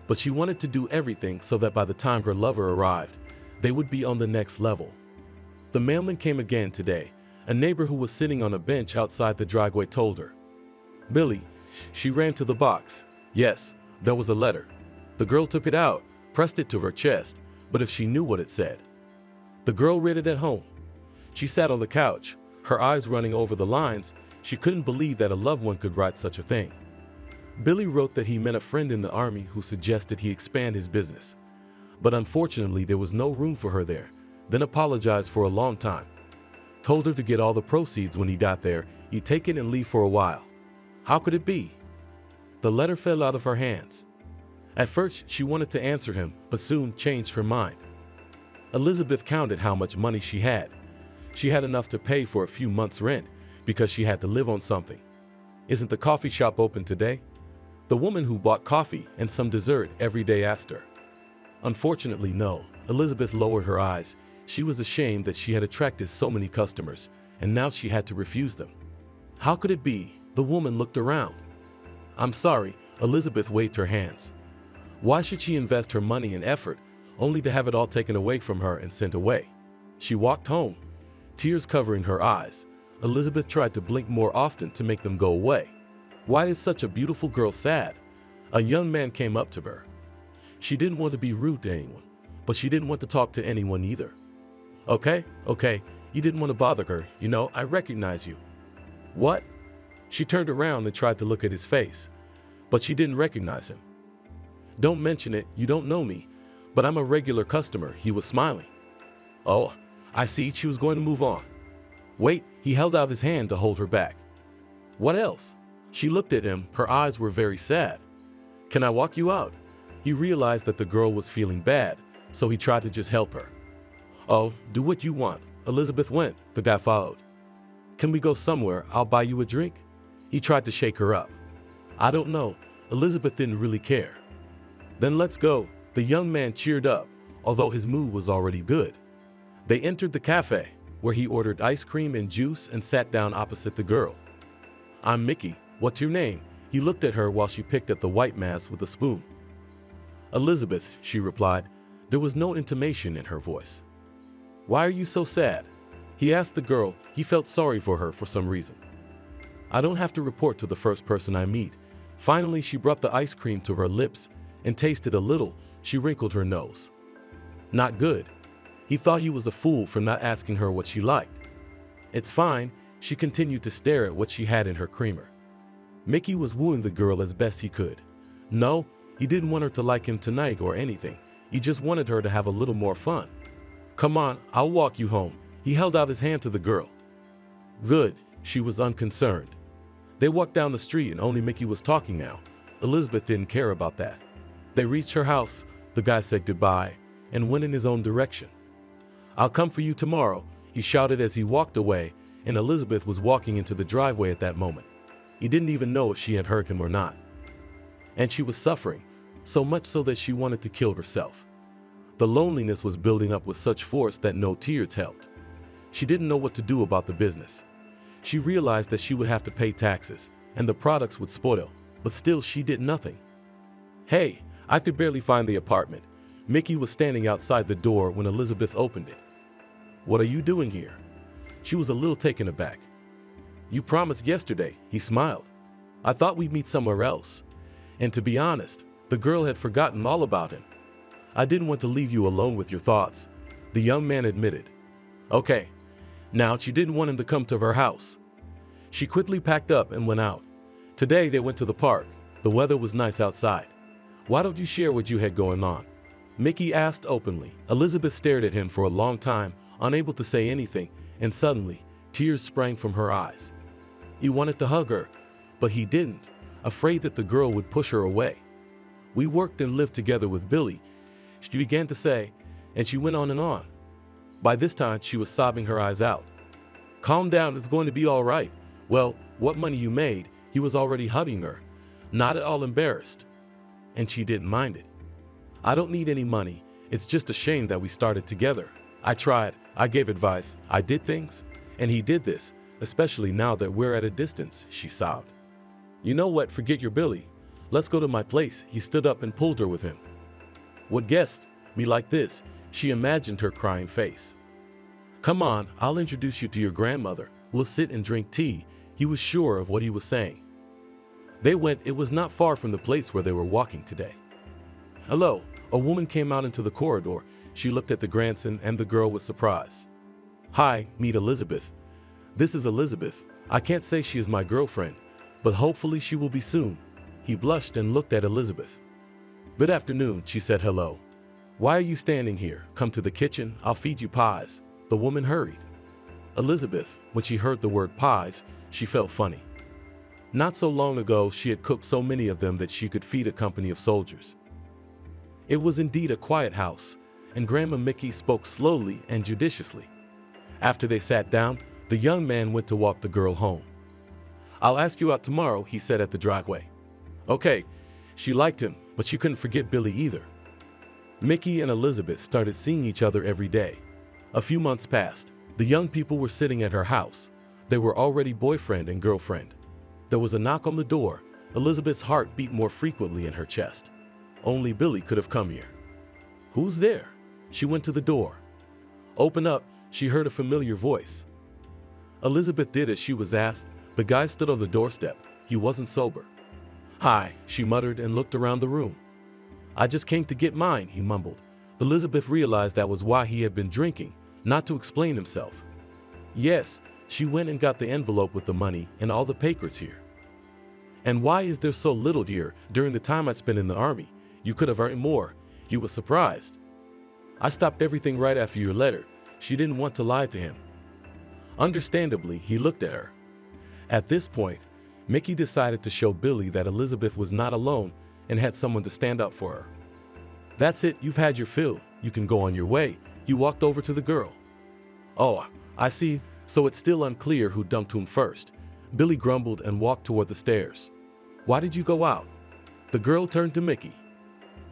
But she wanted to do everything so that by the time her lover arrived, they would be on the next level. The mailman came again today. A neighbor who was sitting on a bench outside the driveway told her. Billy, she ran to the box. Yes, there was a letter. The girl took it out, pressed it to her chest, but if she knew what it said. The girl read it at home. She sat on the couch, her eyes running over the lines. She couldn't believe that a loved one could write such a thing. Billy wrote that he met a friend in the army who suggested he expand his business. But unfortunately, there was no room for her there, then apologized for a long time. Told her to get all the proceeds when he got there, he'd take it and leave for a while. How could it be? The letter fell out of her hands. At first, she wanted to answer him, but soon changed her mind. Elizabeth counted how much money she had. She had enough to pay for a few months' rent because she had to live on something. Isn't the coffee shop open today? The woman who bought coffee and some dessert every day asked her. Unfortunately, no. Elizabeth lowered her eyes. She was ashamed that she had attracted so many customers, and now she had to refuse them. How could it be? The woman looked around. I'm sorry, Elizabeth waved her hands. Why should she invest her money and effort only to have it all taken away from her and sent away? She walked home, tears covering her eyes. Elizabeth tried to blink more often to make them go away. Why is such a beautiful girl sad? A young man came up to her. She didn't want to be rude to anyone, but she didn't want to talk to anyone either. Okay, you didn't want to bother her, you know, I recognize you. What? She turned around and tried to look at his face, but she didn't recognize him. Don't mention it, you don't know me, but I'm a regular customer, he was smiling. Oh, I see, she was going to move on. Wait, he held out his hand to hold her back. What else? She looked at him, her eyes were very sad. Can I walk you out? He realized that the girl was feeling bad, so he tried to just help her. Oh, do what you want. Elizabeth went, the guy followed. Can we go somewhere? I'll buy you a drink. He tried to shake her up. I don't know. Elizabeth didn't really care. Then let's go. The young man cheered up, although his mood was already good. They entered the cafe, where he ordered ice cream and juice and sat down opposite the girl. I'm Mickey. What's your name? He looked at her while she picked at the white mass with a spoon. Elizabeth, she replied. There was no intimation in her voice. "Why are you so sad?" he asked the girl. He felt sorry for her for some reason. "I don't have to report to the first person I meet." Finally, she brought the ice cream to her lips and tasted a little. She wrinkled her nose. Not good. He thought he was a fool for not asking her what she liked. "It's fine." She continued to stare at what she had in her creamer. Mickey was wooing the girl as best he could. No, he didn't want her to like him tonight or anything. He just wanted her to have a little more fun. "Come on, I'll walk you home." He held out his hand to the girl. Good, she was unconcerned. They walked down the street and only Mickey was talking now. Elizabeth didn't care about that. They reached her house. The guy said goodbye and went in his own direction. "I'll come for you tomorrow," he shouted as he walked away, and Elizabeth was walking into the driveway at that moment. He didn't even know if she had heard him or not. And she was suffering, so much so that she wanted to kill herself. The loneliness was building up with such force that no tears helped. She didn't know what to do about the business. She realized that she would have to pay taxes, and the products would spoil, but still she did nothing. "Hey, I could barely find the apartment." Mickey was standing outside the door when Elizabeth opened it. "What are you doing here?" She was a little taken aback. "You promised yesterday," he smiled. "I thought we'd meet somewhere else." And to be honest, the girl had forgotten all about him. "I didn't want to leave you alone with your thoughts," the young man admitted. Okay. Now she didn't want him to come to her house. She quickly packed up and went out. Today they went to the park. The weather was nice outside. "Why don't you share what you had going on?" Mickey asked openly. Elizabeth stared at him for a long time, unable to say anything, and suddenly, tears sprang from her eyes. He wanted to hug her, but he didn't, afraid that the girl would push her away. "We worked and lived together with Billy," she began to say, and she went on and on. By this time, she was sobbing her eyes out. "Calm down, it's going to be all right." "Well, what money you made?" He was already hugging her, not at all embarrassed. And she didn't mind it. "I don't need any money. It's just a shame that we started together. I tried, I gave advice, I did things, and he did this, especially now that we're at a distance," she sobbed. "You know what, forget your Billy. Let's go to my place." He stood up and pulled her with him. "What guest? Me like this?" She imagined her crying face. "Come on, I'll introduce you to your grandmother. We'll sit and drink tea." He was sure of what he was saying. They went. It was not far from the place where they were walking today. "Hello." A woman came out into the corridor. She looked at the grandson and the girl with surprise. "Hi, meet Elizabeth. This is Elizabeth. I can't say she is my girlfriend, but hopefully she will be soon." He blushed and looked at Elizabeth. "Good afternoon," she said hello. "Why are you standing here? Come to the kitchen, I'll feed you pies." The woman hurried. Elizabeth, when she heard the word pies, she felt funny. Not so long ago, she had cooked so many of them that she could feed a company of soldiers. It was indeed a quiet house, and Grandma Mickey spoke slowly and judiciously. After they sat down, the young man went to walk the girl home. "I'll ask you out tomorrow," he said at the driveway. Okay. She liked him, but she couldn't forget Billy either. Mickey and Elizabeth started seeing each other every day. A few months passed. The young people were sitting at her house. They were already boyfriend and girlfriend. There was a knock on the door. Elizabeth's heart beat more frequently in her chest. Only Billy could have come here. "Who's there?" She went to the door. "Open up," she heard a familiar voice. Elizabeth did as she was asked. The guy stood on the doorstep. He wasn't sober. "Hi," she muttered and looked around the room. "I just came to get mine," he mumbled. Elizabeth realized that was why he had been drinking, not to explain himself. "Yes," she went and got the envelope with the money and all the papers here. "And why is there so little here? During the time I spent in the army, you could have earned more." He was surprised. "I stopped everything right after your letter." She didn't want to lie to him. Understandably, he looked at her. At this point, Mickey decided to show Billy that Elizabeth was not alone and had someone to stand up for her. "That's it, you've had your fill. You can go on your way." He walked over to the girl. "Oh, I see, so it's still unclear who dumped whom first." Billy grumbled and walked toward the stairs. "Why did you go out?" The girl turned to Mickey.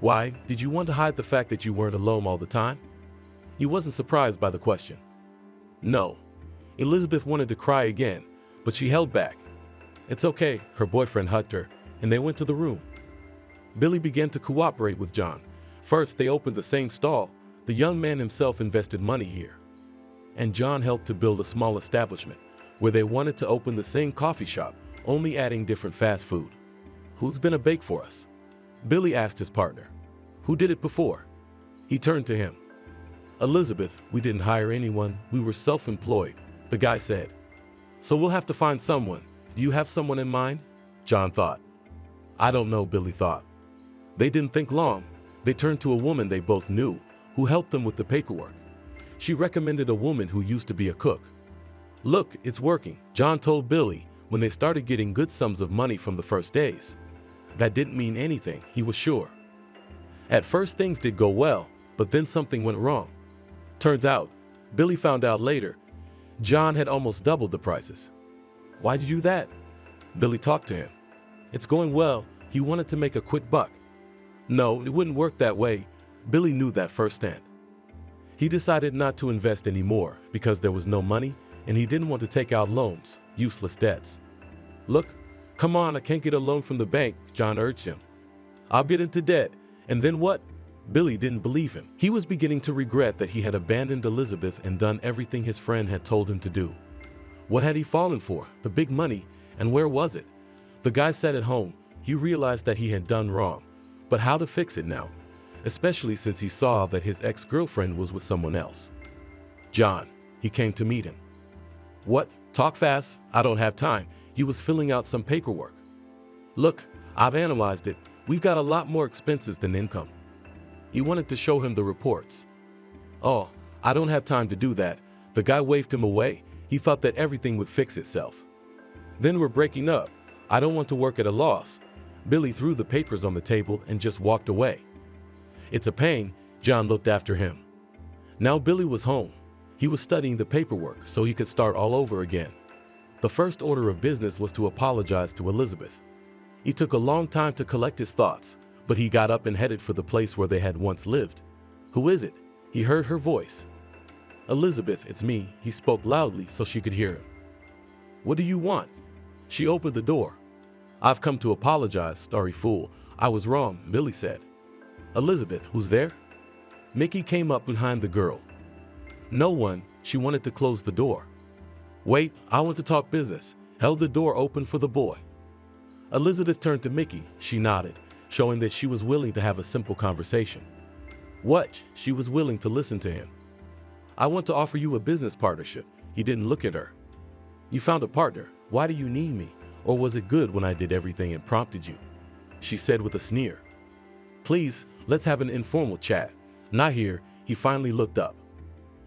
"Why, did you want to hide the fact that you weren't alone all the time?" He wasn't surprised by the question. "No." Elizabeth wanted to cry again, but she held back. "It's okay," her boyfriend hugged her, and they went to the room. Billy began to cooperate with John. First, they opened the same stall. The young man himself invested money here, and John helped to build a small establishment where they wanted to open the same coffee shop, only adding different fast food. Who's been a bake for us? Billy asked his partner. Who did it before? He turned to him. Elizabeth. We didn't hire anyone. We were self-employed, the guy said. So we'll have to find someone. Do you have someone in mind? John thought. I don't know, Billy thought. They didn't think long. They turned to a woman they both knew, who helped them with the paperwork. She recommended a woman who used to be a cook. Look, it's working, John told Billy when they started getting good sums of money from the first days. That didn't mean anything, he was sure. At first things did go well, but then something went wrong. Turns out, Billy found out later, John had almost doubled the prices. Why'd you do that? Billy talked to him. It's going well. He wanted to make a quick buck. No, it wouldn't work that way. Billy knew that firsthand. He decided not to invest anymore because there was no money and he didn't want to take out loans, useless debts. Look, come on, I can't get a loan from the bank, John urged him. I'll get into debt, and then what? Billy didn't believe him. He was beginning to regret that he had abandoned Elizabeth and done everything his friend had told him to do. What had he fallen for? The big money, and where was it? The guy sat at home. He realized that he had done wrong, but how to fix it now? Especially since he saw that his ex-girlfriend was with someone else. John, he came to meet him. What? Talk fast. I don't have time. He was filling out some paperwork. Look, I've analyzed it. We've got a lot more expenses than income. He wanted to show him the reports. Oh, I don't have time to do that. The guy waved him away. He thought that everything would fix itself. Then we're breaking up. I don't want to work at a loss. Billy threw the papers on the table and just walked away. It's a pain. John looked after him. Now Billy was home. He was studying the paperwork so he could start all over again. The first order of business was to apologize to Elizabeth. It took a long time to collect his thoughts, but he got up and headed for the place where they had once lived. Who is it? He heard her voice. Elizabeth, it's me. He spoke loudly so she could hear him. What do you want? She opened the door. I've come to apologize, sorry fool. I was wrong, Billy said. Elizabeth, who's there? Mickey came up behind the girl. No one. She wanted to close the door. Wait, I want to talk business. Held the door open for the boy. Elizabeth turned to Mickey. She nodded, showing that she was willing to have a simple conversation. What? She was willing to listen to him. I want to offer you a business partnership. He didn't look at her. You found a partner. Why do you need me? Or was it good when I did everything and prompted you? She said with a sneer. Please, let's have an informal chat. Not here. He finally looked up.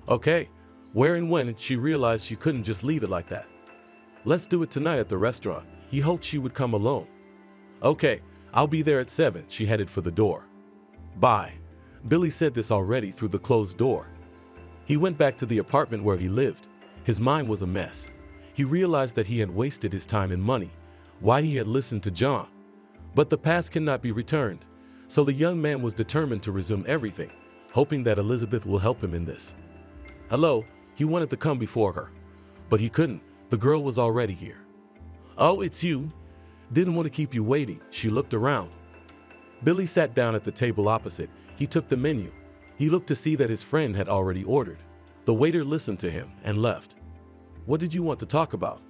Okay. Where and when? She realized she couldn't just leave it like that. Let's do it tonight at the restaurant. He hoped she would come alone. Okay, I'll be there at 7. She headed for the door. Bye. Billy said this already through the closed door. He went back to the apartment where he lived. His mind was a mess. He realized that he had wasted his time and money, why he had listened to John. But the past cannot be returned, so the young man was determined to resume everything, hoping that Elizabeth will help him in this. Hello, he wanted to come before her, but he couldn't. The girl was already here. Oh, it's you. Didn't want to keep you waiting. She looked around. Billy sat down at the table opposite. He took the menu. He looked to see that his friend had already ordered. The waiter listened to him and left. What did you want to talk about?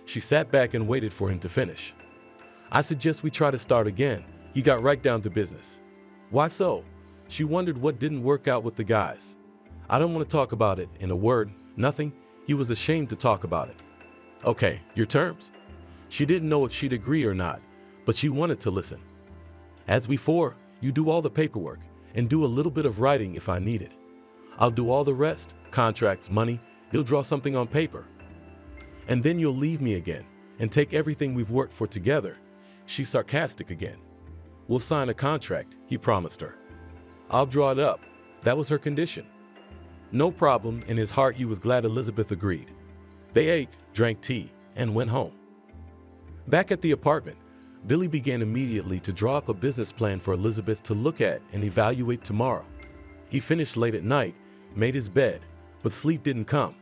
She sat back and waited for him to finish. I suggest we try to start again. He got right down to business. Why so? She wondered what didn't work out with the guys. I don't want to talk about it. In a word, nothing. He was ashamed to talk about it. Okay, your terms. She didn't know if she'd agree or not, but she wanted to listen. As before, you do all the paperwork and do a little bit of writing if I need it. I'll do all the rest, contracts, money. You'll draw something on paper. And then you'll leave me again and take everything we've worked for together. She's sarcastic again. We'll sign a contract, he promised her. I'll draw it up. That was her condition. No problem. In his heart, he was glad Elizabeth agreed. They ate, drank tea, and went home. Back at the apartment, Billy began immediately to draw up a business plan for Elizabeth to look at and evaluate tomorrow. He finished late at night, made his bed, but sleep didn't come.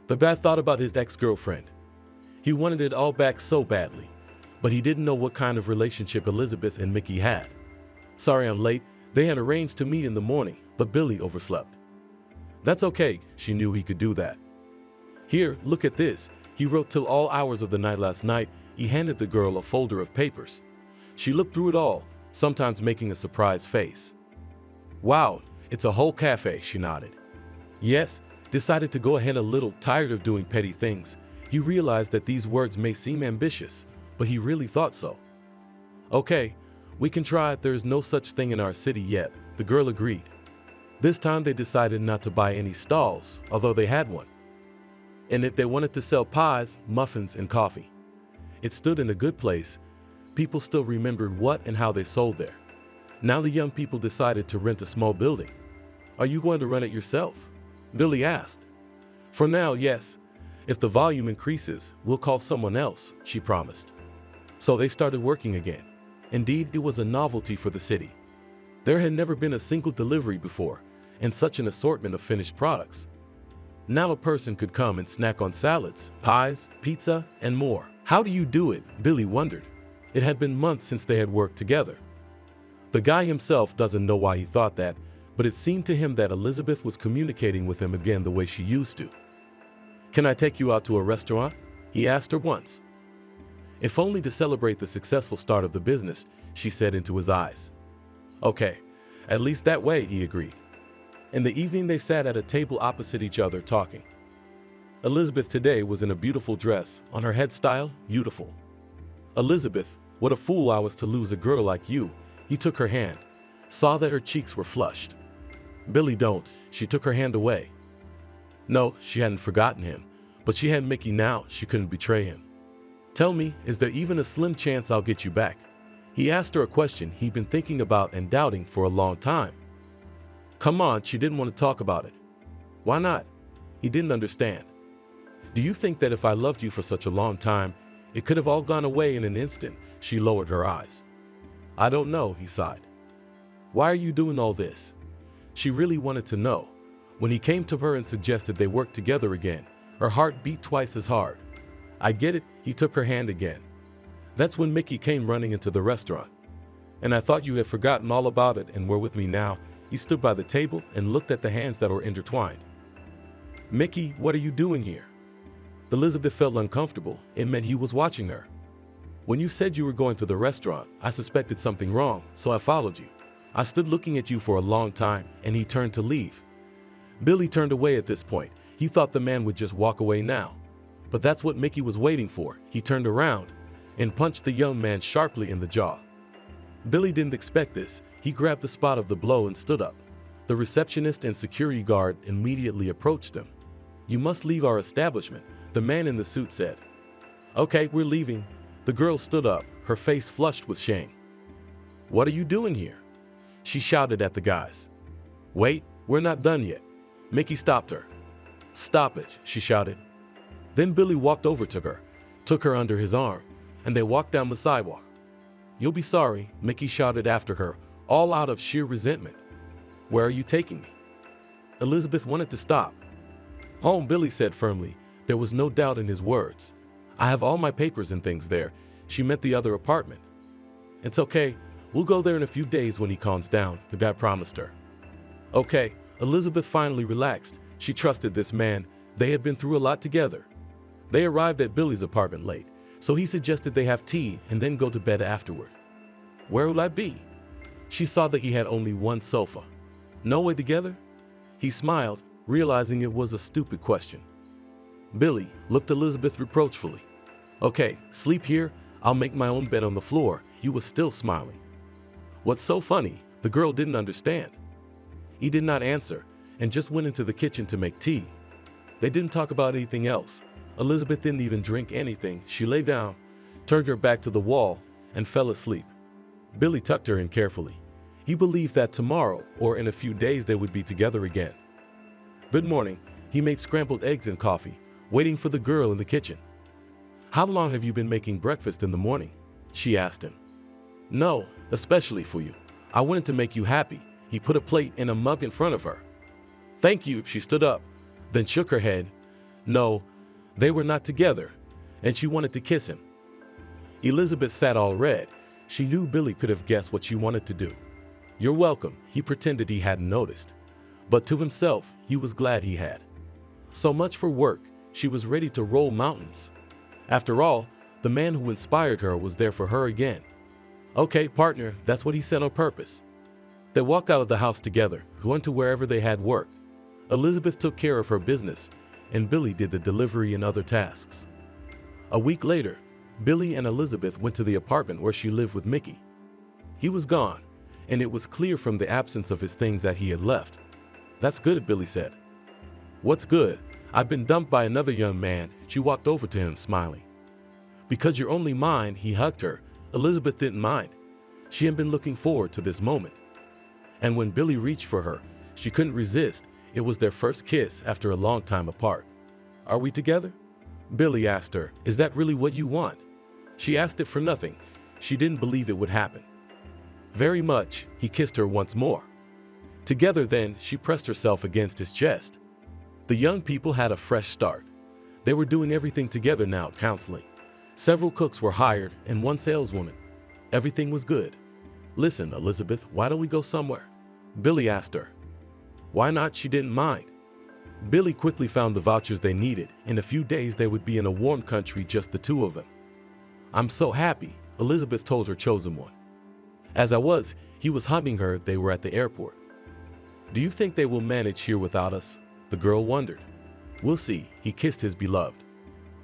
The guy thought about his ex-girlfriend. He wanted it all back so badly, but he didn't know what kind of relationship Elizabeth and Mickey had. Sorry I'm late. They had arranged to meet in the morning, but Billy overslept. That's okay, she knew he could do that. Here, look at this. He wrote till all hours of the night last night. He handed the girl a folder of papers. She looked through it all, sometimes making a surprised face. Wow, it's a whole cafe, she nodded. Yes, decided to go ahead a little tired of doing petty things. He realized that these words may seem ambitious, but he really thought so. Okay, we can try it. There is no such thing in our city yet, the girl agreed. This time they decided not to buy any stalls, although they had one. In it they wanted to sell pies, muffins, and coffee. It stood in a good place. People still remembered what and how they sold there. Now the young people decided to rent a small building. Are you going to run it yourself? Billy asked. For now, yes. If the volume increases, we'll call someone else, she promised. So they started working again. Indeed, it was a novelty for the city. There had never been a single delivery before, and such an assortment of finished products. Now a person could come and snack on salads, pies, pizza, and more. How do you do it? Billy wondered. It had been months since they had worked together. The guy himself doesn't know why he thought that, but it seemed to him that Elizabeth was communicating with him again the way she used to. Can I take you out to a restaurant? He asked her once. If only to celebrate the successful start of the business, she said into his eyes. Okay, at least that way, he agreed. In the evening they sat at a table opposite each other talking. Elizabeth today was in a beautiful dress, on her head style, beautiful. Elizabeth, what a fool I was to lose a girl like you. He took her hand, saw that her cheeks were flushed. Billy, don't. She took her hand away. No, she hadn't forgotten him, but she had Mickey now. She couldn't betray him. Tell me, is there even a slim chance I'll get you back? He asked her a question he'd been thinking about and doubting for a long time. Come on, she didn't want to talk about it. Why not? He didn't understand. Do you think that if I loved you for such a long time, it could have all gone away in an instant? She lowered her eyes. I don't know, he sighed. Why are you doing all this? She really wanted to know. When he came to her and suggested they work together again, her heart beat twice as hard. I get it, he took her hand again. That's when Mickey came running into the restaurant. And I thought you had forgotten all about it and were with me now. He stood by the table and looked at the hands that were intertwined. Mickey, what are you doing here? Elizabeth felt uncomfortable. It meant he was watching her. When you said you were going to the restaurant, I suspected something wrong, so I followed you. I stood looking at you for a long time, and he turned to leave. Billy turned away at this point. He thought the man would just walk away now. But that's what Mickey was waiting for. He turned around and punched the young man sharply in the jaw. Billy didn't expect this. He grabbed the spot of the blow and stood up. The receptionist and security guard immediately approached him. You must leave our establishment, the man in the suit said. Okay, we're leaving. The girl stood up, her face flushed with shame. What are you doing here? She shouted at the guys. Wait, we're not done yet. Mickey stopped her. Stop it, she shouted. Then Billy walked over to her, took her under his arm, and they walked down the sidewalk. You'll be sorry, Mickey shouted after her, all out of sheer resentment. Where are you taking me? Elizabeth wanted to stop. Home, Billy said firmly. There was no doubt in his words. I have all my papers and things there. She meant the other apartment. It's okay. We'll go there in a few days when he calms down, the guy promised her. Okay, Elizabeth finally relaxed. She trusted this man. They had been through a lot together. They arrived at Billy's apartment late, so he suggested they have tea and then go to bed afterward. Where will I be? She saw that he had only one sofa. No way together? He smiled, realizing it was a stupid question. Billy looked at Elizabeth reproachfully. Okay, sleep here. I'll make my own bed on the floor. He was still smiling. What's so funny? The girl didn't understand. He did not answer and just went into the kitchen to make tea. They didn't talk about anything else. Elizabeth didn't even drink anything. She lay down, turned her back to the wall, and fell asleep. Billy tucked her in carefully. He believed that tomorrow or in a few days they would be together again. Good morning. He made scrambled eggs and coffee, waiting for the girl in the kitchen. How long have you been making breakfast in the morning? She asked him. No, especially for you. I wanted to make you happy. He put a plate and a mug in front of her. Thank you, she stood up, then shook her head. No, they were not together, and she wanted to kiss him. Elizabeth sat all red. She knew Billy could have guessed what she wanted to do. "You're welcome," he pretended he hadn't noticed. But to himself, he was glad he had. So much for work, she was ready to roll mountains. After all, the man who inspired her was there for her again. "Okay, partner," that's what he said on purpose. They walked out of the house together, going to wherever they had work. Elizabeth took care of her business, and Billy did the delivery and other tasks. A week later, Billy and Elizabeth went to the apartment where she lived with Mickey. He was gone, and it was clear from the absence of his things that he had left. "That's good," Billy said. "What's good? I've been dumped by another young man." She walked over to him, smiling. "Because you're only mine," he hugged her. Elizabeth didn't mind. She had been looking forward to this moment. And when Billy reached for her, she couldn't resist. It was their first kiss after a long time apart. "Are we together?" Billy asked her. "Is that really what you want?" She asked it for nothing. She didn't believe it would happen. "Very much." He kissed her once more. Together then, she pressed herself against his chest. The young people had a fresh start. They were doing everything together now, counseling. Several cooks were hired and one saleswoman. Everything was good. "Listen, Elizabeth, why don't we go somewhere?" Billy asked her. Why not? She didn't mind. Billy quickly found the vouchers they needed. In a few days they would be in a warm country, just the two of them. "I'm so happy," Elizabeth told her chosen one. As he was hugging her. They were at the airport. "Do you think they will manage here without us?" the girl wondered. "We'll see," he kissed his beloved.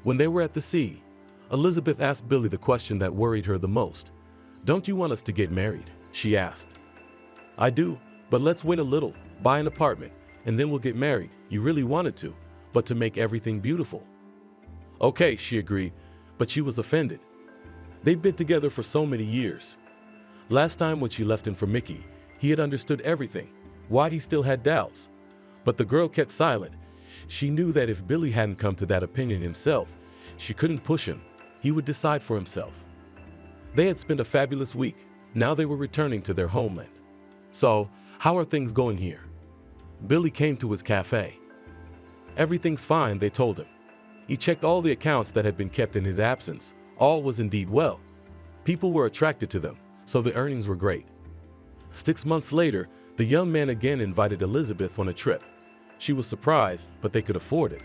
When they were at the sea, Elizabeth asked Billy the question that worried her the most. "Don't you want us to get married?" she asked. "I do, but let's wait a little, buy an apartment, and then we'll get married." You really wanted to, but to make everything beautiful. "Okay," she agreed, but she was offended. They'd been together for so many years. Last time when she left him for Mickey, he had understood everything. Why he still had doubts. But the girl kept silent. She knew that if Billy hadn't come to that opinion himself, she couldn't push him. He would decide for himself. They had spent a fabulous week. Now they were returning to their homeland. "So, how are things going here?" Billy came to his cafe. "Everything's fine," they told him. He checked all the accounts that had been kept in his absence. All was indeed well. People were attracted to them, so the earnings were great. 6 months later, the young man again invited Elizabeth on a trip. She was surprised, but they could afford it.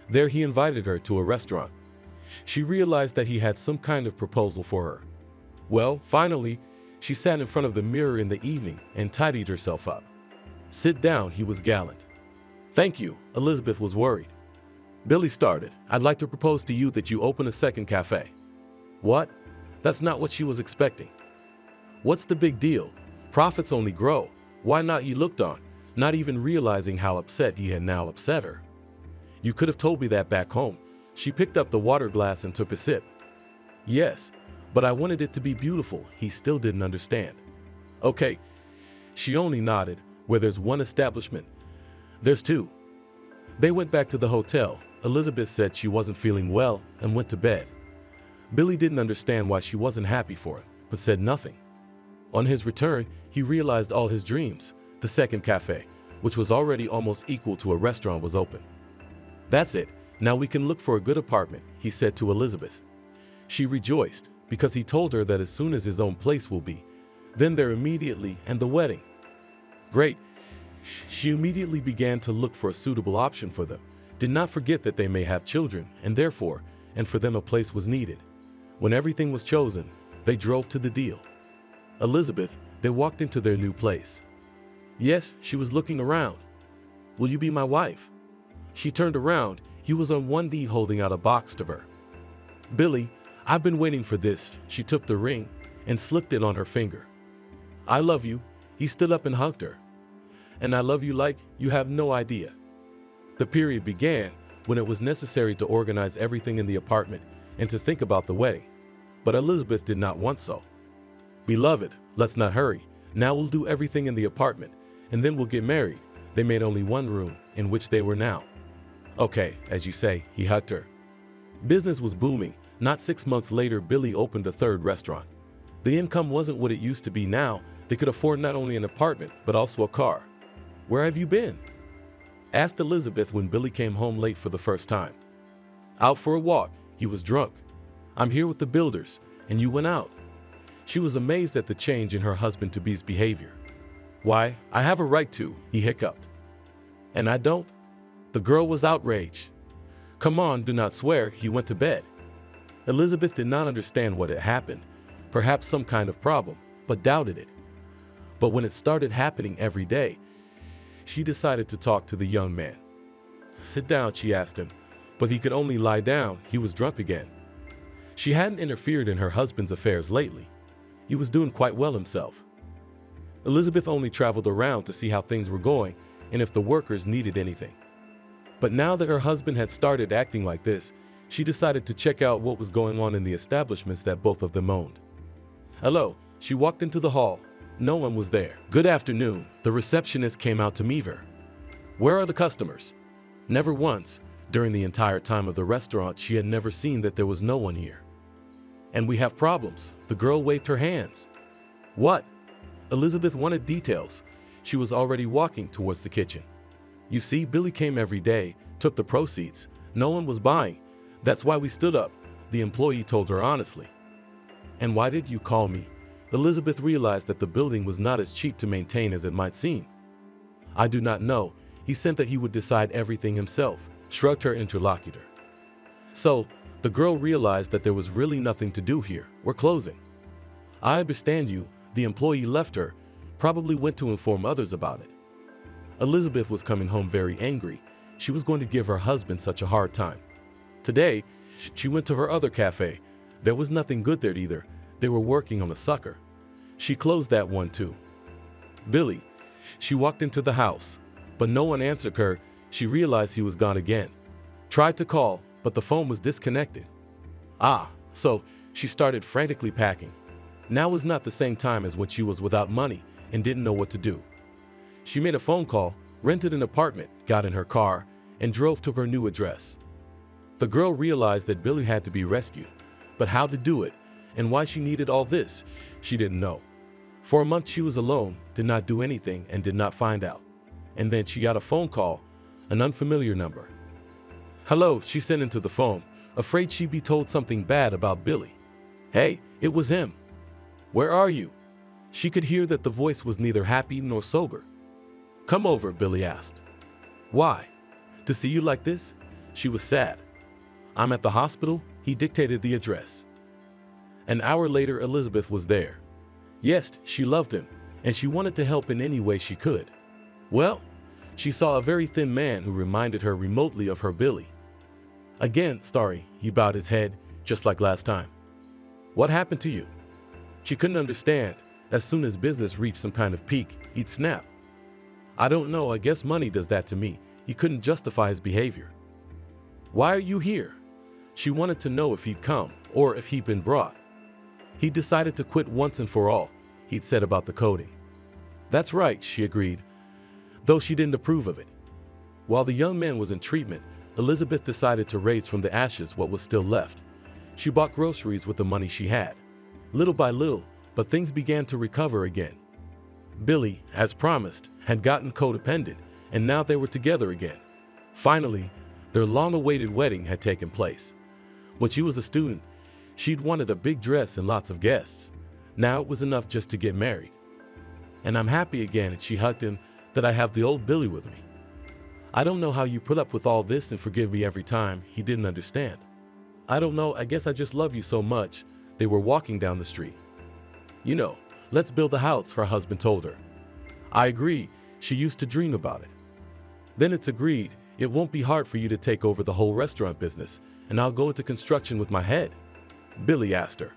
There he invited her to a restaurant. She realized that he had some kind of proposal for her. Well, finally, she sat in front of the mirror in the evening and tidied herself up. "Sit down," he was gallant. "Thank you," Elizabeth was worried. Billy started. "I'd like to propose to you that you open a second cafe." "What?" That's not what she was expecting. "What's the big deal? Profits only grow. Why not?" He looked on, not even realizing how upset he had now upset her. "You could have told me that back home." She picked up the water glass and took a sip. "Yes, but I wanted it to be beautiful." He still didn't understand. "Okay." She only nodded. "Where there's one establishment, there's two." They went back to the hotel. Elizabeth said she wasn't feeling well and went to bed. Billy didn't understand why she wasn't happy for him, but said nothing. On his return, he realized all his dreams. The second cafe, which was already almost equal to a restaurant, was open. "That's it. Now we can look for a good apartment," he said to Elizabeth. She rejoiced, because he told her that as soon as his own place will be, then there immediately, and the wedding. Great. She immediately began to look for a suitable option for them. Did not forget that they may have children, and therefore, and for them a place was needed. When everything was chosen, they drove to the deal. Elizabeth, they walked into their new place. Yes, she was looking around. "Will you be my wife?" She turned around. He was on one knee holding out a box to her. "Billy, I've been waiting for this." She took the ring and slipped it on her finger. "I love you." He stood up and hugged her. "And I love you like you have no idea." The period began when it was necessary to organize everything in the apartment and to think about the wedding. But Elizabeth did not want so. "Beloved, let's not hurry. Now we'll do everything in the apartment, and then we'll get married." They made only one room, in which they were now. "Okay, as you say," he hugged her. Business was booming. Not 6 months later, Billy opened a third restaurant. The income wasn't what it used to be now. They could afford not only an apartment, but also a car. "Where have you been?" asked Elizabeth when Billy came home late for the first time. "Out for a walk." He was drunk. "I'm here with the builders, and you went out." She was amazed at the change in her husband-to-be's behavior. Why, I have a right to, he hiccuped. And I don't? The girl was outraged. Come on, do not swear, he went to bed. Elizabeth did not understand what had happened, perhaps some kind of problem, but doubted it. But when it started happening every day, she decided to talk to the young man. Sit down, she asked him, but he could only lie down, he was drunk again. She hadn't interfered in her husband's affairs lately. He was doing quite well himself. Elizabeth only traveled around to see how things were going and if the workers needed anything. But now that her husband had started acting like this, she decided to check out what was going on in the establishments that both of them owned. Hello, she walked into the hall. No one was there. Good afternoon, the receptionist came out to meet her. Where are the customers? Never once, during the entire time of the restaurant, she had never seen that there was no one here. And we have problems. The girl waved her hands. What? Elizabeth wanted details. She was already walking towards the kitchen. You see, Billy came every day, took the proceeds. No one was buying. That's why we stood up, the employee told her honestly. And why did you call me? Elizabeth realized that the building was not as cheap to maintain as it might seem. I do not know. He said that he would decide everything himself, shrugged her interlocutor. So, the girl realized that there was really nothing to do here. We're closing. I understand you. The employee left her, probably went to inform others about it. Elizabeth was coming home very angry. She was going to give her husband such a hard time. Today, she went to her other cafe. There was nothing good there either. They were working on a sucker. She closed that one too. Billy. She walked into the house, but no one answered her. She realized he was gone again. Tried to call, but the phone was disconnected. So she started frantically packing. Now was not the same time as when she was without money and didn't know what to do. She made a phone call, rented an apartment, got in her car, and drove to her new address. The girl realized that Billy had to be rescued, but how to do it and why she needed all this, she didn't know. For a month she was alone, did not do anything, and did not find out. And then she got a phone call, an unfamiliar number. Hello, she sent into the phone, afraid she'd be told something bad about Billy. Hey, it was him. Where are you? She could hear that the voice was neither happy nor sober. Come over, Billy asked. Why? To see you like this? She was sad. I'm at the hospital, he dictated the address. An hour later, Elizabeth was there. Yes, she loved him, and she wanted to help in any way she could. Well, she saw a very thin man who reminded her remotely of her Billy. Again, sorry, he bowed his head, just like last time. What happened to you? She couldn't understand. As soon as business reached some kind of peak, he'd snap. I don't know, I guess money does that to me. He couldn't justify his behavior. Why are you here? She wanted to know if he'd come, or if he'd been brought. He decided to quit once and for all, he'd said about the coding. That's right, she agreed, though she didn't approve of it. While the young man was in treatment, Elizabeth decided to raise from the ashes what was still left. She bought groceries with the money she had. Little by little, but things began to recover again. Billy, as promised, had gotten codependent, and now they were together again. Finally, their long-awaited wedding had taken place. When she was a student, she'd wanted a big dress and lots of guests. Now it was enough just to get married. And I'm happy again, and she hugged him, that I have the old Billy with me. I don't know how you put up with all this and forgive me every time. He didn't understand. I don't know, I guess I just love you so much. They were walking down the street. You know, let's build a house, her husband told her. I agree, she used to dream about it. Then it's agreed, it won't be hard for you to take over the whole restaurant business, and I'll go into construction with my head. Billy asked her.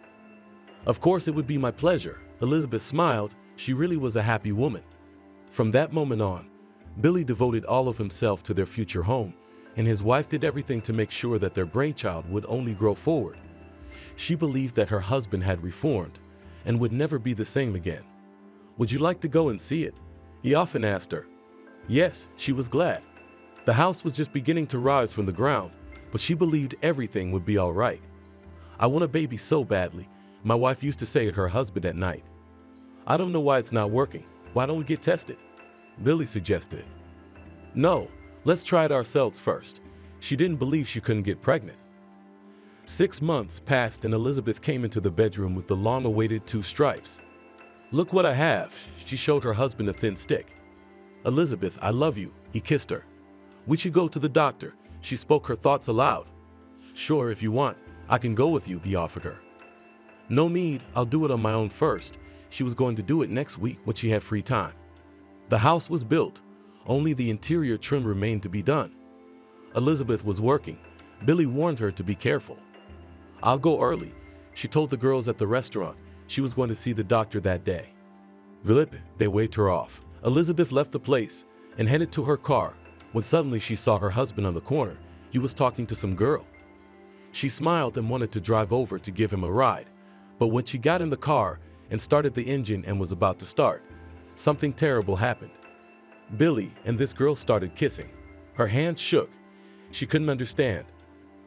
Of course it would be my pleasure. Elizabeth smiled, she really was a happy woman. From that moment on, Billy devoted all of himself to their future home, and his wife did everything to make sure that their brainchild would only grow forward. She believed that her husband had reformed and would never be the same again. Would you like to go and see it? He often asked her. Yes, she was glad. The house was just beginning to rise from the ground, but she believed everything would be all right. I want a baby so badly, my wife used to say to her husband at night. I don't know why it's not working. Why don't we get tested? Billy suggested. No, let's try it ourselves first. She didn't believe she couldn't get pregnant. 6 months passed and Elizabeth came into the bedroom with the long-awaited 2 stripes. Look what I have. She showed her husband a thin stick. Elizabeth, I love you. He kissed her. We should go to the doctor. She spoke her thoughts aloud. Sure, if you want, I can go with you, he offered her. No need, I'll do it on my own first. She was going to do it next week when she had free time. The house was built. Only the interior trim remained to be done. Elizabeth was working. Billy warned her to be careful. I'll go early. She told the girls at the restaurant she was going to see the doctor that day. Good, they waved her off. Elizabeth left the place and headed to her car when suddenly she saw her husband on the corner. He was talking to some girl. She smiled and wanted to drive over to give him a ride, but when she got in the car and started the engine and was about to start, something terrible happened. Billy and this girl started kissing. Her hands shook. She couldn't understand.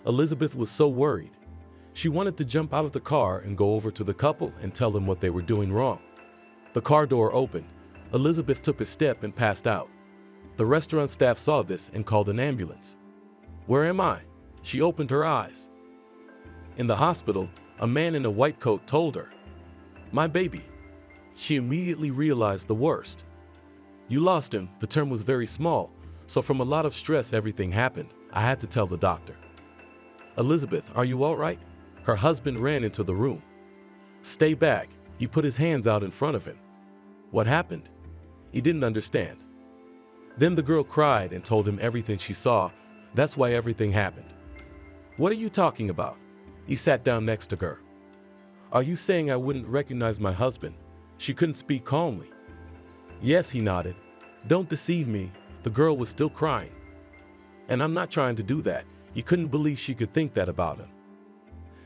Elizabeth was so worried. She wanted to jump out of the car and go over to the couple and tell them what they were doing wrong. The car door opened. Elizabeth took a step and passed out. The restaurant staff saw this and called an ambulance. Where am I? She opened her eyes. In the hospital, a man in a white coat told her, My baby. She immediately realized the worst. You lost him. The term was very small, so from a lot of stress everything happened. I had to tell the doctor. Elizabeth, are you all right? Her husband ran into the room. Stay back. He put his hands out in front of him. What happened? He didn't understand. Then the girl cried and told him everything she saw. That's why everything happened. What are you talking about? He sat down next to her. Are you saying I wouldn't recognize my husband? She couldn't speak calmly. Yes, he nodded. Don't deceive me. The girl was still crying. And I'm not trying to do that. He couldn't believe she could think that about him.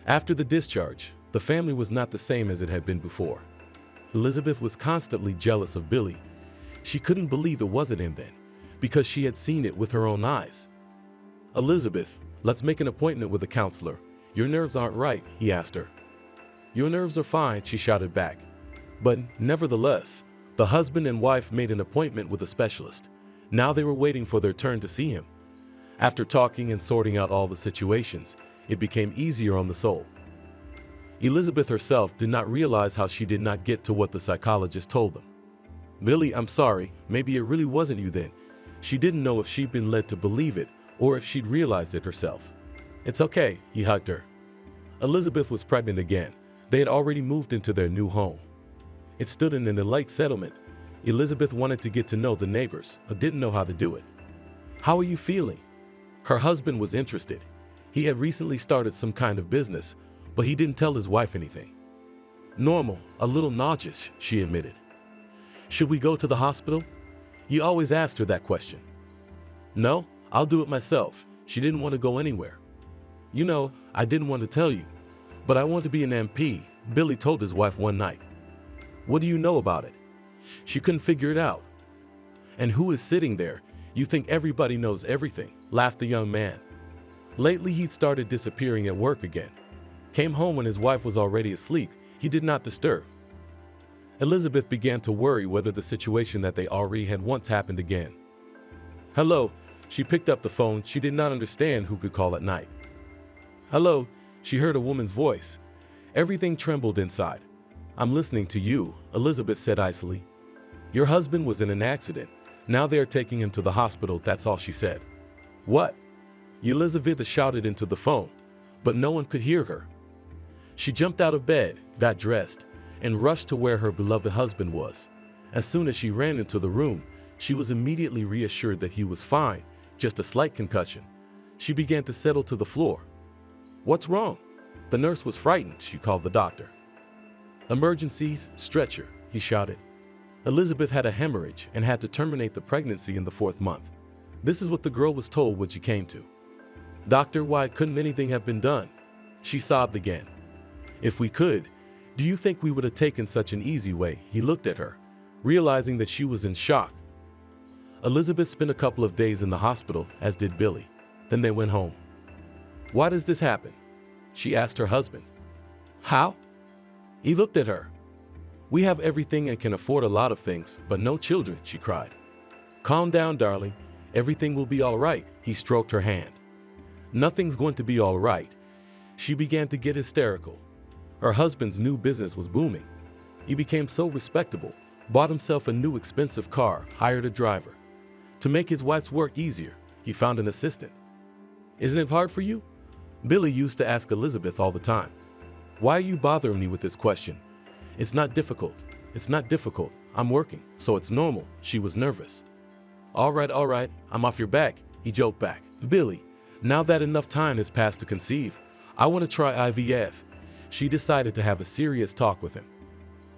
After the discharge, the family was not the same as it had been before. Elizabeth was constantly jealous of Billy. She couldn't believe it wasn't him then, because she had seen it with her own eyes. Elizabeth, let's make an appointment with a counselor. Your nerves aren't right, he asked her. Your nerves are fine, she shouted back. But nevertheless, the husband and wife made an appointment with a specialist. Now they were waiting for their turn to see him. After talking and sorting out all the situations, it became easier on the soul. Elizabeth herself did not realize how she did not get to what the psychologist told them. Billy, I'm sorry, maybe it really wasn't you then. She didn't know if she'd been led to believe it or if she'd realized it herself. It's okay, he hugged her. Elizabeth was pregnant again. They had already moved into their new home. It stood in an elite settlement. Elizabeth wanted to get to know the neighbors, but didn't know how to do it. How are you feeling? Her husband was interested. He had recently started some kind of business, but he didn't tell his wife anything. Normal, a little nauseous, she admitted. Should we go to the hospital? He always asked her that question. No, I'll do it myself. She didn't want to go anywhere. You know, I didn't want to tell you, but I want to be an MP, Billy told his wife one night. What do you know about it? She couldn't figure it out. And who is sitting there? You think everybody knows everything, laughed the young man. Lately he'd started disappearing at work again. Came home when his wife was already asleep. He did not disturb. Elizabeth began to worry whether the situation that they already had once happened again. Hello, she picked up the phone. She did not understand who could call at night. Hello, she heard a woman's voice. Everything trembled inside. I'm listening to you, Elizabeth said icily. Your husband was in an accident. Now they are taking him to the hospital, that's all she said. What? Elizabeth shouted into the phone, but no one could hear her. She jumped out of bed, got dressed, and rushed to where her beloved husband was. As soon as she ran into the room, she was immediately reassured that he was fine, just a slight concussion. She began to settle to the floor. What's wrong? The nurse was frightened. She called the doctor. Emergency, stretcher, he shouted. Elizabeth had a hemorrhage and had to terminate the pregnancy in the 4th month. This is what the girl was told when she came to. Doctor, why couldn't anything have been done? She sobbed again. If we could, do you think we would have taken such an easy way? He looked at her, realizing that she was in shock. Elizabeth spent a couple of days in the hospital, as did Billy. Then they went home. Why does this happen? She asked her husband. How? He looked at her. We have everything and can afford a lot of things, but no children, she cried. Calm down, darling. Everything will be all right, he stroked her hand. Nothing's going to be all right. She began to get hysterical. Her husband's new business was booming. He became so respectable, bought himself a new expensive car, hired a driver. To make his wife's work easier, he found an assistant. Isn't it hard for you? Billy used to ask Elizabeth all the time. Why are you bothering me with this question? It's not difficult. It's not difficult. I'm working, so it's normal. She was nervous. All right, I'm off your back, he joked back. Billy, now that enough time has passed to conceive, I want to try IVF. She decided to have a serious talk with him.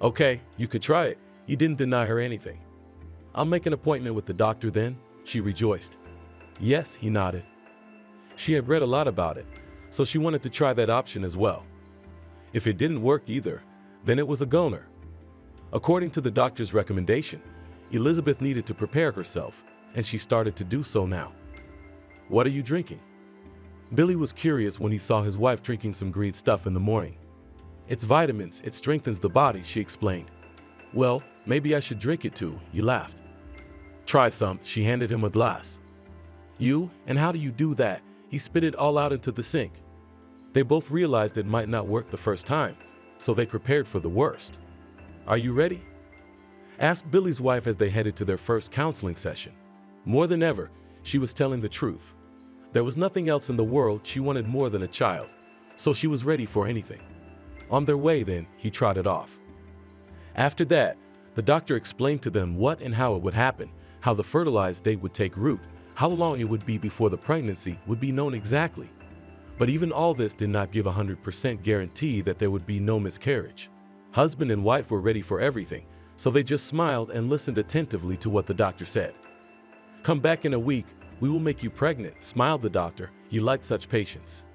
Okay, you could try it. He didn't deny her anything. I'll make an appointment with the doctor then, she rejoiced. Yes, he nodded. She had read a lot about it, so she wanted to try that option as well. If it didn't work either, then it was a goner. According to the doctor's recommendation, Elizabeth needed to prepare herself, and she started to do so now. What are you drinking? Billy was curious when he saw his wife drinking some green stuff in the morning. It's vitamins, it strengthens the body, she explained. Well, maybe I should drink it too, he laughed. Try some, she handed him a glass. You, and how do you do that? He spit it all out into the sink. They both realized it might not work the first time, so they prepared for the worst. Are you ready? Asked Billy's wife as they headed to their first counseling session. More than ever, she was telling the truth. There was nothing else in the world she wanted more than a child, so she was ready for anything. On their way then, he trotted off. After that, the doctor explained to them what and how it would happen, how the fertilized egg would take root, how long it would be before the pregnancy would be known exactly. But even all this did not give 100% guarantee that there would be no miscarriage. Husband and wife were ready for everything, so they just smiled and listened attentively to what the doctor said. Come back in a week, we will make you pregnant, smiled the doctor. You like such patience.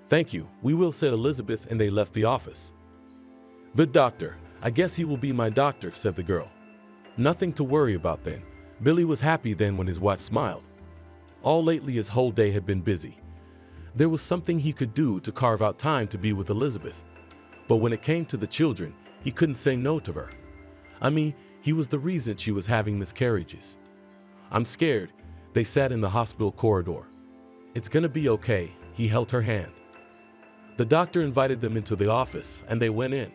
Thank you, we will, said Elizabeth, and they left the office. Good doctor, I guess he will be my doctor, said the girl. Nothing to worry about then. Billy was happy then when his wife smiled. All lately his whole day had been busy. There was something he could do to carve out time to be with Elizabeth. But when it came to the children, he couldn't say no to her. I mean, he was the reason she was having miscarriages. I'm scared. They sat in the hospital corridor. It's gonna be okay, he held her hand. The doctor invited them into the office, and they went in.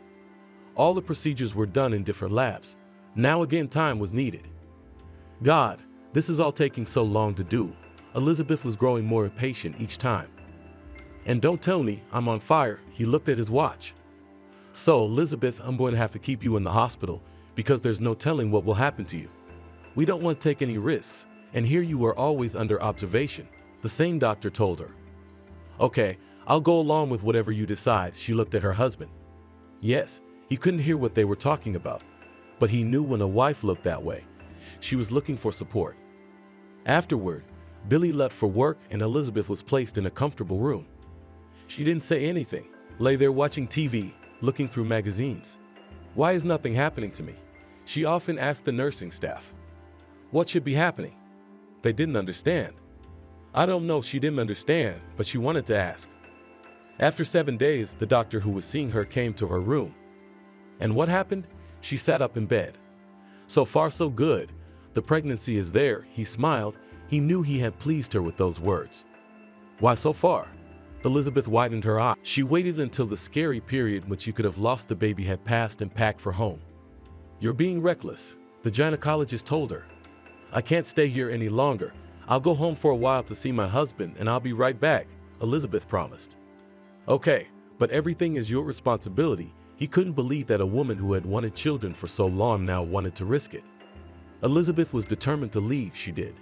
All the procedures were done in different labs. Now again time was needed. God, this is all taking so long to do. Elizabeth was growing more impatient each time. And don't tell me I'm on fire, he looked at his watch. So, Elizabeth, I'm going to have to keep you in the hospital because there's no telling what will happen to you. We don't want to take any risks, and here you are always under observation, the same doctor told her. Okay, I'll go along with whatever you decide, she looked at her husband. Yes, he couldn't hear what they were talking about, but he knew when a wife looked that way, she was looking for support. Afterward, Billy left for work and Elizabeth was placed in a comfortable room. She didn't say anything, lay there watching TV, looking through magazines. Why is nothing happening to me? She often asked the nursing staff. What should be happening? They didn't understand. I don't know, she didn't understand, but she wanted to ask. After 7 days, the doctor who was seeing her came to her room. And what happened? She sat up in bed. So far so good. The pregnancy is there, he smiled. He knew he had pleased her with those words. Why so far? Elizabeth widened her eyes. She waited until the scary period when she could have lost the baby had passed and packed for home. You're being reckless, the gynecologist told her. I can't stay here any longer. I'll go home for a while to see my husband and I'll be right back, Elizabeth promised. Okay, but everything is your responsibility. He couldn't believe that a woman who had wanted children for so long now wanted to risk it. Elizabeth was determined to leave, she did.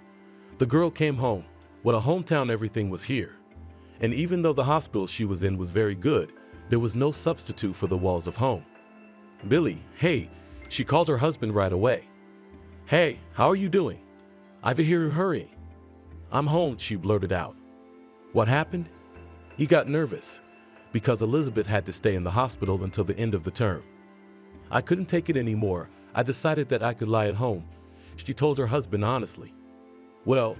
The girl came home. What a hometown everything was here. And even though the hospital she was in was very good, there was no substitute for the walls of home. Billy, hey, she called her husband right away. Hey, how are you doing? I hear you hurrying. I'm home, she blurted out. What happened? He got nervous because Elizabeth had to stay in the hospital until the end of the term. I couldn't take it anymore. I decided that I could lie at home, she told her husband honestly. Well,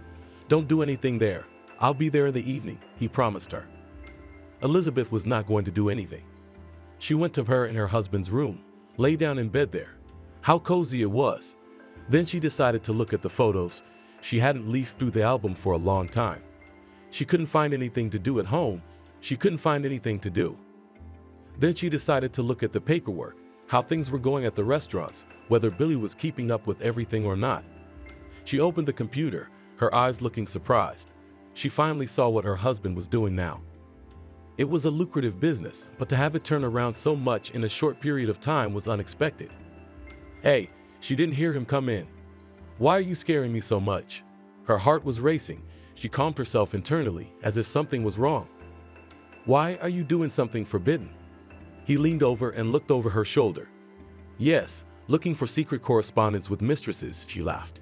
don't do anything there. I'll be there in the evening, he promised her. Elizabeth was not going to do anything. She went to her in her husband's room, lay down in bed there. How cozy it was. Then she decided to look at the photos. She hadn't leafed through the album for a long time. She couldn't find anything to do at home. She couldn't find anything to do. Then she decided to look at the paperwork. how things were going at the restaurants, whether Billy was keeping up with everything or not. She opened the computer, her eyes looking surprised. She finally saw what her husband was doing now. It was a lucrative business, but to have it turn around so much in a short period of time was unexpected. Hey, she didn't hear him come in. Why are you scaring me so much? Her heart was racing. She calmed herself internally, as if something was wrong. Why are you doing something forbidden? He leaned over and looked over her shoulder. Yes, looking for secret correspondence with mistresses, she laughed.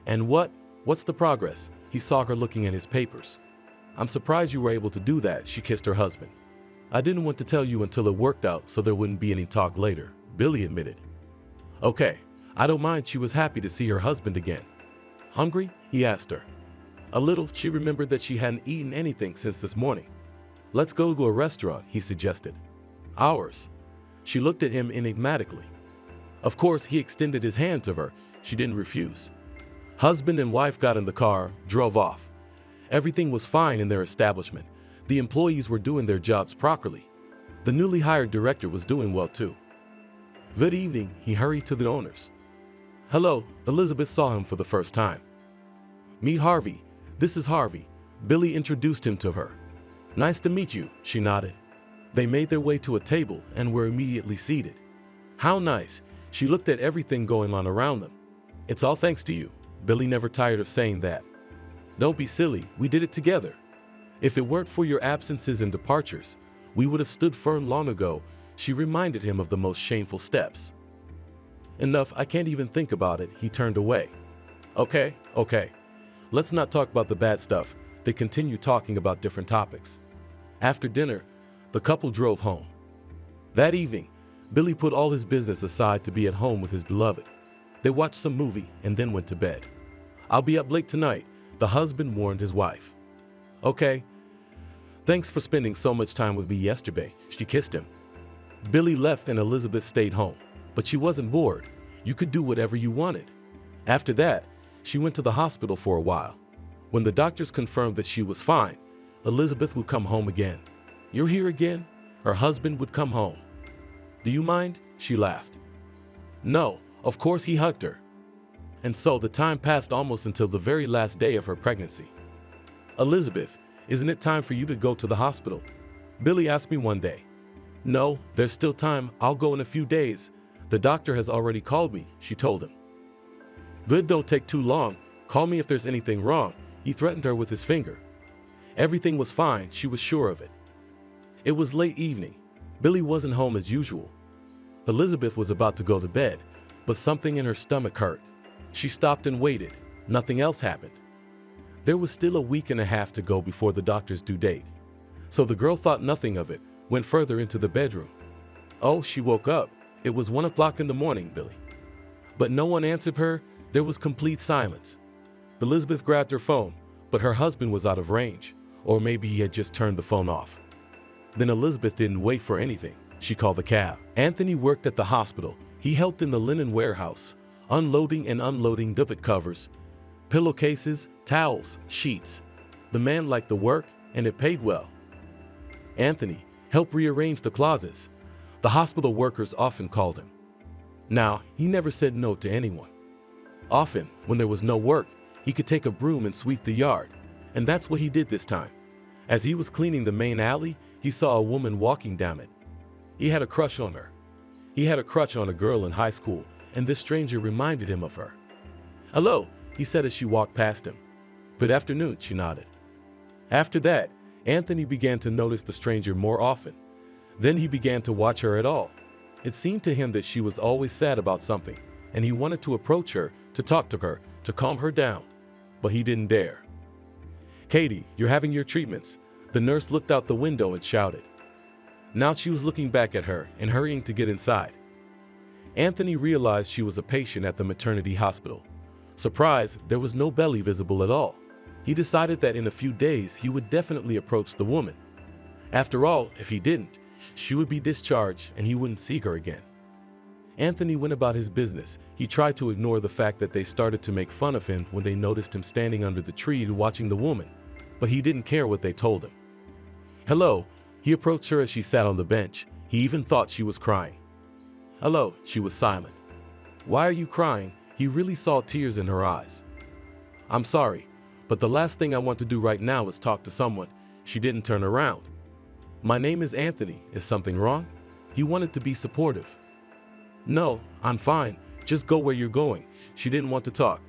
And what's the progress? He saw her looking at his papers. I'm surprised you were able to do that, she kissed her husband. I didn't want to tell you until it worked out so there wouldn't be any talk later, Billy admitted. Okay, I don't mind. She was happy to see her husband again. Hungry? He asked her. A little. She remembered that she hadn't eaten anything since this morning. Let's go to a restaurant, he suggested. Ours? She looked at him enigmatically. Of course, he extended his hand to her. She didn't refuse. Husband and wife got in the car, drove off. Everything was fine in their establishment. The employees were doing their jobs properly. The newly hired director was doing well too. Good evening, he hurried to the owners. Hello, Elizabeth saw him for the first time. Meet Harvey. This is Harvey. Billy introduced him to her. Nice to meet you, she nodded. They made their way to a table and were immediately seated. How nice. She looked at everything going on around them. It's all thanks to you. Billy never tired of saying that. Don't be silly, we did it together. If it weren't for your absences and departures, we would have stood firm long ago. She reminded him of the most shameful steps. Enough, I can't even think about it. He turned away. Okay. Let's not talk about the bad stuff. They continued talking about different topics. After dinner, the couple drove home. That evening, Billy put all his business aside to be at home with his beloved. They watched some movie and then went to bed. I'll be up late tonight, the husband warned his wife. Okay. Thanks for spending so much time with me yesterday, she kissed him. Billy left and Elizabeth stayed home, but she wasn't bored. You could do whatever you wanted. After that, she went to the hospital for a while. When the doctors confirmed that she was fine, Elizabeth would come home again. You're here again? Her husband would come home. Do you mind? She laughed. No, of course. He hugged her. And so the time passed almost until the very last day of her pregnancy. Elizabeth, isn't it time for you to go to the hospital? Billy asked me one day. No, there's still time. I'll go in a few days. The doctor has already called me, she told him. Good, don't take too long. Call me if there's anything wrong, he threatened her with his finger. Everything was fine, she was sure of it. It was late evening. Billy wasn't home as usual. Elizabeth was about to go to bed, but something in her stomach hurt. She stopped and waited. Nothing else happened. There was still a week and a half to go before the doctor's due date. So the girl thought nothing of it, went further into the bedroom. Oh, she woke up. It was 1 o'clock in the morning, Billy. But no one answered her. There was complete silence. Elizabeth grabbed her phone, but her husband was out of range, or maybe he had just turned the phone off. Then Elizabeth didn't wait for anything. She called a cab. Anthony worked at the hospital. He helped in the linen warehouse, unloading and unloading duvet covers, pillowcases, towels, sheets. The man liked the work, and it paid well. Anthony helped rearrange the closets. The hospital workers often called him. Now, he never said no to anyone. Often, when there was no work, he could take a broom and sweep the yard, and that's what he did this time. As he was cleaning the main alley, he saw a woman walking down it. He had a crush on her. He had a crush on a girl in high school, and this stranger reminded him of her. Hello, he said as she walked past him. Good afternoon, she nodded. After that, Anthony began to notice the stranger more often. Then he began to watch her at all. It seemed to him that she was always sad about something, and he wanted to approach her, to talk to her, to calm her down. But he didn't dare. Katie, you're having your treatments. The nurse looked out the window and shouted. Now she was looking back at her and hurrying to get inside. Anthony realized she was a patient at the maternity hospital. Surprised, there was no belly visible at all. He decided that in a few days he would definitely approach the woman. After all, if he didn't, she would be discharged and he wouldn't see her again. Anthony went about his business. He tried to ignore the fact that they started to make fun of him when they noticed him standing under the tree watching the woman, but he didn't care what they told him. Hello, he approached her as she sat on the bench. He even thought she was crying. Hello, she was silent. Why are you crying? He really saw tears in her eyes. I'm sorry, but the last thing I want to do right now is talk to someone. She didn't turn around. My name is Anthony. Is something wrong? He wanted to be supportive. No, I'm fine. Just go where you're going. She didn't want to talk.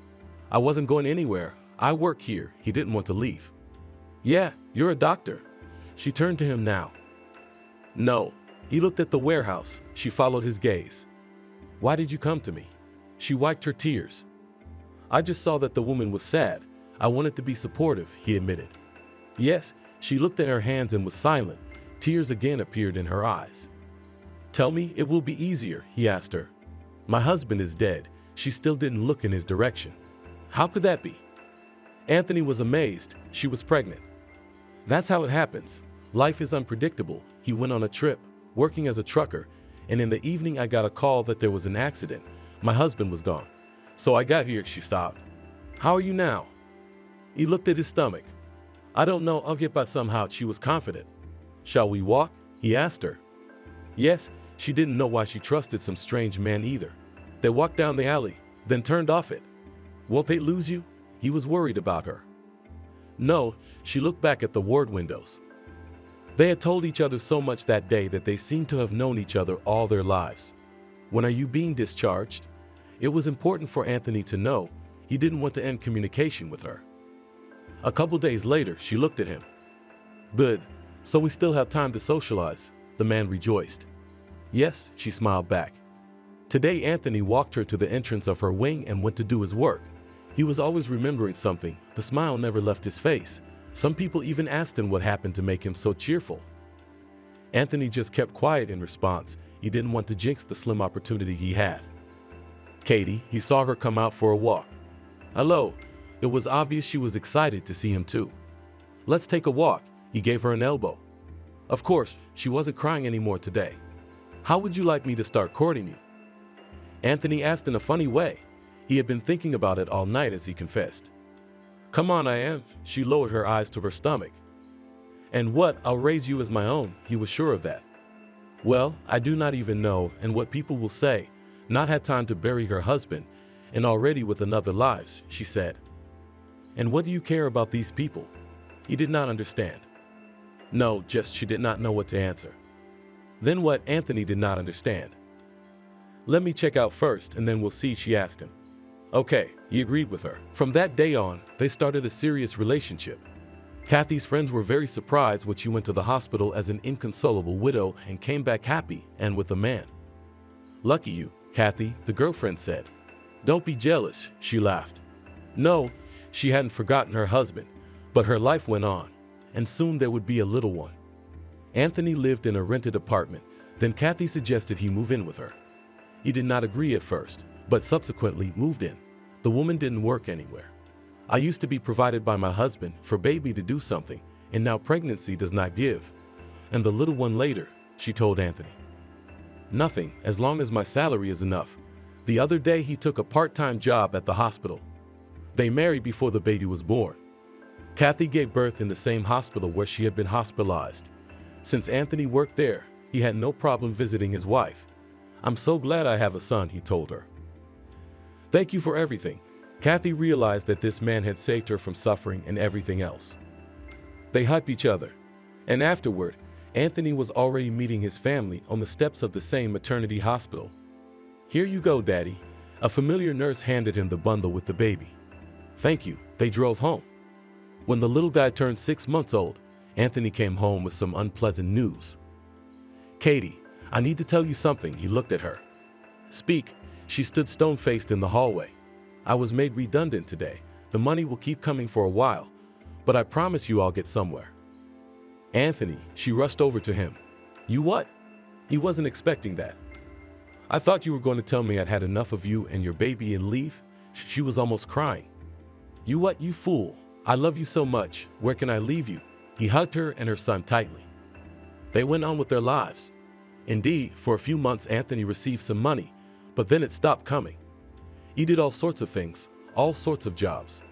I wasn't going anywhere. I work here. He didn't want to leave. Yeah, you're a doctor. She turned to him now. No. He looked at the warehouse. She followed his gaze. Why did you come to me? She wiped her tears. I just saw that the woman was sad. I wanted to be supportive, he admitted. Yes, she looked at her hands and was silent. Tears again appeared in her eyes. Tell me it will be easier, he asked her. My husband is dead. She still didn't look in his direction. How could that be? Anthony was amazed. She was pregnant. That's how it happens. Life is unpredictable. He went on a trip, working as a trucker, and in the evening I got a call that there was an accident. My husband was gone. So I got here, she stopped. How are you now? He looked at his stomach. I don't know, I'll get by somehow, she was confident. Shall we walk? He asked her. Yes, she didn't know why she trusted some strange man either. They walked down the alley, then turned off it. Won't they lose you? He was worried about her. No, she looked back at the ward windows. They had told each other so much that day that they seemed to have known each other all their lives. When are you being discharged? It was important for Anthony to know. He didn't want to end communication with her. A couple days later, she looked at him. Good, so we still have time to socialize, the man rejoiced. Yes, she smiled back. Today Anthony walked her to the entrance of her wing and went to do his work. He was always remembering something. The smile never left his face. Some people even asked him what happened to make him so cheerful. Anthony just kept quiet in response. He didn't want to jinx the slim opportunity he had. Katie, he saw her come out for a walk. Hello. It was obvious she was excited to see him too. Let's take a walk. He gave her an elbow. Of course, she wasn't crying anymore today. How would you like me to start courting you? Anthony asked in a funny way. He had been thinking about it all night as he confessed. Come on, I am. She lowered her eyes to her stomach. And what? I'll raise you as my own. He was sure of that. Well, I do not even know, and what people will say. Not had time to bury her husband, and already with another lives, she said. And what do you care about these people? He did not understand. No, just she did not know what to answer. Then what? Anthony did not understand. Let me check out first, and then we'll see, she asked him. Okay, he agreed with her. From that day on, they started a serious relationship. Kathy's friends were very surprised when she went to the hospital as an inconsolable widow and came back happy and with a man. Lucky you, Kathy, the girlfriend said. Don't be jealous, she laughed. No, she hadn't forgotten her husband, but her life went on, and soon there would be a little one. Anthony lived in a rented apartment, then Kathy suggested he move in with her. He did not agree at first, but subsequently moved in. The woman didn't work anywhere. I used to be provided by my husband for baby to do something, and now pregnancy does not give. And the little one later, she told Anthony. Nothing, as long as my salary is enough. The other day he took a part-time job at the hospital. They married before the baby was born. Kathy gave birth in the same hospital where she had been hospitalized. Since Anthony worked there, he had no problem visiting his wife. I'm so glad I have a son, he told her. Thank you for everything. Kathy realized that this man had saved her from suffering and everything else. They hugged each other, and afterward, Anthony was already meeting his family on the steps of the same maternity hospital. Here you go, Daddy. A familiar nurse handed him the bundle with the baby. Thank you. They drove home. When the little guy turned 6 months old, Anthony came home with some unpleasant news. Katie, I need to tell you something. He looked at her. Speak. She stood stone-faced in the hallway. I was made redundant today. The money will keep coming for a while, but I promise you I'll get somewhere. Anthony, she rushed over to him. You what? He wasn't expecting that. I thought you were going to tell me I'd had enough of you and your baby and leave. She was almost crying. You what, you fool? I love you so much. Where can I leave you? He hugged her and her son tightly. They went on with their lives. Indeed, for a few months Anthony received some money, but then it stopped coming. He did all sorts of things, all sorts of jobs.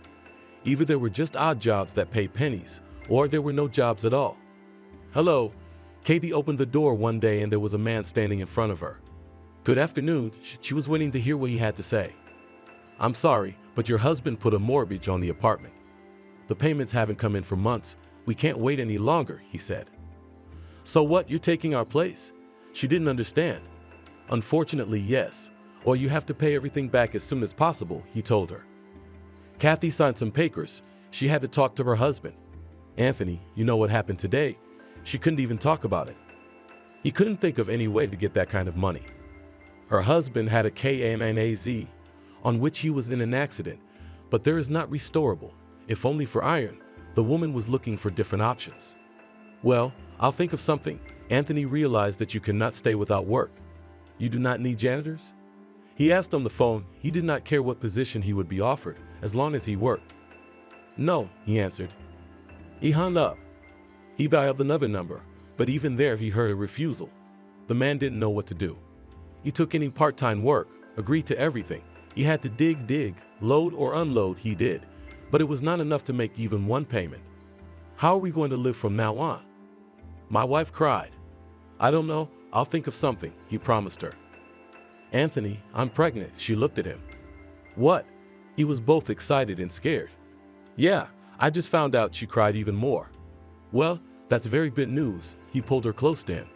Either there were just odd jobs that paid pennies, or there were no jobs at all. Hello. Katie opened the door one day and there was a man standing in front of her. Good afternoon. She was waiting to hear what he had to say. I'm sorry, but your husband put a mortgage on the apartment. The payments haven't come in for months. We can't wait any longer, he said. So what, you're taking our place? She didn't understand. Unfortunately, yes. Or you have to pay everything back as soon as possible, he told her. Kathy signed some papers. She had to talk to her husband. Anthony, you know what happened today? She couldn't even talk about it. He couldn't think of any way to get that kind of money. Her husband had a KMNAZ, on which he was in an accident, but there is not restorable. If only for iron, the woman was looking for different options. Well, I'll think of something. Anthony realized that you cannot stay without work. You do not need janitors? He asked on the phone. He did not care what position he would be offered, as long as he worked. No, he answered. He hung up. He dialed another number, but even there he heard a refusal. The man didn't know what to do. He took any part-time work, agreed to everything. He had to dig, load or unload, he did, but it was not enough to make even one payment. How are we going to live from now on? My wife cried. I don't know, I'll think of something, he promised her. Anthony, I'm pregnant, she looked at him. What? He was both excited and scared. Yeah, I just found out, she cried even more. Well, that's very good news, he pulled her close to him.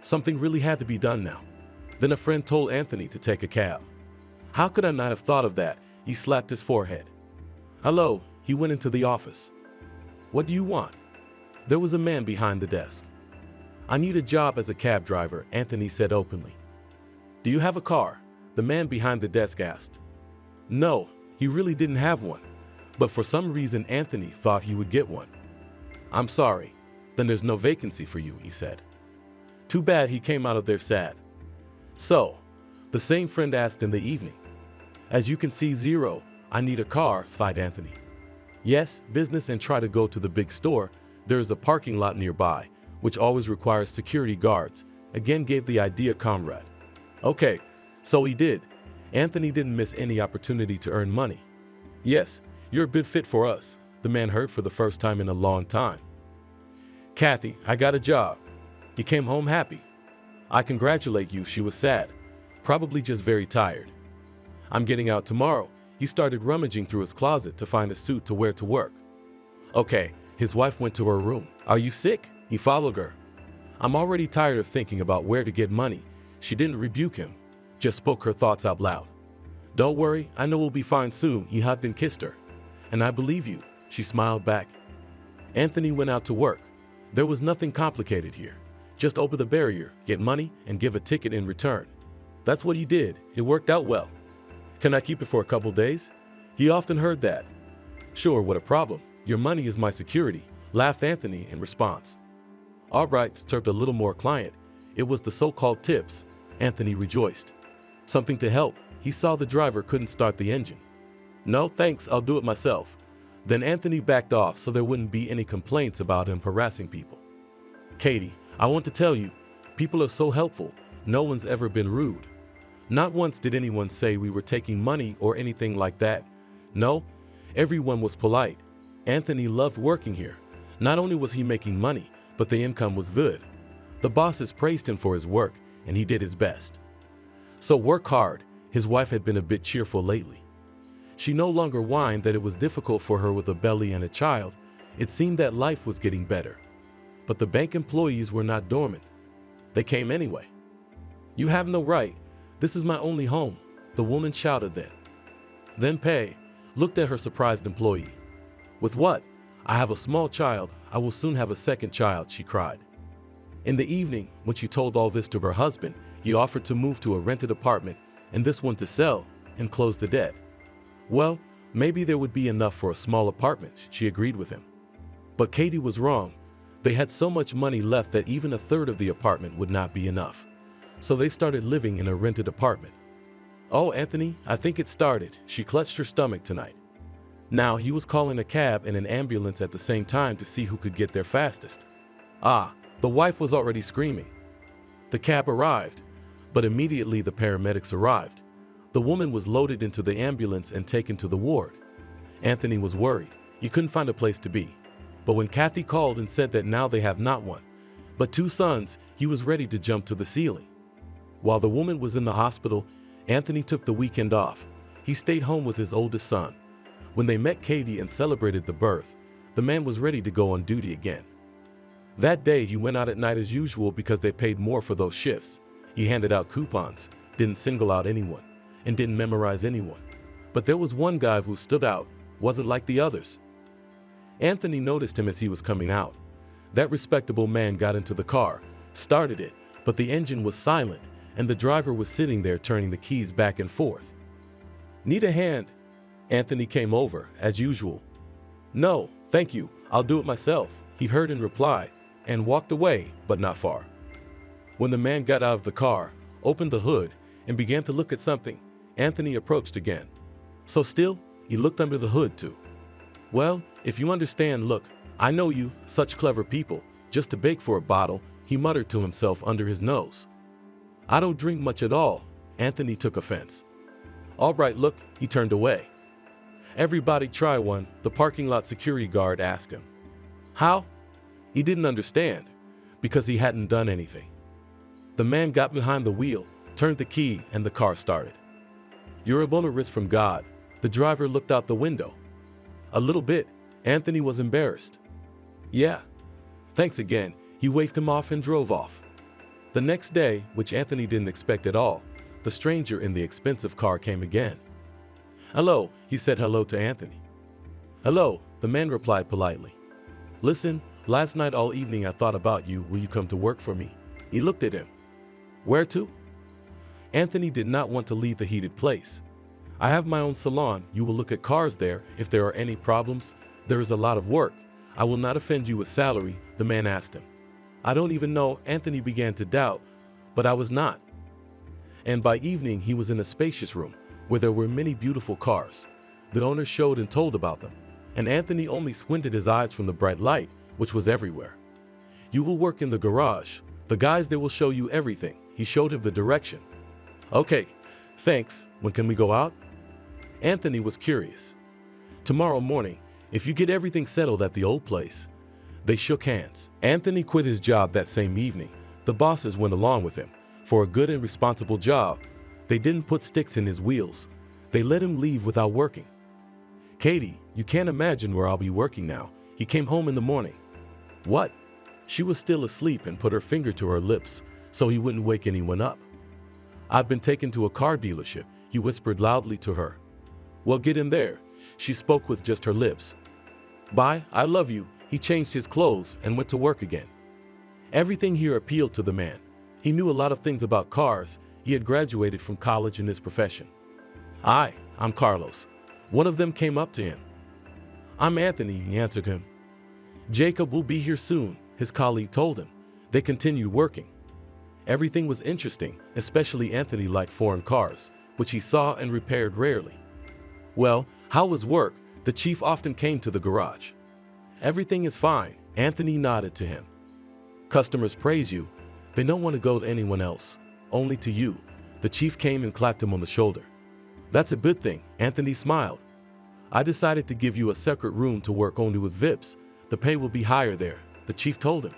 Something really had to be done now. Then a friend told Anthony to take a cab. How could I not have thought of that? He slapped his forehead. Hello, he went into the office. What do you want? There was a man behind the desk. I need a job as a cab driver, Anthony said openly. Do you have a car? The man behind the desk asked. No, he really didn't have one, but for some reason Anthony thought he would get one. I'm sorry, then there's no vacancy for you, he said. Too bad, he came out of there sad. So, the same friend asked in the evening. As you can see, zero, I need a car, sighed Anthony. Yes, business, and try to go to the big store. There is a parking lot nearby, which always requires security guards. Again gave the idea comrade. Okay, so he did. Anthony didn't miss any opportunity to earn money. Yes, you're a good fit for us, the man heard for the first time in a long time. Kathy, I got a job. He came home happy. I congratulate you, she was sad, probably just very tired. I'm getting out tomorrow. He started rummaging through his closet to find a suit to wear to work. Okay, his wife went to her room. Are you sick? He followed her. I'm already tired of thinking about where to get money. She didn't rebuke him, just spoke her thoughts out loud. Don't worry, I know we'll be fine soon. He hugged and kissed her. And I believe you, she smiled back. Anthony went out to work. There was nothing complicated here. Just open the barrier, get money, and give a ticket in return. That's what he did. It worked out well. Can I keep it for a couple days? He often heard that. Sure, what a problem. Your money is my security, laughed Anthony in response. All right, served a little more client. It was the so-called tips. Anthony rejoiced. Something to help. He saw the driver couldn't start the engine. No, thanks, I'll do it myself. Then Anthony backed off so there wouldn't be any complaints about him harassing people. Katie, I want to tell you, people are so helpful. No one's ever been rude. Not once did anyone say we were taking money or anything like that. No, everyone was polite. Anthony loved working here. Not only was he making money, but the income was good. The bosses praised him for his work, and he did his best. So work hard. His wife had been a bit cheerful lately. She no longer whined that it was difficult for her with a belly and a child. It seemed that life was getting better. But the bank employees were not dormant. They came anyway. You have no right. This is my only home, the woman shouted then. Then Pei looked at her surprised employee. With what? I have a small child. I will soon have a second child, she cried. In the evening, when she told all this to her husband, he offered to move to a rented apartment and this one to sell and close the debt. Well, maybe there would be enough for a small apartment, she agreed with him. But Katie was wrong. They had so much money left that even a third of the apartment would not be enough. So they started living in a rented apartment. Oh, Anthony, I think it started. She clutched her stomach tonight. Now he was calling a cab and an ambulance at the same time to see who could get there fastest. Ah, the wife was already screaming. The cab arrived, but immediately the paramedics arrived. The woman was loaded into the ambulance and taken to the ward. Anthony was worried. He couldn't find a place to be. But when Kathy called and said that now they have not one, but two sons, he was ready to jump to the ceiling. While the woman was in the hospital, Anthony took the weekend off. He stayed home with his oldest son. When they met Katie and celebrated the birth, the man was ready to go on duty again. That day, he went out at night as usual because they paid more for those shifts. He handed out coupons, didn't single out anyone, and didn't memorize anyone. But there was one guy who stood out, wasn't like the others. Anthony noticed him as he was coming out. That respectable man got into the car, started it, but the engine was silent, and the driver was sitting there turning the keys back and forth. "Need a hand?" Anthony came over, as usual. "No, thank you, I'll do it myself," he heard in reply, and walked away, but not far. When the man got out of the car, opened the hood, and began to look at something, Anthony approached again. "So still?" He looked under the hood too. "Well, if you understand, look, I know you, such clever people, just to beg for a bottle," he muttered to himself under his nose. "I don't drink much at all," Anthony took offense. "All right, look," he turned away. "Everybody try one," the parking lot security guard asked him. "How?" He didn't understand, because he hadn't done anything. The man got behind the wheel, turned the key, and the car started. "You're a bonus from God." The driver looked out the window. "A little bit," Anthony was embarrassed. "Yeah. Thanks again." He waved him off and drove off. The next day, which Anthony didn't expect at all, the stranger in the expensive car came again. "Hello," he said hello to Anthony. "Hello," the man replied politely. "Listen, last night all evening I thought about you. Will you come to work for me?" He looked at him. "Where to?" Anthony did not want to leave the heated place. "I have my own salon. You will look at cars there. If there are any problems, there is a lot of work. I will not offend you with salary," the man asked him. "I don't even know," Anthony began to doubt, but I was not. And by evening, he was in a spacious room where there were many beautiful cars. The owner showed and told about them, and Anthony only squinted his eyes from the bright light, which was everywhere. "You will work in the garage. The guys there will show you everything." He showed him the direction. "Okay, thanks. When can we go out?" Anthony was curious. "Tomorrow morning, if you get everything settled at the old place." They shook hands. Anthony quit his job that same evening. The bosses went along with him. For a good and responsible job, they didn't put sticks in his wheels. They let him leave without working. "Katie, you can't imagine where I'll be working now." He came home in the morning. "What?" She was still asleep and put her finger to her lips so he wouldn't wake anyone up. "I've been taken to a car dealership," he whispered loudly to her. "Well, get in there." She spoke with just her lips. "Bye, I love you." He changed his clothes and went to work again. Everything here appealed to the man. He knew a lot of things about cars. He had graduated from college in this profession. "Hi, I'm Carlos." One of them came up to him. "I'm Anthony," he answered him. "Jacob will be here soon," his colleague told him. They continued working. Everything was interesting, especially Anthony liked foreign cars, which he saw and repaired rarely. "Well, how was work?" The chief often came to the garage. "Everything is fine," Anthony nodded to him. "Customers praise you. They don't want to go to anyone else, only to you." The chief came and clapped him on the shoulder. "That's a good thing," Anthony smiled. "I decided to give you a separate room to work only with VIPs. The pay will be higher there," the chief told him.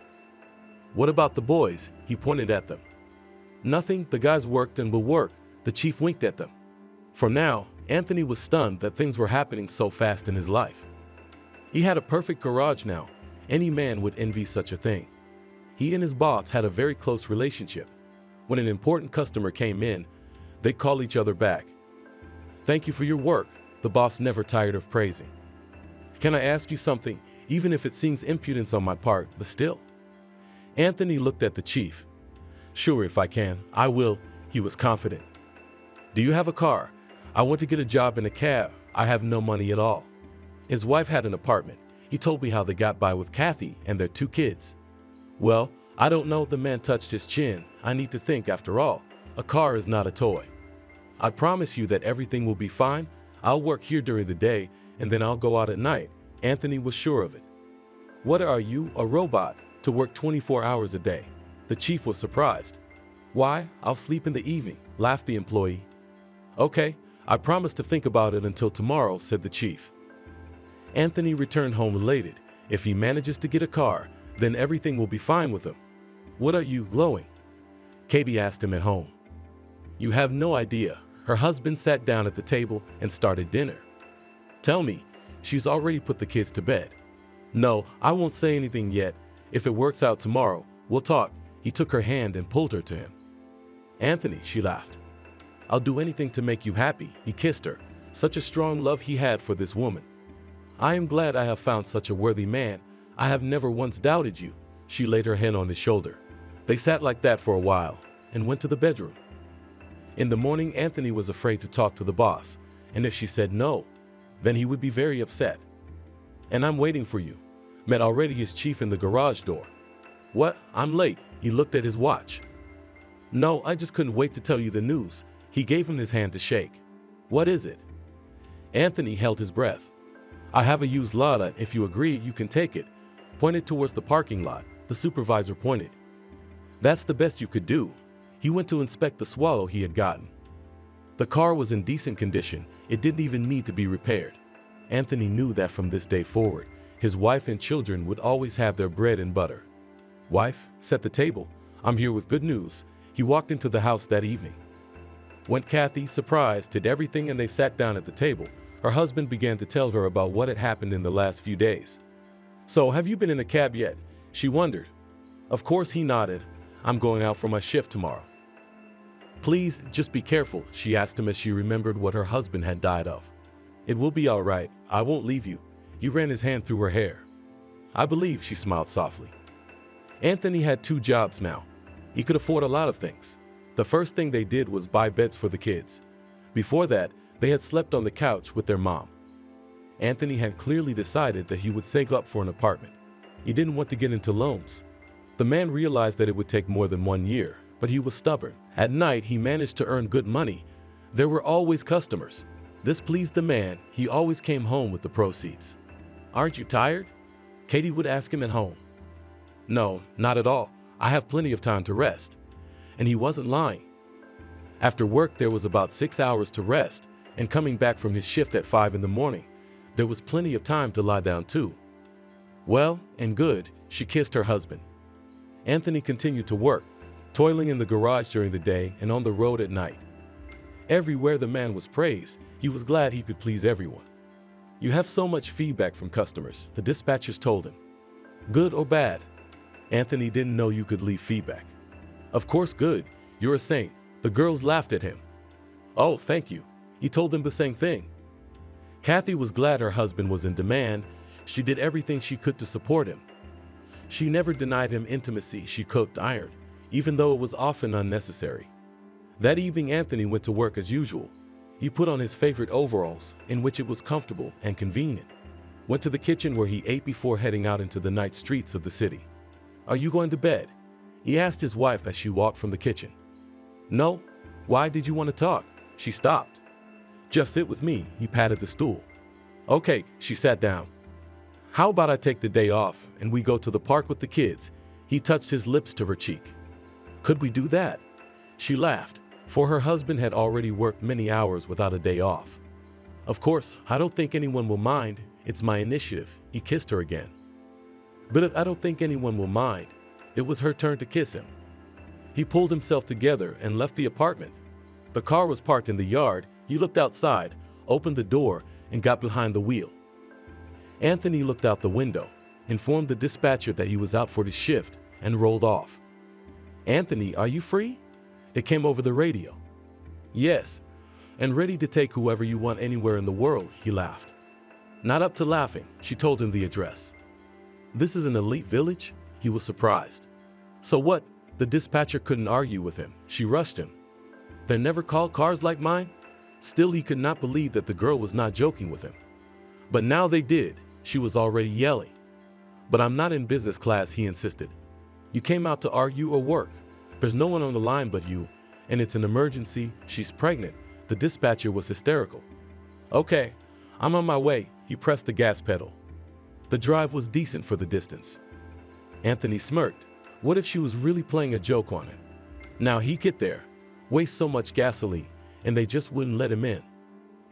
"What about the boys?" He pointed at them. "Nothing, the guys worked and will work," the chief winked at them. For now, Anthony was stunned that things were happening so fast in his life. He had a perfect garage now. Any man would envy such a thing. He and his boss had a very close relationship. When an important customer came in, they'd call each other back. "Thank you for your work," the boss never tired of praising. "Can I ask you something, even if it seems impudence on my part, but still?" Anthony looked at the chief. "Sure, if I can, I will," he was confident. "Do you have a car? I want to get a job in a cab. I have no money at all." His wife had an apartment. He told me how they got by with Kathy and their 2 kids. "Well, I don't know," the man touched his chin. "I need to think after all. A car is not a toy. I promise you that everything will be fine. I'll work here during the day and then I'll go out at night." Anthony was sure of it. "What are you, a robot, to work 24 hours a day?" The chief was surprised. "Why, I'll sleep in the evening," laughed the employee. "Okay, I promise to think about it until tomorrow," said the chief. Anthony returned home elated. If he manages to get a car, then everything will be fine with him. "What are you glowing?" Katie asked him at home. You have no idea. Her husband sat down at the table and started dinner. Tell me, she's already put the kids to bed. No, I won't say anything yet. If it works out tomorrow, we'll talk. He took her hand and pulled her to him. Anthony, she laughed. I'll do anything to make you happy. He kissed her. Such a strong love he had for this woman. I am glad I have found such a worthy man. I have never once doubted you. She laid her hand on his shoulder. They sat like that for a while and went to the bedroom. In the morning, Anthony was afraid to talk to the boss, and if she said no, then he would be very upset. And I'm waiting for you. Met already his chief in the garage door. What? I'm late. He looked at his watch. No, I just couldn't wait to tell you the news. He gave him his hand to shake. What is it? Anthony held his breath. I have a used Lada. If you agree, you can take it. Pointed towards the parking lot. The supervisor pointed. That's the best you could do. He went to inspect the Swallow he had gotten. The car was in decent condition. It didn't even need to be repaired. Anthony knew that from this day forward, his wife and children would always have their bread and butter. Wife, set the table. I'm here with good news. He walked into the house that evening. When Kathy, surprised, did everything and they sat down at the table, her husband began to tell her about what had happened in the last few days. So, have you been in a cab yet? She wondered. Of course, he nodded. I'm going out for my shift tomorrow. Please, just be careful, she asked him as she remembered what her husband had died of. It will be all right. I won't leave you. He ran his hand through her hair. I believe, she smiled softly. Anthony had 2 jobs now. He could afford a lot of things. The first thing they did was buy beds for the kids. Before that, they had slept on the couch with their mom. Anthony had clearly decided that he would save up for an apartment. He didn't want to get into loans. The man realized that it would take more than 1 year, but he was stubborn. At night, he managed to earn good money. There were always customers. This pleased the man. He always came home with the proceeds. Aren't you tired? Katie would ask him at home. No, not at all. I have plenty of time to rest. And he wasn't lying. After work, there was about 6 hours to rest, and coming back from his shift at 5 in the morning, there was plenty of time to lie down too. Well and good, she kissed her husband. Anthony continued to work, toiling in the garage during the day and on the road at night. Everywhere the man was praised, he was glad he could please everyone. You have so much feedback from customers, the dispatchers told him. Good or bad? Anthony didn't know you could leave feedback. Of course good, you're a saint. The girls laughed at him. Oh, thank you. He told them the same thing. Kathy was glad her husband was in demand. She did everything she could to support him. She never denied him intimacy. She cooked, ironed, even though it was often unnecessary. That evening, Anthony went to work as usual. He put on his favorite overalls, in which it was comfortable and convenient. Went to the kitchen where he ate before heading out into the night streets of the city. Are you going to bed? He asked his wife as she walked from the kitchen. No. Why did you want to talk? She stopped. Just sit with me. He patted the stool. Okay, she sat down. How about I take the day off and we go to the park with the kids? He touched his lips to her cheek. Could we do that? She laughed, for her husband had already worked many hours without a day off. Of course, I don't think anyone will mind. It's my initiative. He kissed her again. But I don't think anyone will mind. It was her turn to kiss him. He pulled himself together and left the apartment. The car was parked in the yard. He looked outside, opened the door, and got behind the wheel. Anthony looked out the window, informed the dispatcher that he was out for his shift, and rolled off. Anthony, are you free? It came over the radio. Yes, and ready to take whoever you want anywhere in the world, he laughed. Not up to laughing, she told him the address. This is an elite village? He was surprised. So what? The dispatcher couldn't argue with him. She rushed him. They never called cars like mine? Still, he could not believe that the girl was not joking with him. But now they did. She was already yelling. But I'm not in business class, he insisted. You came out to argue or work. There's no one on the line but you, and it's an emergency. She's pregnant. The dispatcher was hysterical. Okay, I'm on my way. He pressed the gas pedal. The drive was decent for the distance. Anthony smirked. What if she was really playing a joke on him? Now he'd get there, waste so much gasoline, and they just wouldn't let him in.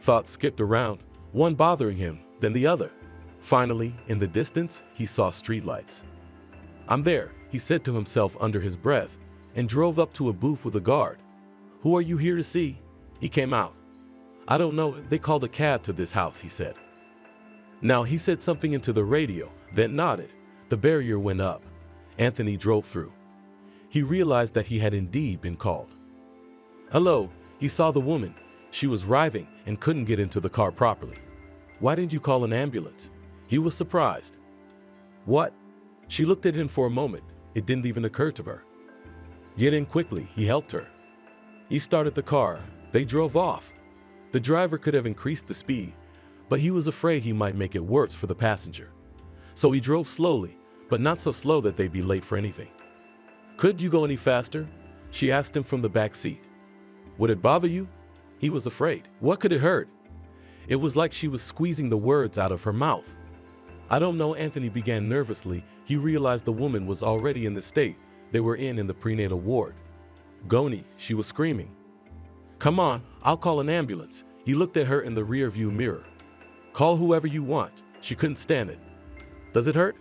Thoughts skipped around, one bothering him, then the other. Finally, in the distance, he saw streetlights. I'm there, he said to himself under his breath, and drove up to a booth with a guard. Who are you here to see? He came out. I don't know, they called a cab to this house, he said. Now he said something into the radio, then nodded. The barrier went up. Anthony drove through. He realized that he had indeed been called. Hello, he saw the woman. She was writhing and couldn't get into the car properly. Why didn't you call an ambulance? He was surprised. What? She looked at him for a moment. It didn't even occur to her. Get in quickly, he helped her. He started the car. They drove off. The driver could have increased the speed, but he was afraid he might make it worse for the passenger. So he drove slowly, but not so slow that they'd be late for anything. Could you go any faster? She asked him from the back seat. Would it bother you? He was afraid. What could it hurt? It was like she was squeezing the words out of her mouth. I don't know, Anthony began nervously. He realized the woman was already in the state they were in the prenatal ward. Goni, she was screaming. Come on, I'll call an ambulance. He looked at her in the rear-view mirror. Call whoever you want. She couldn't stand it. Does it hurt?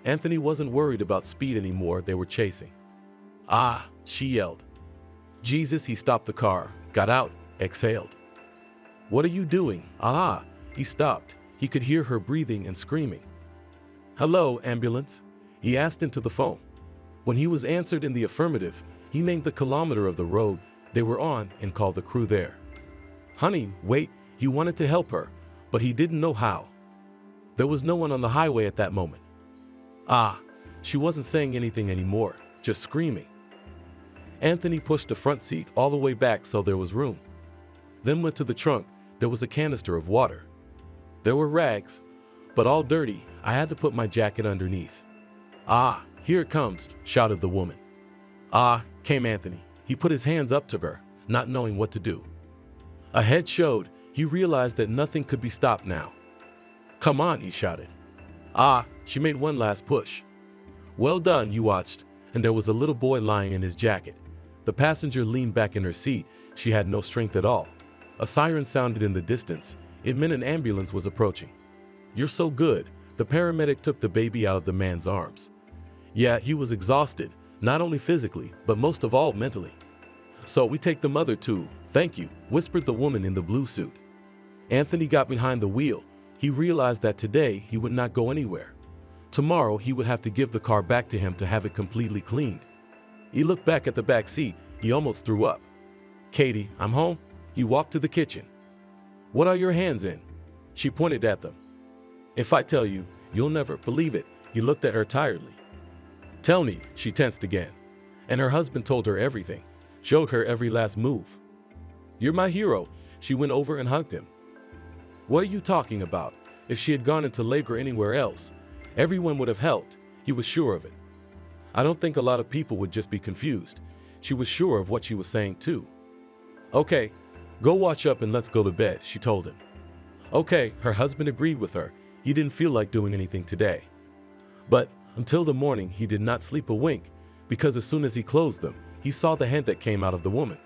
Anthony wasn't worried about speed anymore. They were chasing. Ah, she yelled. Jesus, he stopped the car, got out, exhaled. What are you doing? Ah, he stopped. He could hear her breathing and screaming. Hello, ambulance? He asked into the phone. When he was answered in the affirmative, he named the kilometer of the road they were on and called the crew there. Honey, wait, he wanted to help her, but he didn't know how. There was no one on the highway at that moment. Ah, she wasn't saying anything anymore, just screaming. Anthony pushed the front seat all the way back so there was room. Then went to the trunk. There was a canister of water. There were rags, but all dirty. I had to put my jacket underneath. Ah, here it comes, shouted the woman. Ah, came Anthony. He put his hands up to her, not knowing what to do. A head showed. He realized that nothing could be stopped now. Come on, he shouted. Ah, she made one last push. Well done, you watched, and there was a little boy lying in his jacket. The passenger leaned back in her seat. She had no strength at all. A siren sounded in the distance. It meant an ambulance was approaching. You're so good. The paramedic took the baby out of the man's arms. Yeah, he was exhausted, not only physically, but most of all mentally. So we take the mother too. Thank you, whispered the woman in the blue suit. Anthony got behind the wheel. He realized that today he would not go anywhere. Tomorrow he would have to give the car back to him to have it completely cleaned. He looked back at the back seat. He almost threw up. Katie, I'm home. He walked to the kitchen. What are your hands in? She pointed at them. If I tell you, you'll never believe it. He looked at her tiredly. Tell me, she tensed again. And her husband told her everything, showed her every last move. You're my hero. She went over and hugged him. What are you talking about? If she had gone into labor anywhere else, everyone would have helped. He was sure of it. I don't think a lot of people would just be confused. She was sure of what she was saying too. Okay, go wash up and let's go to bed, she told him. Okay, her husband agreed with her. He didn't feel like doing anything today. But until the morning, he did not sleep a wink, because as soon as he closed them, he saw the head that came out of the woman.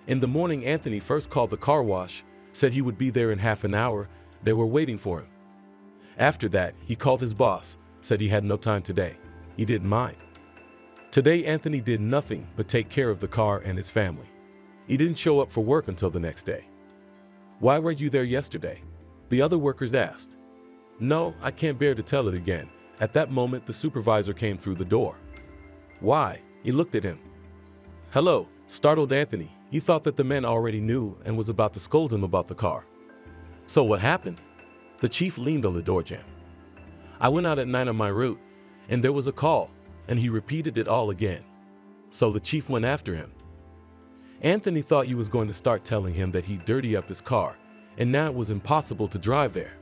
In the morning, Anthony first called the car wash, said he would be there in half an hour. They were waiting for him. After that, he called his boss, said he had no time today. He didn't mind. Today, Anthony did nothing but take care of the car and his family. He didn't show up for work until the next day. Why were you there yesterday? The other workers asked. No, I can't bear to tell it again. At that moment, the supervisor came through the door. Why? He looked at him. Hello, startled Anthony. He thought that the man already knew and was about to scold him about the car. So what happened? The chief leaned on the door jamb. I went out at 9 on my route, and there was a call, and he repeated it all again. So the chief went after him. Anthony thought he was going to start telling him that he'd dirty up his car, and now it was impossible to drive there.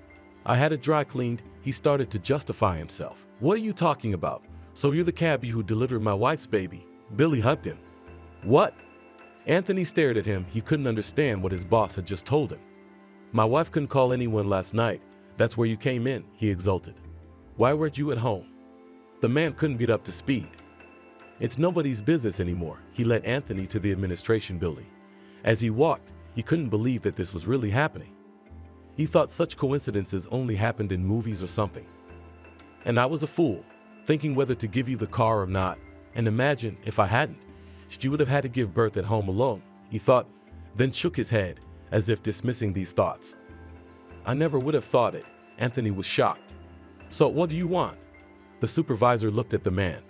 I had it dry cleaned. He started to justify himself. What are you talking about? So you're the cabbie who delivered my wife's baby? Billy hugged him. What? Anthony stared at him. He couldn't understand what his boss had just told him. My wife couldn't call anyone last night. That's where you came in, he exulted. Why weren't you at home? The man couldn't get up to speed. It's nobody's business anymore. He led Anthony to the administration building. As he walked, he couldn't believe that this was really happening. He thought such coincidences only happened in movies or something. And I was a fool, thinking whether to give you the car or not. And imagine if I hadn't, she would have had to give birth at home alone. he thought, then shook his head, as if dismissing these thoughts. I never would have thought it. Anthony was shocked. So what do you want? The supervisor looked at the man.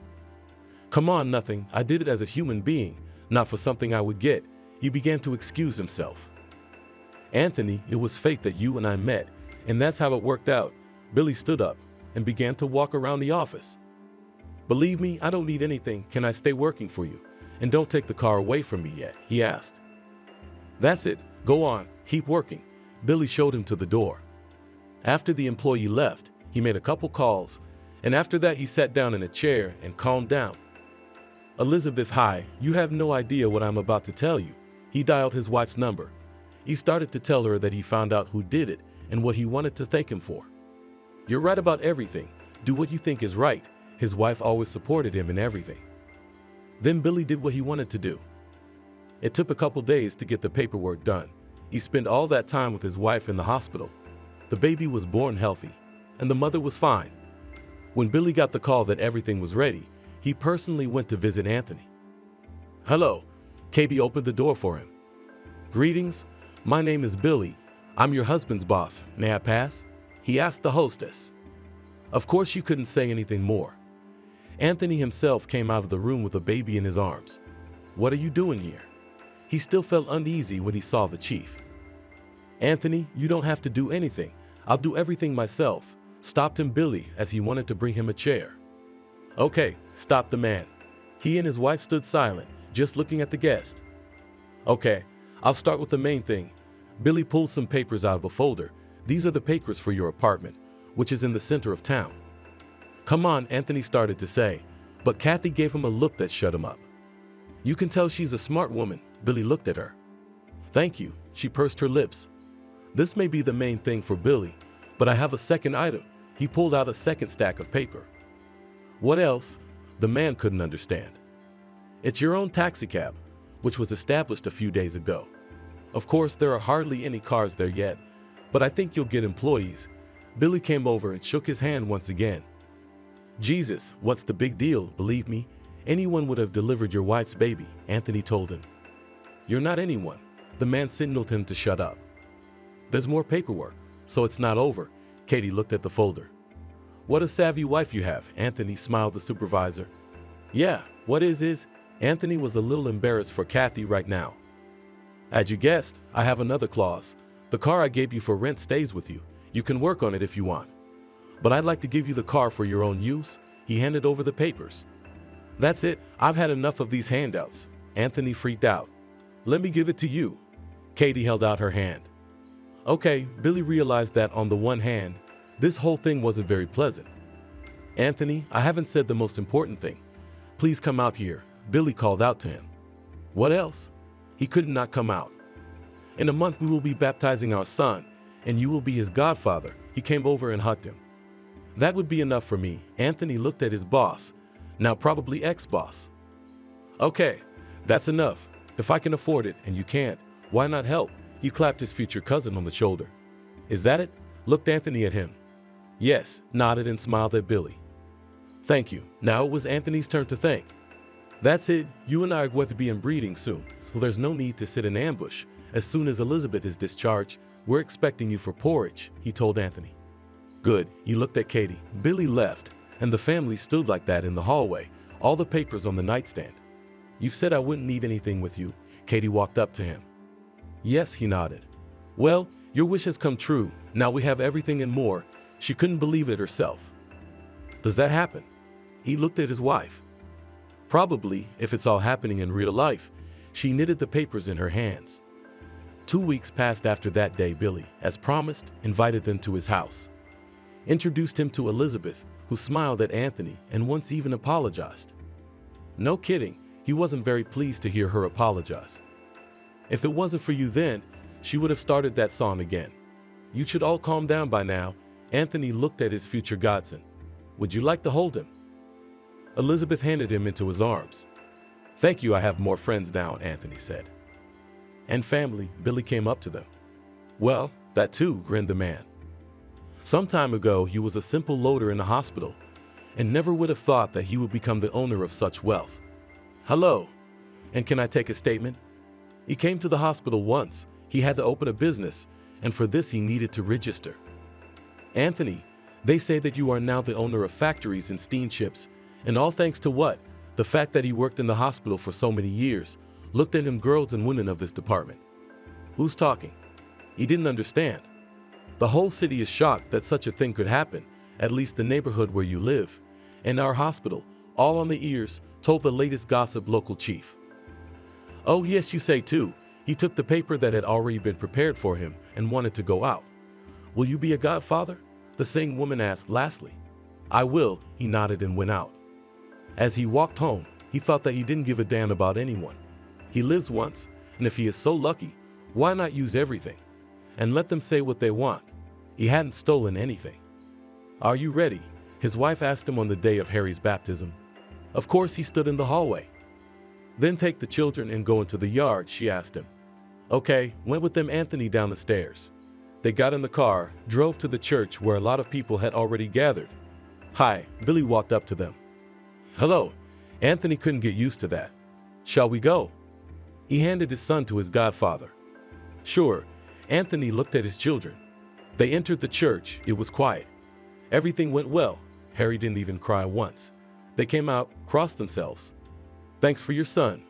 Come on, nothing. I did it as a human being, not for something I would get. He began to excuse himself. Anthony, it was fate that you and I met, and that's how it worked out. Billy stood up and began to walk around the office. Believe me, I don't need anything. Can I stay working for you? And don't take the car away from me yet, he asked. That's it. Go on. Keep working. Billy showed him to the door. After the employee left, he made a couple calls, and after that he sat down in a chair and calmed down. Elizabeth, hi, you have no idea what I'm about to tell you. He dialed his wife's number. He started to tell her that he found out who did it and what he wanted to thank him for. You're right about everything. Do what you think is right. His wife always supported him in everything. Then Billy did what he wanted to do. It took a couple days to get the paperwork done. He spent all that time with his wife in the hospital. The baby was born healthy, and the mother was fine. When Billy got the call that everything was ready, he personally went to visit Anthony. Hello. Katie opened the door for him. Greetings. My name is Billy. I'm your husband's boss. May I pass? He asked the hostess. Of course, she couldn't say anything more. Anthony himself came out of the room with a baby in his arms. What are you doing here? He still felt uneasy when he saw the chief. Anthony, you don't have to do anything. I'll do everything myself, stopped him Billy as he wanted to bring him a chair. Okay, stopped the man. He and his wife stood silent, just looking at the guest. Okay, I'll start with the main thing. Billy pulled some papers out of a folder. These are the papers for your apartment, which is in the center of town. Come on, Anthony started to say, but Kathy gave him a look that shut him up. You can tell she's a smart woman. Billy looked at her. Thank you, she pursed her lips. This may be the main thing for Billy, but I have a second item. He pulled out a second stack of paper. What else? The man couldn't understand. It's your own taxicab, which was established a few days ago. Of course, there are hardly any cars there yet, but I think you'll get employees. Billy came over and shook his hand once again. Jesus, what's the big deal? Believe me, anyone would have delivered your wife's baby, Anthony told him. You're not anyone. The man signaled him to shut up. There's more paperwork, so it's not over. Katie looked at the folder. What a savvy wife you have, Anthony smiled the supervisor. Yeah, what is? Anthony was a little embarrassed for Kathy right now. As you guessed, I have another clause. The car I gave you for rent stays with you. You can work on it if you want. But I'd like to give you the car for your own use. He handed over the papers. That's it. I've had enough of these handouts. Anthony freaked out. Let me give it to you. Katie held out her hand. Okay, Billy realized that on the one hand, this whole thing wasn't very pleasant. Anthony, I haven't said the most important thing. Please come out here. Billy called out to him. What else? He could not come out. In a month we will be baptizing our son, and you will be his godfather. He came over and hugged him. That would be enough for me. Anthony looked at his boss, now probably ex-boss. Okay, that's enough. If I can afford it and you can't, why not help? He clapped his future cousin on the shoulder. Is that it? Looked Anthony at him. Yes, nodded and smiled at Billy. Thank you. Now it was Anthony's turn to thank. That's it. You and I are going to be inbreeding soon, so there's no need to sit in ambush. As soon as Elizabeth is discharged, we're expecting you for porridge, he told Anthony. Good. He looked at Katie. Billy left, and the family stood like that in the hallway, all the papers on the nightstand. You've said I wouldn't need anything with you. Katie walked up to him. Yes, he nodded. Well, your wish has come true. Now we have everything and more. She couldn't believe it herself. Does that happen? He looked at his wife. Probably, if it's all happening in real life. She knitted the papers in her hands. 2 weeks passed after that day. Billy, as promised, invited them to his house. Introduced him to Elizabeth, who smiled at Anthony and once even apologized. No kidding, he wasn't very pleased to hear her apologize. If it wasn't for you then, she would have started that song again. You should all calm down by now. Anthony looked at his future godson. Would you like to hold him? Elizabeth handed him into his arms. Thank you, I have more friends now, Anthony said. And family, Billy came up to them. Well, that too, grinned the man. Some time ago, he was a simple loader in a hospital, and never would have thought that he would become the owner of such wealth. Hello, and can I take a statement? He came to the hospital once. He had to open a business, and for this he needed to register. Anthony, they say that you are now the owner of factories and steamships, and all thanks to what? The fact that he worked in the hospital for so many years, looked at him girls and women of this department. Who's talking? He didn't understand. The whole city is shocked that such a thing could happen, at least the neighborhood where you live, and our hospital, all on the ears, told the latest gossip local chief. Oh yes, you say too. He took the paper that had already been prepared for him and wanted to go out. Will you be a godfather? The same woman asked lastly. I will, he nodded and went out. As he walked home, he thought that he didn't give a damn about anyone. He lives once, and if he is so lucky, why not use everything? And let them say what they want. He hadn't stolen anything. Are you ready? His wife asked him on the day of Harry's baptism. Of course he stood in the hallway. Then take the children and go into the yard, she asked him. Okay, went with them Anthony down the stairs. They got in the car, drove to the church where a lot of people had already gathered. Hi, Billy walked up to them. Hello. Anthony couldn't get used to that. Shall we go? He handed his son to his godfather. Sure. Anthony looked at his children. They entered the church. It was quiet. Everything went well. Harry didn't even cry once. They came out, crossed themselves. Thanks for your son.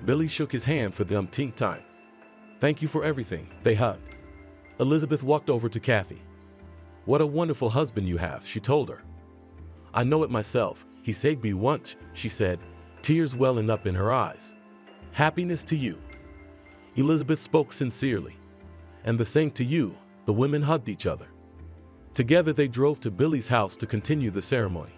Billy shook his hand for the umpteenth time. Thank you for everything. They hugged. Elizabeth walked over to Kathy. What a wonderful husband you have, she told her. I know it myself. He saved me once, she said, tears welling up in her eyes. Happiness to you. Elizabeth spoke sincerely. And the same to you. The women hugged each other. Together they drove to Billy's house to continue the ceremony.